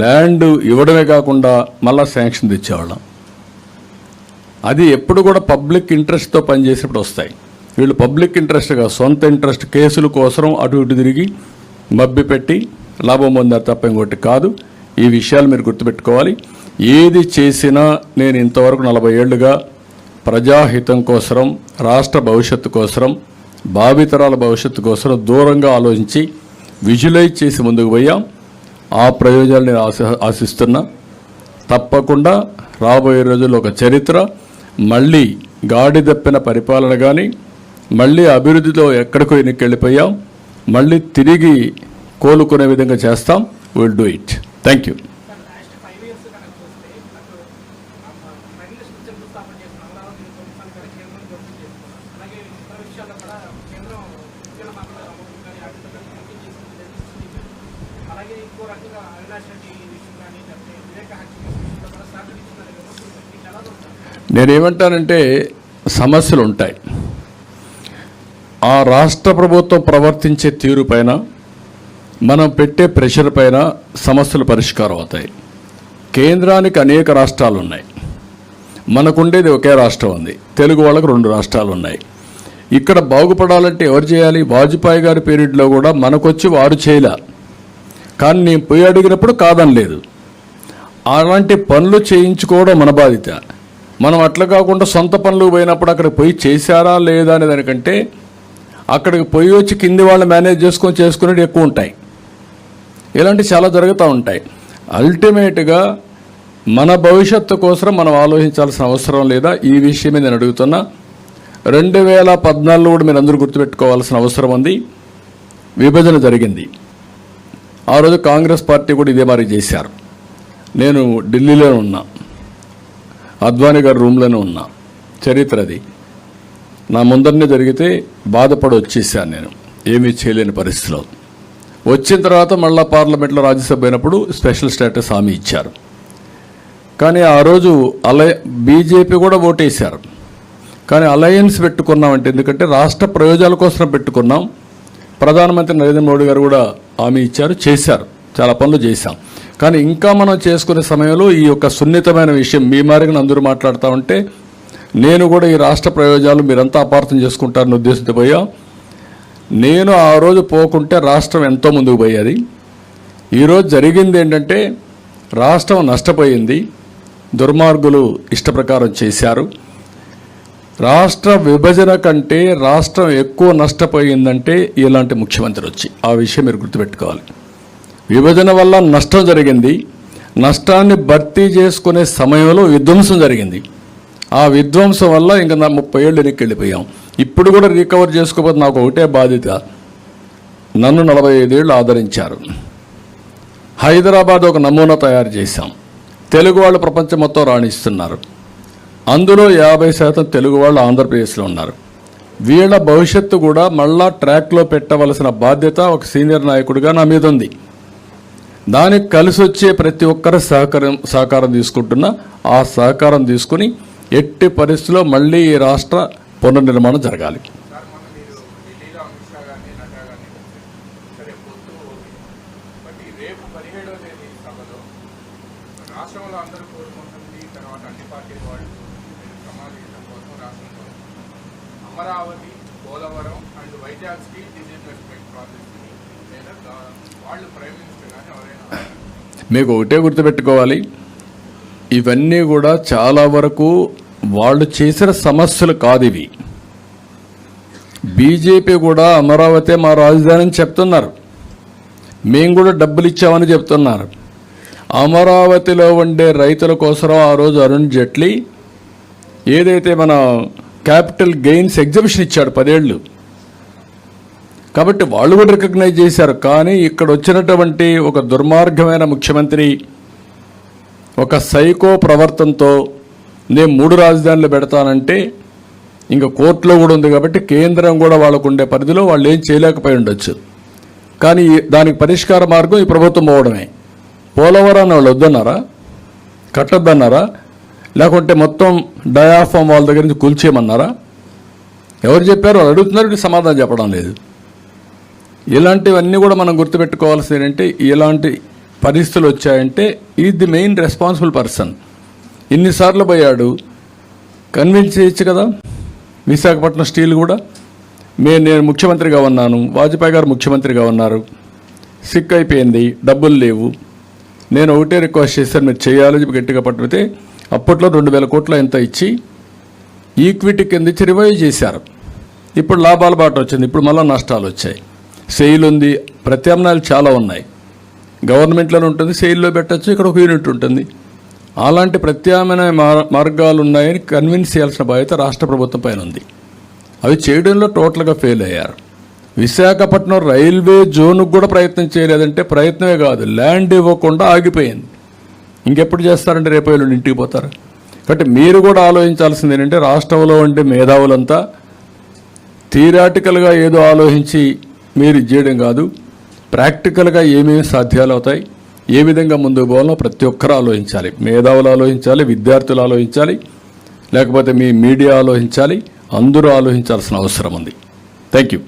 ల్యాండ్ ఇవ్వడమే కాకుండా మళ్ళా శాంక్షన్ తెచ్చేవాళ్ళం. అది ఎప్పుడు కూడా పబ్లిక్ ఇంట్రెస్ట్తో పనిచేసేప్పుడు వస్తాయి. వీళ్ళు పబ్లిక్ ఇంట్రెస్ట్గా సొంత ఇంట్రెస్ట్ కేసుల కోసం అటు ఇటు తిరిగి మభ్యపెట్టి లాభం పొందారు తప్ప ఇంకోటి కాదు. ఈ విషయాలు మీరు గుర్తుపెట్టుకోవాలి. ఏది చేసినా నేను ఇంతవరకు 40 ఏళ్లుగా ప్రజాహితం కోసం, రాష్ట్ర భవిష్యత్తు కోసం, భావితరాల భవిష్యత్తు కోసం దూరంగా ఆలోచించి విజువలైజ్ చేసి ముందుకు పోయాం. ఆ ప్రయోజనాలు నేను ఆశిస్తున్నా. తప్పకుండా రాబోయే రోజుల్లో ఒక చరిత్ర, మళ్ళీ గాడి తప్పిన పరిపాలన కానీ, మళ్ళీ అభివృద్ధిలో ఎక్కడికో వెళ్ళిపోయాం, మళ్ళీ తిరిగి కోలుకునే విధంగా చేస్తాం. Will do it. Thank you. నేనేమంటానంటే సమస్యలు ఉంటాయి. ఆ రాష్ట్ర ప్రభుత్వం ప్రవర్తించే తీరు పైన, మనం పెట్టే ప్రెషర్ పైన సమస్యలు పరిష్కారం అవుతాయి. కేంద్రానికి అనేక రాష్ట్రాలు ఉన్నాయి, మనకుండేది ఒకే రాష్ట్రం ఉంది. తెలుగు వాళ్ళకు 2 రాష్ట్రాలు ఉన్నాయి. ఇక్కడ బాగుపడాలంటే ఎవరు చేయాలి? వాజ్పేయి గారి పీరియడ్లో కూడా మనకొచ్చి వారు చేయలే, కానీ నేను పోయి అడిగినప్పుడు కాదనలేదు. అలాంటి పనులు చేయించుకోవడం మన బాధ్యత. మనం అట్లా కాకుండా సొంత పనులు పోయినప్పుడు అక్కడికి పోయి చేశారా లేదా అనే దానికంటే అక్కడికి పోయి వచ్చి కింది వాళ్ళు మేనేజ్ చేసుకునేవి ఎక్కువ ఉంటాయి. ఇలాంటివి చాలా జరుగుతూ ఉంటాయి. అల్టిమేట్గా మన భవిష్యత్తు కోసం మనం ఆలోచించాల్సిన అవసరం లేదా? ఈ విషయమే నేను అడుగుతున్నా. 2014 కూడా మీరు అందరూ గుర్తుపెట్టుకోవాల్సిన అవసరం ఉంది. విభజన జరిగింది. ఆ రోజు కాంగ్రెస్ పార్టీ కూడా ఇదే మరి చేశారు. నేను ఢిల్లీలో ఉన్నా, అద్వానీ గారి రూమ్లోనే ఉన్నా. చరిత్ర అది. నా ముందరనే జరిగితే బాధపడి వచ్చేసాను. నేను ఏమీ చేయలేని పరిస్థితిలో వచ్చిన తర్వాత మళ్ళీ పార్లమెంట్లో రాజ్యసభ అయినప్పుడు స్పెషల్ స్టేటస్ హామీ ఇచ్చారు. కానీ ఆ రోజు బీజేపీ కూడా ఓటేశారు. కానీ అలయన్స్ పెట్టుకున్నామంటే, ఎందుకంటే రాష్ట్ర ప్రయోజనాల కోసం పెట్టుకున్నాం. ప్రధానమంత్రి నరేంద్ర మోడీ గారు కూడా హామీ ఇచ్చారు, చేశారు, చాలా పనులు చేశాం. కానీ ఇంకా మనం చేసుకునే సమయంలో ఈ యొక్క సున్నితమైన విషయం మీ మారిగా అందరూ మాట్లాడుతూ ఉంటే నేను కూడా ఈ రాష్ట్ర ప్రయోజనాలు మీరంతా అపార్థం చేసుకుంటారని ఉద్దేశంతో పోయా. నేను ఆ రోజు పోకుంటే రాష్ట్రం ఎంతో ముందుకు పోయేది. ఈరోజు జరిగింది ఏంటంటే రాష్ట్రం నష్టపోయింది. దుర్మార్గులు ఇష్టప్రకారం చేశారు. రాష్ట్ర విభజన కంటే రాష్ట్రం ఎక్కువ నష్టపోయిందంటే ఇలాంటి ముఖ్యమంత్రి వచ్చి. ఆ విషయం మీరు గుర్తుపెట్టుకోవాలి. విభజన వల్ల నష్టం జరిగింది. నష్టాన్ని భర్తీ చేసుకునే సమయంలో విధ్వంసం జరిగింది. ఆ విధ్వంసం వల్ల ఇంకా 30 ఏళ్ళు వెనక్కి వెళ్ళిపోయాం. ఇప్పుడు కూడా రికవర్ చేసుకోకపోతే నాకు ఒకటే బాధ్యత. నన్ను 45 ఏళ్ళు ఆదరించారు. హైదరాబాద్ ఒక నమూనా తయారు చేశాం. తెలుగు వాళ్ళు ప్రపంచం మొత్తం రాణిస్తున్నారు. అందులో 50% తెలుగు వాళ్ళు ఆంధ్రప్రదేశ్లో ఉన్నారు. వీళ్ళ భవిష్యత్తు కూడా మళ్ళా ట్రాక్లో పెట్టవలసిన బాధ్యత ఒక సీనియర్ నాయకుడిగా నా మీద ఉంది. దానికి కలిసి వచ్చే ప్రతి ఒక్కరి సహకారం తీసుకుంటున్నా. ఆ సహకారం తీసుకుని ఎట్టి పరిస్థితుల్లో మళ్ళీ ఈ రాష్ట్ర పునర్నిర్మాణం జరగాలి. Amaravati, Polavaram and Vizag steel disinvestment ప్రాజెక్ట్ని లేదా వాళ్ళు ప్రైమ్ మినిస్టర్ కానీ ఎవరైనా మీకు ఒకటే గుర్తుపెట్టుకోవాలి. ఇవన్నీ కూడా చాలా వరకు వాళ్ళు చేసిన సమస్యలు కాదు. ఇవి బీజేపీ కూడా అమరావతి మా రాజధాని అని చెప్తున్నారు. మేము కూడా డబ్బులు ఇచ్చామని చెప్తున్నారు. అమరావతిలో ఉండే రైతుల కోసం ఆ రోజు అరుణ్ జైట్లీ ఏదైతే మన క్యాపిటల్ గెయిన్స్ ఎగ్జిబిషన్ ఇచ్చాడు 10 ఏళ్ళు. కాబట్టి వాళ్ళు కూడా రికగ్నైజ్ చేశారు. కానీ ఇక్కడ వచ్చినటువంటి ఒక దుర్మార్గమైన ముఖ్యమంత్రి ఒక సైకో ప్రవర్తనతో నేను 3 రాజధానులు పెడతానంటే ఇంకా కోర్టులో కూడా ఉంది కాబట్టి కేంద్రం కూడా వాళ్ళకు ఉండే పరిధిలో వాళ్ళు ఏం చేయలేకపోయి ఉండొచ్చు. కానీ దానికి పరిష్కార మార్గం ఈ ప్రభుత్వం పోవడమే. పోలవరాన్ని వాళ్ళు వద్దన్నారా, కట్టొద్దన్నారా, లేకుంటే మొత్తం డయాఫామ్ వాళ్ళ దగ్గర నుంచి కూల్చేయమన్నారా? ఎవరు చెప్పారు? వాళ్ళు అడుగుతున్నారు, సమాధానం చెప్పడం లేదు. ఇలాంటివన్నీ కూడా మనం గుర్తుపెట్టుకోవాల్సింది ఏంటంటే ఇలాంటి పరిస్థితులు వచ్చాయంటే is the main responsible person. ఇన్నిసార్లు పోయాడు, కన్విన్స్ చేయొచ్చు కదా. విశాఖపట్నం స్టీల్ కూడా నేను ముఖ్యమంత్రిగా ఉన్నాను, వాజ్పేయి గారు ముఖ్యమంత్రిగా ఉన్నారు, సిక్ అయిపోయింది, డబ్బులు లేవు, నేను ఒకటే రిక్వెస్ట్ చేశాను మీరు చేయాలని చెప్పి గట్టిగా పట్టుకుతే అప్పట్లో 2000 కోట్ల ఎంత ఇచ్చి ఈక్విటీ కింద ఇచ్చి రివైవ్ చేశారు. ఇప్పుడు లాభాల బాట వచ్చింది, ఇప్పుడు మళ్ళీ నష్టాలు వచ్చాయి. సెయిల్ ఉంది, ప్రత్యామ్నాయాలు చాలా ఉన్నాయి. గవర్నమెంట్లోనే ఉంటుంది, సెయిల్లో పెట్టచ్చు, ఇక్కడ ఒక యూనిట్ ఉంటుంది. అలాంటి ప్రత్యామ్నాయ మార్గాలు ఉన్నాయని కన్విన్స్ చేయాల్సిన బాధ్యత రాష్ట్ర ప్రభుత్వం పైన ఉంది. అవి చేయడంలో టోటల్గా ఫెయిల్ అయ్యారు. విశాఖపట్నం రైల్వే జోన్కు కూడా ప్రయత్నం చేయలేదంటే ప్రయత్నమే కాదు, ల్యాండ్ ఇవ్వకుండా ఆగిపోయింది. ఇంకెప్పుడు చేస్తారంటే రేపు ఎల్లుండి ఇంటికి పోతారు. కాబట్టి మీరు కూడా ఆలోచించాల్సింది ఏంటంటే రాష్ట్రంలో ఉండే మేధావులంతా థియరాటికల్గా ఏదో ఆలోచించి మీరు చేయడం కాదు, ప్రాక్టికల్గా ఏమేమి సాధ్యాలు అవుతాయి, ఏ విధంగా ముందుకు పోవాలో ప్రతి ఒక్కరూ ఆలోచించాలి. మేధావులు ఆలోచించాలి, విద్యార్థులు ఆలోచించాలి, లేకపోతే మీ మీడియా ఆలోచించాలి, అందరూ ఆలోచించాల్సిన అవసరం ఉంది. Thank you.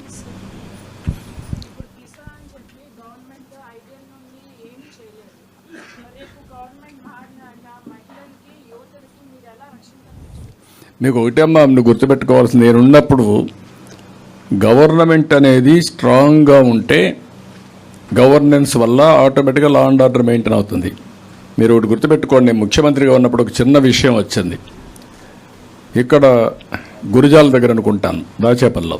మీకు ఒకటే అమ్మా, నువ్వు గుర్తుపెట్టుకోవాల్సింది, నేనున్నప్పుడు గవర్నమెంట్ అనేది స్ట్రాంగ్గా ఉంటే గవర్నెన్స్ వల్ల ఆటోమేటిక్గా లా అండ్ ఆర్డర్ మెయింటైన్ అవుతుంది. మీరు ఒకటి గుర్తుపెట్టుకోండి, నేను ముఖ్యమంత్రిగా ఉన్నప్పుడు ఒక చిన్న విషయం వచ్చింది. ఇక్కడ గురిజాల దగ్గర అనుకుంటాను, దాచేపల్లిలో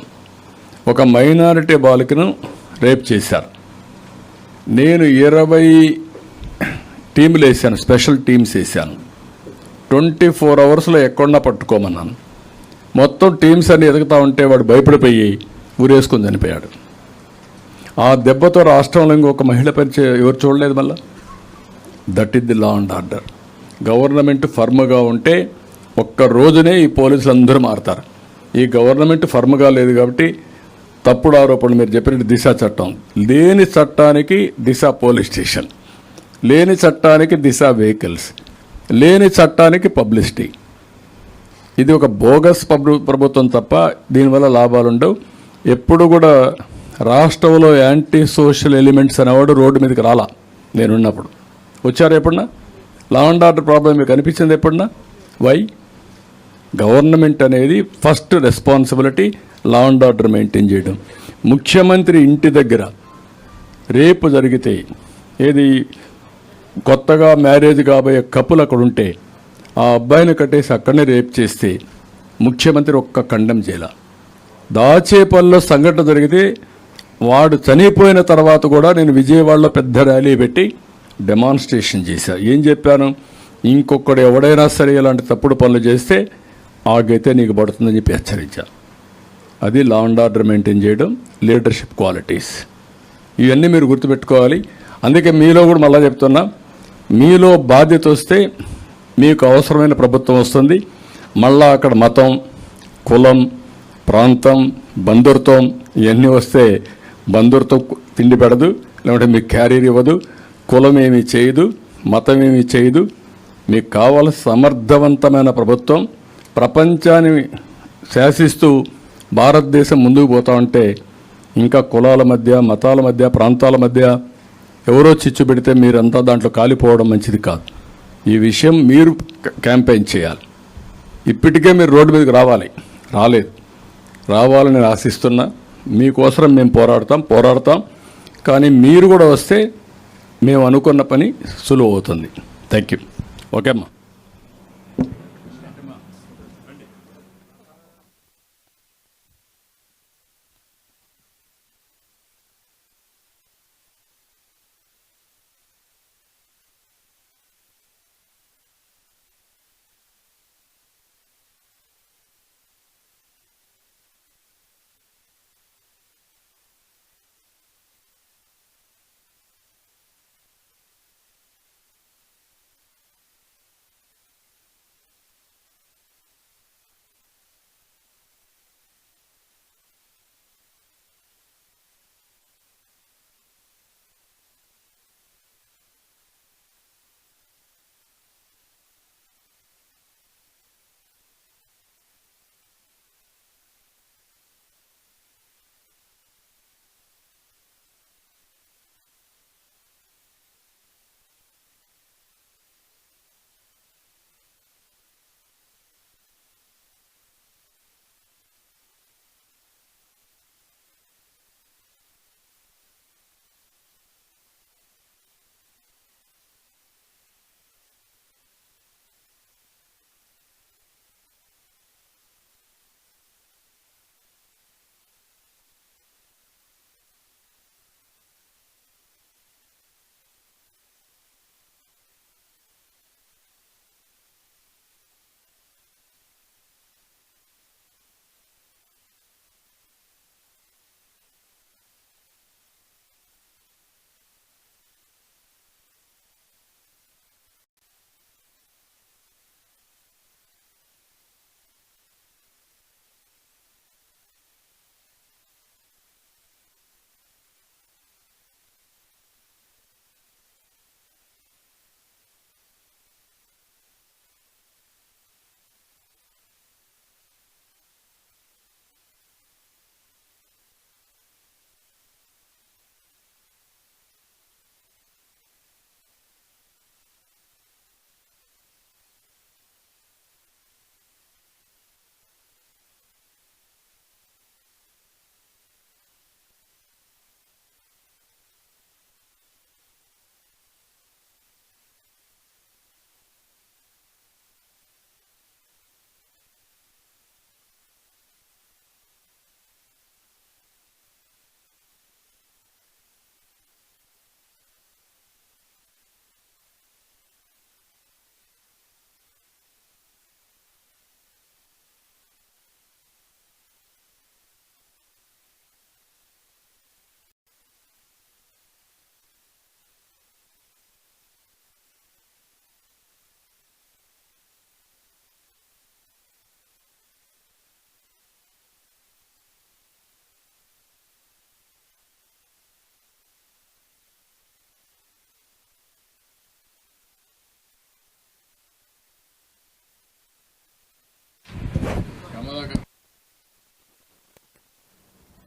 ఒక మైనారిటీ బాలికను రేప్ చేశారు. నేను 20 టీములు వేసాను, స్పెషల్ టీమ్స్ వేసాను. 24 అవర్స్లో ఎక్కడన్నా పట్టుకోమన్నాను. మొత్తం టీమ్స్ అన్ని ఎదుగుతూ ఉంటే వాడు భయపడిపోయి ఊరేసుకొని చనిపోయాడు. ఆ దెబ్బతో రాష్ట్రంలో ఇంకొక మహిళ పరిచయం ఎవరు చూడలేదు. మళ్ళా that is the law and order. Government ఫర్మ్గా ఉంటే ఒక్క రోజునే ఈ పోలీసులు అందరూ మారుతారు. ఈ గవర్నమెంట్ ఫర్మ్గా లేదు కాబట్టి తప్పుడు ఆరోపణలు మీరు చెప్పినట్టు దిశ చట్టం, లేని చట్టానికి దిశ పోలీస్ స్టేషన్, లేని చట్టానికి దిశ వెహికల్స్, లేని చట్టానికి పబ్లిసిటీ. ఇది ఒక బోగస్ ప్రభుత్వం తప్ప దీనివల్ల లాభాలు ఉండవు. ఎప్పుడు కూడా రాష్ట్రంలో యాంటీ సోషల్ ఎలిమెంట్స్ అనేవాడు రోడ్డు మీదకి రాలా. నేనున్నప్పుడు వచ్చారు ఎప్పుడన్నా? లా అండ్ ఆర్డర్ ప్రాబ్లం మీకు అనిపించింది ఎప్పుడన్నా? వై? గవర్నమెంట్ అనేది first responsibility law and order maintain చేయడం. ముఖ్యమంత్రి ఇంటి దగ్గర రేపు జరిగితే, ఏది కొత్తగా మ్యారేజ్ కాబోయే కపుల్ అక్కడ ఉంటే ఆ అబ్బాయిని కట్టేసి అక్కడనే రేప్ చేస్తే ముఖ్యమంత్రి ఒక్క ఖండం చేయాల. దాచేపల్లిలో సంఘటన జరిగితే వాడు చనిపోయిన తర్వాత కూడా నేను విజయవాడలో పెద్ద ర్యాలీ పెట్టి డెమాన్స్ట్రేషన్ చేశాను. ఏం చెప్పాను? ఇంకొకడు ఎవడైనా సరే ఇలాంటి తప్పుడు పనులు చేస్తే ఆగైతే నీకు పడుతుందని చెప్పి హెచ్చరించాను. అది లా అండ్ ఆర్డర్ మెయింటైన్ చేయడం, లీడర్షిప్ క్వాలిటీస్. ఇవన్నీ మీరు గుర్తుపెట్టుకోవాలి. అందుకే మీలో కూడా మళ్ళీ చెప్తున్నా, మీలో బాధ్యత వస్తే మీకు అవసరమైన ప్రభుత్వం వస్తుంది. మళ్ళా అక్కడ మతం, కులం, ప్రాంతం, బంధుత్వం ఇవన్నీ వస్తే బంధుత్వం తిండి పెడదు, లేకుంటే మీకు క్యారీర్ ఇవ్వదు, కులం ఏమీ చేయదు, మతం ఏమీ చేయదు. మీకు కావాల్సిన సమర్థవంతమైన ప్రభుత్వం. ప్రపంచాన్ని శాసిస్తూ భారతదేశం ముందుకు పోతా ఉంటే ఇంకా కులాల మధ్య, మతాల మధ్య, ప్రాంతాల మధ్య ఎవరో చిచ్చు పెడితే మీరంతా దాంట్లో కాలిపోవడం మంచిది కాదు. ఈ విషయం మీరు క్యాంపెయిన్ చేయాలి. ఇప్పటికే మీరు రోడ్డు మీదకి రాలేదు, రావాలని నేను ఆశిస్తున్నా. మీకోసం మేము పోరాడతాం. కానీ మీరు కూడా వస్తే మేము అనుకున్న పని సులువు అవుతుంది. Thank you. ఓకే అమ్మా.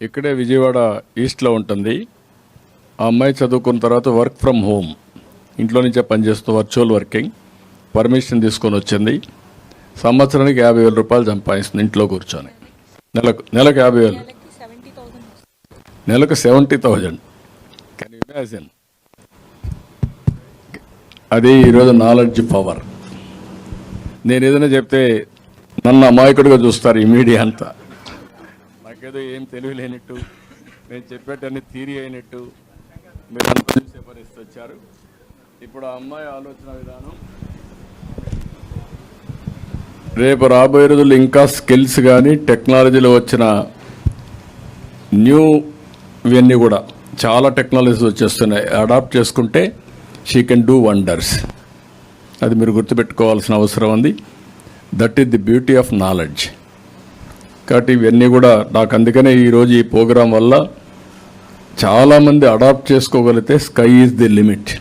ఇక్కడే విజయవాడ ఈస్ట్లో ఉంటుంది. ఆ అమ్మాయి చదువుకున్న తర్వాత వర్క్ ఫ్రమ్ హోమ్, ఇంట్లో నుంచే పనిచేస్తూ వర్చువల్ వర్కింగ్ పర్మిషన్ తీసుకొని వచ్చింది. సంవత్సరానికి 50,000 రూపాయలు సంపాదిస్తుంది ఇంట్లో కూర్చొని. నెలకు 50,000, నెలకు 70,000. Can you imagine? అది ఈరోజు నాలెడ్జ్ పవర్. నేను ఏదైనా చెప్తే నన్ను అమాయకుడిగా చూస్తారు ఈ మీడియా అంతా. నాకేదో ఏం తెలియలేనట్టు, నేను చెప్పేటన్ని థియరీ అయినట్టు మీరు అంతా చూసే పరిస్థితి వచ్చారు. ఇప్పుడు ఆ అమ్మాయి ఆలోచన విధానం రేపు రాబోయే రోజుల్లో ఇంకా స్కిల్స్ కానీ టెక్నాలజీలో వచ్చిన న్యూ ఇవన్నీ కూడా చాలా టెక్నాలజీస్ వచ్చేస్తున్నాయి. అడాప్ట్ చేసుకుంటే షీ కెన్ డూ వండర్స్. అది మీరు గుర్తుపెట్టుకోవాల్సిన అవసరం ఉంది. That is the beauty of knowledge. కాబట్టి ఇవన్నీ కూడా నాకు అందుకనే ఈరోజు ఈ ప్రోగ్రాం వల్ల చాలామంది అడాప్ట్ చేసుకోగలిగితే స్కై ఈజ్ ది లిమిట్.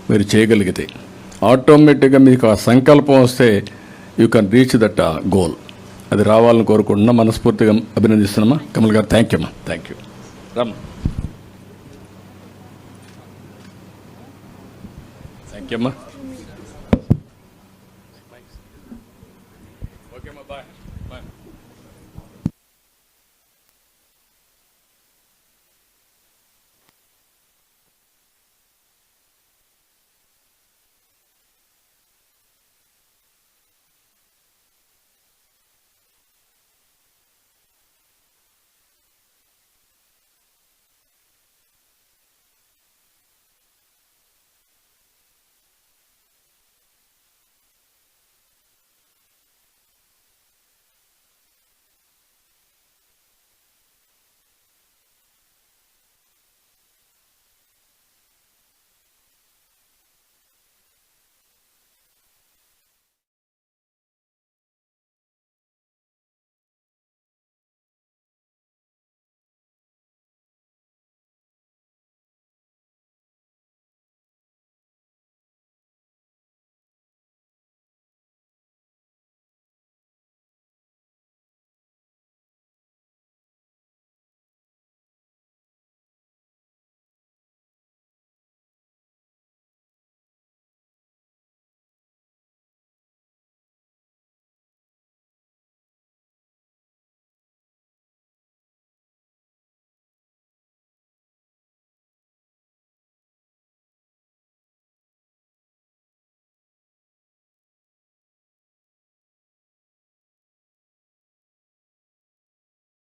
మీరు చేయగలిగితే ఆటోమేటిక్గా మీకు ఆ సంకల్పం వస్తే you can reach that goal. అది రావాలని కోరుకుంటున్నా, మనస్ఫూర్తిగా అభినందిస్తున్నామా. కమల్ గారు థ్యాంక్ యూ అమ్మా. Thank you. Ram thank you అమ్మా.